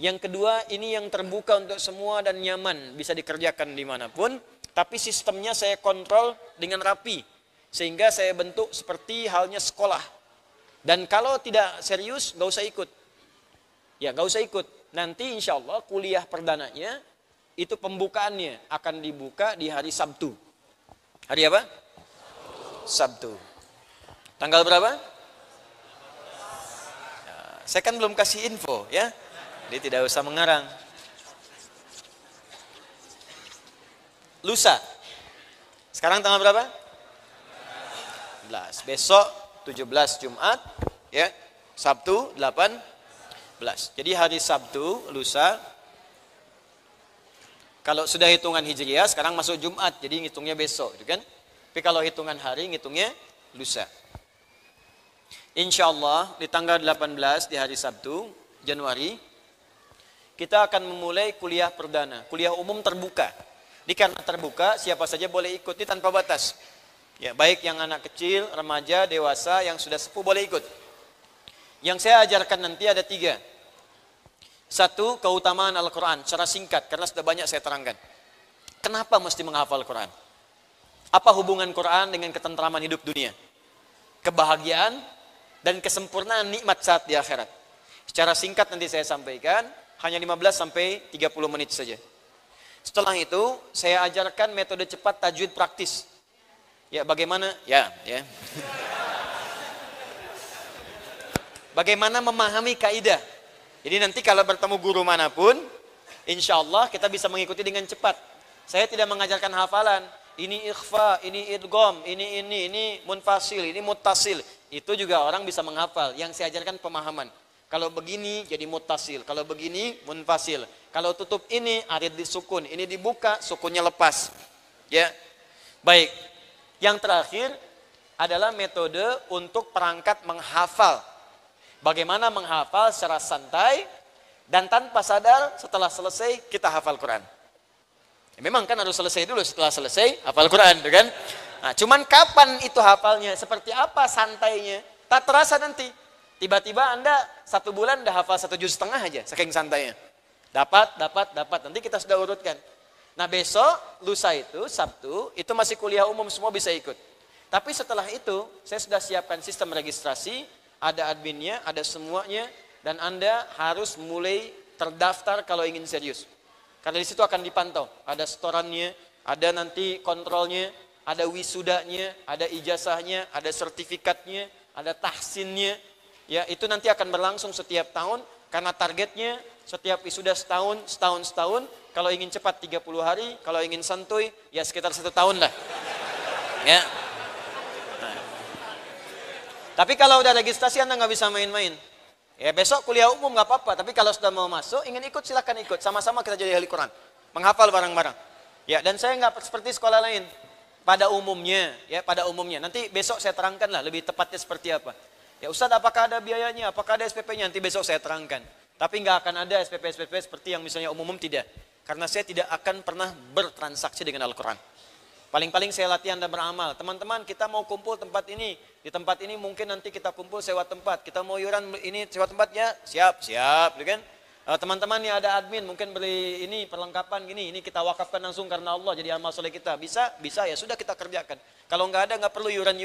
Yang kedua, ini yang terbuka untuk semua dan nyaman, bisa dikerjakan dimanapun. Tapi sistemnya saya kontrol dengan rapi, sehingga saya bentuk seperti halnya sekolah. Dan kalau tidak serius, gak usah ikut. Ya, gak usah ikut. Nanti insya Allah kuliah perdananya, itu pembukaannya akan dibuka di hari Sabtu. Hari apa? Sabtu. Tanggal berapa? Nah, saya kan belum kasih info ya. Jadi tidak usah mengarang. Lusa. Sekarang tanggal berapa? 17. Besok 17 Jumat ya. Sabtu 18. Jadi hari Sabtu, lusa. Kalau sudah hitungan Hijriah sekarang masuk Jumat, jadi ngitungnya besok, gitu kan? Tapi kalau hitungan hari ngitungnya lusa. Insya Allah di tanggal 18 di hari Sabtu Januari kita akan memulai kuliah perdana, kuliah umum terbuka. Ini karena terbuka, siapa saja boleh ikut, ini tanpa batas. Ya, baik yang anak kecil, remaja, dewasa, yang sudah sepuh boleh ikut. Yang saya ajarkan nanti ada 3. 1, keutamaan Al-Quran, secara singkat, karena sudah banyak saya terangkan. Kenapa mesti menghafal Quran? Apa hubungan Quran dengan ketentraman hidup dunia? Kebahagiaan dan kesempurnaan nikmat saat di akhirat. Secara singkat nanti saya sampaikan, hanya 15 sampai 30 menit saja. Setelah itu, saya ajarkan metode cepat tajwid praktis. Ya, bagaimana? Ya. Bagaimana memahami kaidah. Jadi nanti kalau bertemu guru manapun, insya Allah kita bisa mengikuti dengan cepat. Saya tidak mengajarkan hafalan. Ini ikhfa, ini idgham, ini munfasil, ini muttasil. Itu juga orang bisa menghafal. Yang saya ajarkan pemahaman. Kalau begini jadi muttasil, kalau begini munfasil. Kalau tutup ini arid disukun, ini dibuka, sukunnya lepas. Ya. Baik. Yang terakhir adalah metode untuk perangkat menghafal. Bagaimana menghafal secara santai dan tanpa sadar setelah selesai kita hafal Quran. Ya, memang kan harus selesai dulu, setelah selesai hafal Quran, kan? Nah, cuman kapan itu hafalnya? Seperti apa santainya? Tak terasa nanti. Tiba-tiba Anda 1 bulan udah hafal 1,5 juz aja, saking santainya. Dapat. Nanti kita sudah urutkan. Nah besok, lusa itu, Sabtu, itu masih kuliah umum, semua bisa ikut. Tapi setelah itu, saya sudah siapkan sistem registrasi, ada adminnya, ada semuanya, dan Anda harus mulai terdaftar kalau ingin serius. Karena di situ akan dipantau, ada setorannya, ada nanti kontrolnya, ada wisudanya, ada ijazahnya, ada sertifikatnya, ada tahsinnya. Ya, itu nanti akan berlangsung setiap tahun karena targetnya setiap wisuda setahun. Kalau ingin cepat 30 hari, kalau ingin santuy ya sekitar 1 tahun lah. Ya. Nah. Tapi kalau udah registrasi Anda nggak bisa main-main. Ya besok kuliah umum nggak apa-apa. Tapi kalau sudah mau masuk, ingin ikut silahkan ikut. Sama-sama kita jadi ahli Quran, menghafal bareng-bareng. Ya, dan saya nggak seperti sekolah lain. Pada umumnya. Nanti besok saya terangkan lah lebih tepatnya seperti apa. Ya Ustadz, apakah ada biayanya, apakah ada SPP-nya? Nanti besok saya terangkan. Tapi nggak akan ada SPP seperti yang misalnya umum, tidak. Karena saya tidak akan pernah bertransaksi dengan Al-Quran. Paling-paling saya latih Anda beramal. Teman-teman, kita mau kumpul tempat ini. Di tempat ini mungkin nanti kita kumpul sewa tempat. Kita mau iuran ini sewa tempatnya, siap, kan? Teman-teman yang ada admin mungkin beli ini perlengkapan gini, ini kita wakafkan langsung karena Allah jadi amal soleh kita. Bisa ya sudah kita kerjakan. Kalau nggak ada nggak perlu iuran.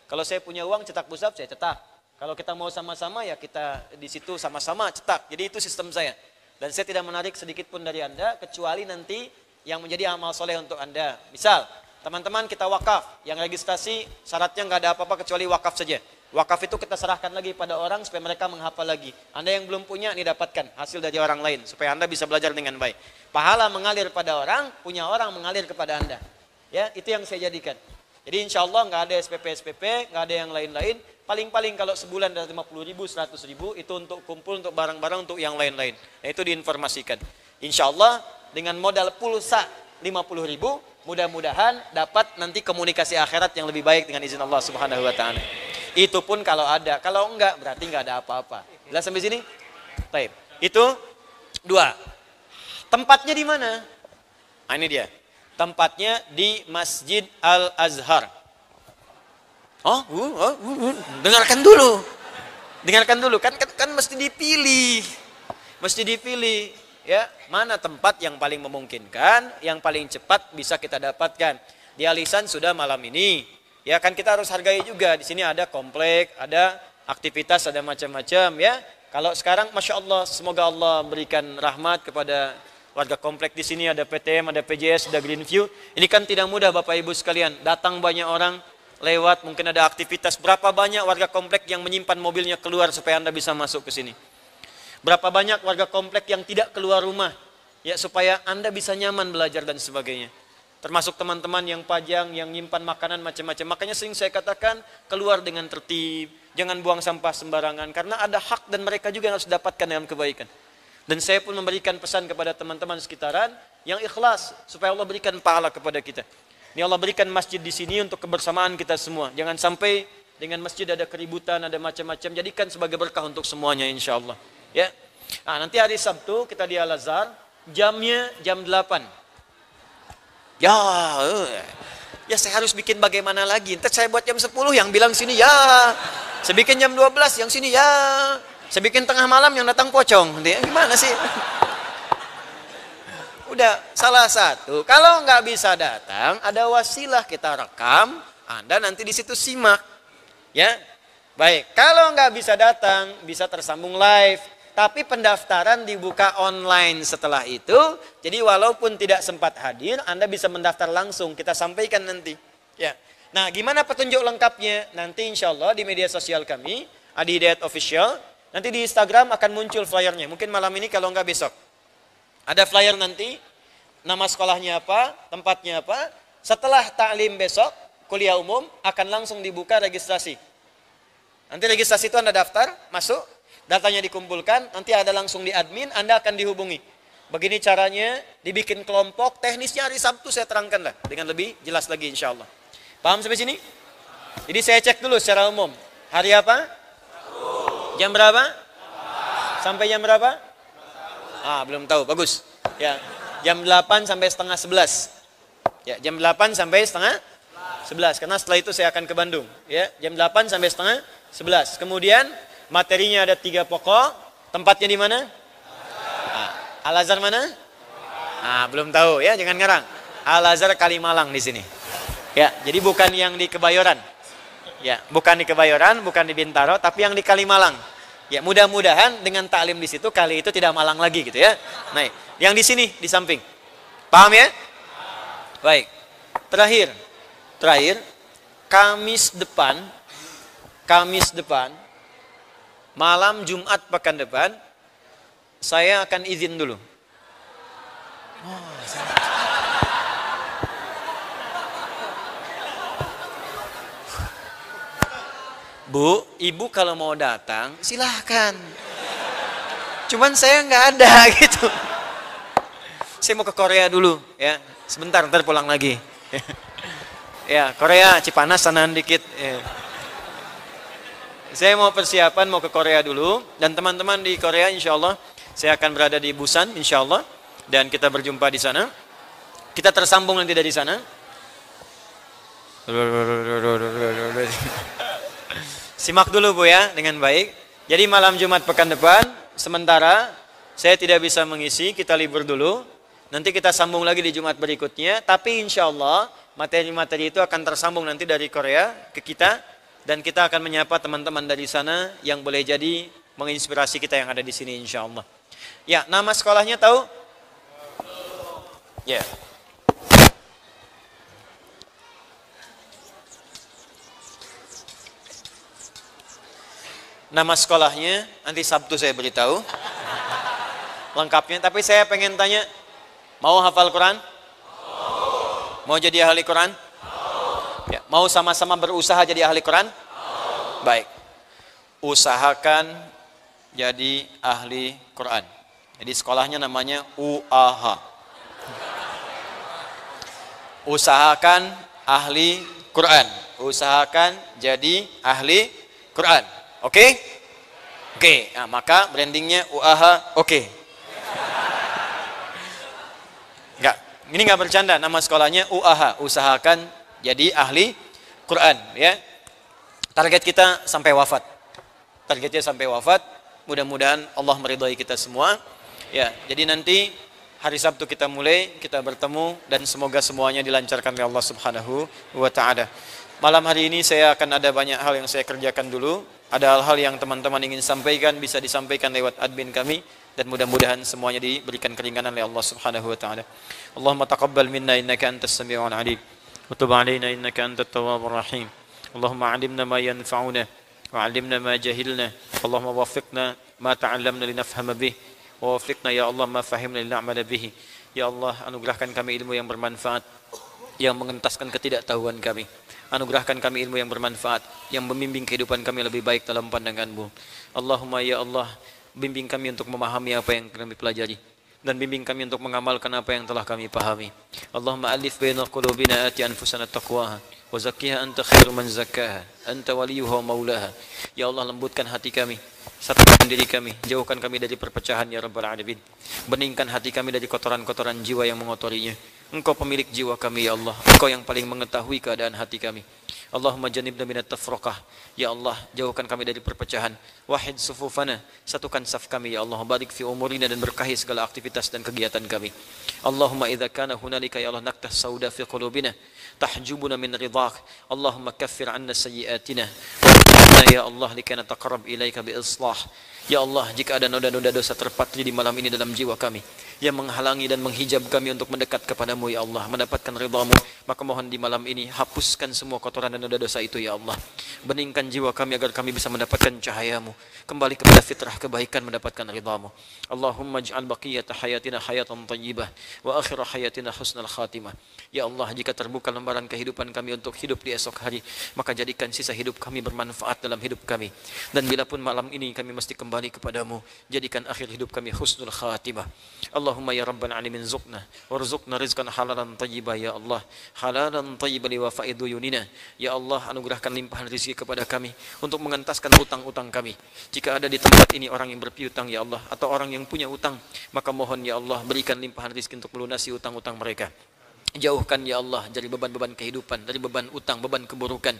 Kalau saya punya uang cetak musaf saya cetak. Kalau kita mau sama-sama ya kita di situ sama-sama cetak. Jadi itu sistem saya. Dan saya tidak menarik sedikit pun dari Anda kecuali nanti yang menjadi amal soleh untuk Anda. Misal, teman-teman kita wakaf, yang registrasi syaratnya nggak ada apa-apa kecuali wakaf saja. Wakaf itu kita serahkan lagi pada orang supaya mereka menghafal lagi. Anda yang belum punya ini dapatkan hasil dari orang lain supaya Anda bisa belajar dengan baik. Pahala mengalir pada orang, punya orang mengalir kepada Anda. Ya, itu yang saya jadikan. Jadi insya Allah nggak ada SPP, nggak ada yang lain-lain. Paling-paling kalau sebulan dari 50.000, 100.000 itu untuk kumpul, untuk barang-barang, untuk yang lain-lain. Nah, itu diinformasikan. Insya Allah dengan modal pulsa 50.000, mudah-mudahan dapat nanti komunikasi akhirat yang lebih baik dengan izin Allah Subhanahu Wa Taala. Itu pun kalau ada, kalau enggak berarti enggak ada apa-apa. Jelas sampai sini? Baik. Itu 2. Tempatnya di mana? Nah, ini dia. Tempatnya di Masjid Al-Azhar. Dengarkan dulu. Kan mesti dipilih. Mesti dipilih, ya, mana tempat yang paling memungkinkan, yang paling cepat bisa kita dapatkan. Di Alisan sudah malam ini. Ya kan kita harus hargai juga. Di sini ada komplek, ada aktivitas, ada macam-macam, ya. Kalau sekarang Masya Allah, semoga Allah berikan rahmat kepada warga komplek di sini, ada PTM, ada PJS, ada Greenview. Ini kan tidak mudah Bapak Ibu sekalian. Datang banyak orang lewat, mungkin ada aktivitas. Berapa banyak warga komplek yang menyimpan mobilnya keluar supaya Anda bisa masuk ke sini. Berapa banyak warga komplek yang tidak keluar rumah, ya, supaya Anda bisa nyaman belajar dan sebagainya. Termasuk teman-teman yang pajang, yang nyimpan makanan macam-macam. Makanya sering saya katakan, keluar dengan tertib, jangan buang sampah sembarangan, karena ada hak dan mereka juga yang harus dapatkan dalam kebaikan. Dan saya pun memberikan pesan kepada teman-teman sekitaran yang ikhlas, supaya Allah berikan pahala kepada kita. Ini Allah berikan masjid di sini untuk kebersamaan kita semua. Jangan sampai dengan masjid ada keributan, ada macam-macam. Jadikan sebagai berkah untuk semuanya insya Allah. Ya. Nah, nanti hari Sabtu kita di Al-Azhar, jamnya jam 8. Ya, saya harus bikin bagaimana lagi. Ntar saya buat jam 10, yang bilang sini ya. Saya bikin jam 12, yang sini ya. Saya bikin tengah malam, yang datang pocong. Gimana sih? Udah, salah satu. Kalau nggak bisa datang, ada wasilah, kita rekam. Anda nanti di situ simak. Ya, baik. Kalau nggak bisa datang, bisa tersambung live. Tapi pendaftaran dibuka online setelah itu. Jadi walaupun tidak sempat hadir, Anda bisa mendaftar langsung. Kita sampaikan nanti. Ya. Nah, gimana petunjuk lengkapnya? Nanti insya Allah di media sosial kami, Adi Hidayat Official. Nanti di Instagram akan muncul flyernya. Mungkin malam ini kalau nggak besok. Ada flyer nanti, nama sekolahnya apa, tempatnya apa. Setelah taklim besok, kuliah umum, akan langsung dibuka registrasi. Nanti registrasi itu Anda daftar, masuk. Datanya dikumpulkan, nanti ada langsung di admin, Anda akan dihubungi. Begini caranya, dibikin kelompok, teknisnya hari Sabtu saya terangkan lah, dengan lebih jelas lagi insya Allah. Paham sampai sini? Jadi saya cek dulu secara umum. Hari apa? Jam berapa? Sampai jam berapa? Belum tahu, bagus. Ya, jam 8 sampai setengah 11. Ya, jam 8 sampai setengah 11, karena setelah itu saya akan ke Bandung. Ya, jam 8 sampai setengah 11. Kemudian materinya ada 3 pokok. Tempatnya di mana? Al-Azhar mana? Belum tahu ya, jangan ngarang. Al-Azhar Kalimalang di sini. Ya, jadi bukan yang di Kebayoran. Ya, bukan di Kebayoran, bukan di Bintaro, tapi yang di Kalimalang. Ya, mudah-mudahan dengan taklim di situ kali itu tidak malang lagi gitu ya. Nah, yang di sini di samping. Paham ya? Baik. Terakhir, Kamis depan, malam Jumat pekan depan, saya akan izin dulu. Bu, ibu kalau mau datang, silahkan. Cuman saya nggak ada gitu. Saya mau ke Korea dulu, ya. Sebentar, ntar pulang lagi. Ya, Korea, Cipanas, sanaan dikit. Ya. Saya mau persiapan, mau ke Korea dulu. Dan teman-teman di Korea, insya Allah, saya akan berada di Busan, insya Allah. Dan kita berjumpa di sana. Kita tersambung nanti dari sana. Simak dulu Bu ya, dengan baik. Jadi malam Jumat pekan depan, sementara saya tidak bisa mengisi, kita libur dulu. Nanti kita sambung lagi di Jumat berikutnya. Tapi insya Allah, materi-materi itu akan tersambung nanti dari Korea ke kita. Dan kita akan menyapa teman-teman dari sana yang boleh jadi menginspirasi kita yang ada di sini insya Allah. Ya, nama sekolahnya tahu? Ya. Nama sekolahnya nanti Sabtu saya beritahu lengkapnya. Tapi saya pengen tanya, mau hafal Quran? Mau jadi ahli Quran? Ya, mau sama-sama berusaha jadi ahli Quran? Baik. Usahakan jadi ahli Quran. Jadi sekolahnya namanya UAH. Usahakan ahli Quran. Usahakan jadi ahli Quran. Oke? Oke. Nah, maka brandingnya UAH oke. Enggak, ini enggak bercanda, nama sekolahnya UAH, usahakan jadi ahli Quran ya. Target kita sampai wafat. Targetnya sampai wafat. mudah-mudahan Allah meridhai kita semua. Ya, jadi nanti hari Sabtu kita mulai, kita bertemu dan semoga semuanya dilancarkan oleh Allah Subhanahu wa taala. Malam hari ini saya akan ada banyak hal yang saya kerjakan dulu. Ada hal-hal yang teman-teman ingin sampaikan bisa disampaikan lewat admin kami dan mudah-mudahan semuanya diberikan keringanan oleh Allah Subhanahu wa taala. Allahumma taqabbal minna innaka antas samiul alim wa tub alaina innaka antat tawwabur rahim. Allahumma 'allimna ma yanfa'una wa 'allimna ma jahilna. Allahumma waffiqna ma ta'allamna linafhama bih wa waffiqna ya Allah ma fahimna lin'amala bihi. Ya Allah, anugerahkan kami ilmu yang bermanfaat yang mengentaskan ketidaktahuan kami. Anugerahkan kami ilmu yang bermanfaat yang membimbing kehidupan kami lebih baik dalam pandangan-Mu. Allahumma ya Allah, bimbing kami untuk memahami apa yang kami pelajari dan bimbing kami untuk mengamalkan apa yang telah kami pahami. Allahumma alif baina qulubina ati anfusana taqwaha wa zakkiha anta khairu man zakkaha anta waliyuha wa maulaha. Ya Allah, lembutkan hati kami, satukan diri kami, jauhkan kami dari perpecahan ya rabbal alamin. Beningkan hati kami dari kotoran-kotoran jiwa yang mengotorinya. Engkau pemilik jiwa kami ya Allah, Engkau yang paling mengetahui keadaan hati kami. Allahumma janibna minat tafraqah. Ya Allah, jauhkan kami dari perpecahan. Wahid sufufana, satukan saf kami ya Allah. Barik fi umurina dan berkahi segala aktivitas dan kegiatan kami. Allahumma idza kana hunalika ya Allah naktah sauda fi qulubina tahjubuna min ridhak. Allahumma kaffir 'anna sayyi'atina wa ya Allah likay nataqarrab ilaika bi islah. Ya Allah, jika ada noda-noda dosa terpatri di malam ini dalam jiwa kami yang menghalangi dan menghijab kami untuk mendekat kepadamu ya Allah, mendapatkan ridhamu, maka mohon di malam ini hapuskan semua kotoran dan noda dosa itu ya Allah. Beningkan jiwa kami agar kami bisa mendapatkan cahayamu, kembali kepada fitrah kebaikan, mendapatkan ridhamu. Allahumma ij'al baqiyata hayatina hayatan thayyibah wa akhir hayatina husnal khatimah. Ya Allah, jika terbuka lembaran kehidupan kami untuk hidup di esok hari, maka jadikan sisa hidup kami bermanfaat dalam hidup kami. Dan bila pun malam ini kami mesti kembali kepadamu, jadikan akhir hidup kami husnul khatimah. Allahumma ya rabbal alamin zuqna warzuqna rizqan halalan thayyibah ya Allah, halalan thayyiban li wafa'i duyunina. Ya Allah, anugerahkan limpahan rezeki kepada kami untuk mengentaskan utang-utang kami. Jika ada di tempat ini orang yang berpiutang ya Allah, atau orang yang punya utang, maka mohon ya Allah berikan limpahan rezeki untuk melunasi utang-utang mereka. Jauhkan ya Allah dari beban-beban kehidupan, dari beban utang, beban keburukan.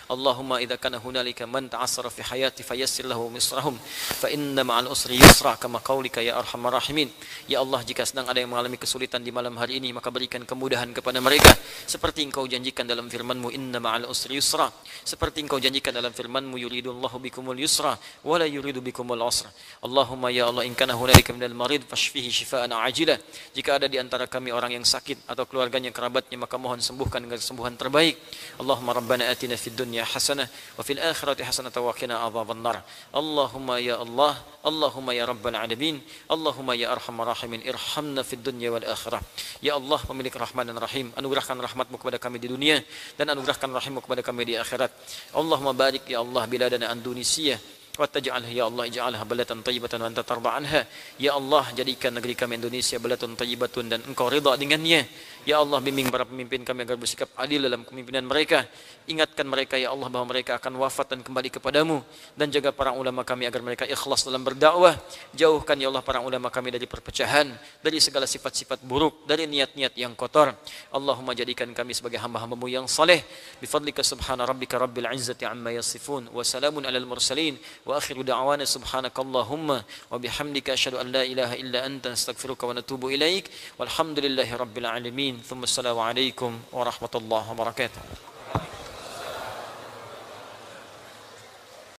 Allahumma idza kana hunalika man ta'assara fi hayati fayassir lahu misrahum fa inna ma'al usri yusra kama qaulika ya arhamar rahimin. Ya Allah, jika sedang ada yang mengalami kesulitan di malam hari ini, maka berikan kemudahan kepada mereka seperti Engkau janjikan dalam firman-Mu inna ma'al usri yusra. Seperti Engkau janjikan dalam firman-Mu yuridullahu bikumul yusra wa la yuridu bikumul usra. Allahumma ya Allah, in kana hunalika minal marid fashfihi shifaa'an ajilah. Jika ada di antara kami orang yang sakit atau keluarganya, kerabatnya, maka mohon sembuhkan dengan kesembuhan terbaik. Allahumma rabbana atina fid dunya hasanah wa fil akhirati hasanah wa qina adzabannar. Allahumma ya Allah, Allahumma ya rabbal alamin, Allahumma ya arhamar rahimin, irhamna fid dunya wal akhirah. Ya Allah, pemilik Rahman dan Rahim, anugerahkan rahmat-Mu kepada kami di dunia dan anugerahkan rahim-Mu kepada kami di akhirat. Allahumma barik ya Allah biladana Indonesia wa taj'alha ya Allah, ij'alha balatan thayyibatan wa anta tarda anha. Ya Allah, jadikan negeri kami Indonesia balatun thayyibatun dan Engkau ridha dengannya. Ya Allah, bimbing para pemimpin kami agar bersikap adil dalam kepemimpinan mereka. Ingatkan mereka ya Allah bahwa mereka akan wafat dan kembali kepadamu, dan jaga para ulama kami agar mereka ikhlas dalam berdakwah. Jauhkan ya Allah para ulama kami dari perpecahan, dari segala sifat-sifat buruk, dari niat-niat yang kotor. Allahumma jadikan kami sebagai hamba-hamba-Mu yang saleh. Bifadlika subhana rabbika rabbil izzati amma yasifun wa salamun alal mursalin wa akhiru da'wana subhanakallahumma wa bihamdika asyhadu an la ilaha illa anta astaghfiruka wa natubu ilaik walhamdulillahi rabbil alamin. Thumma assalamu alaikum warahmatullahi wabarakatuh.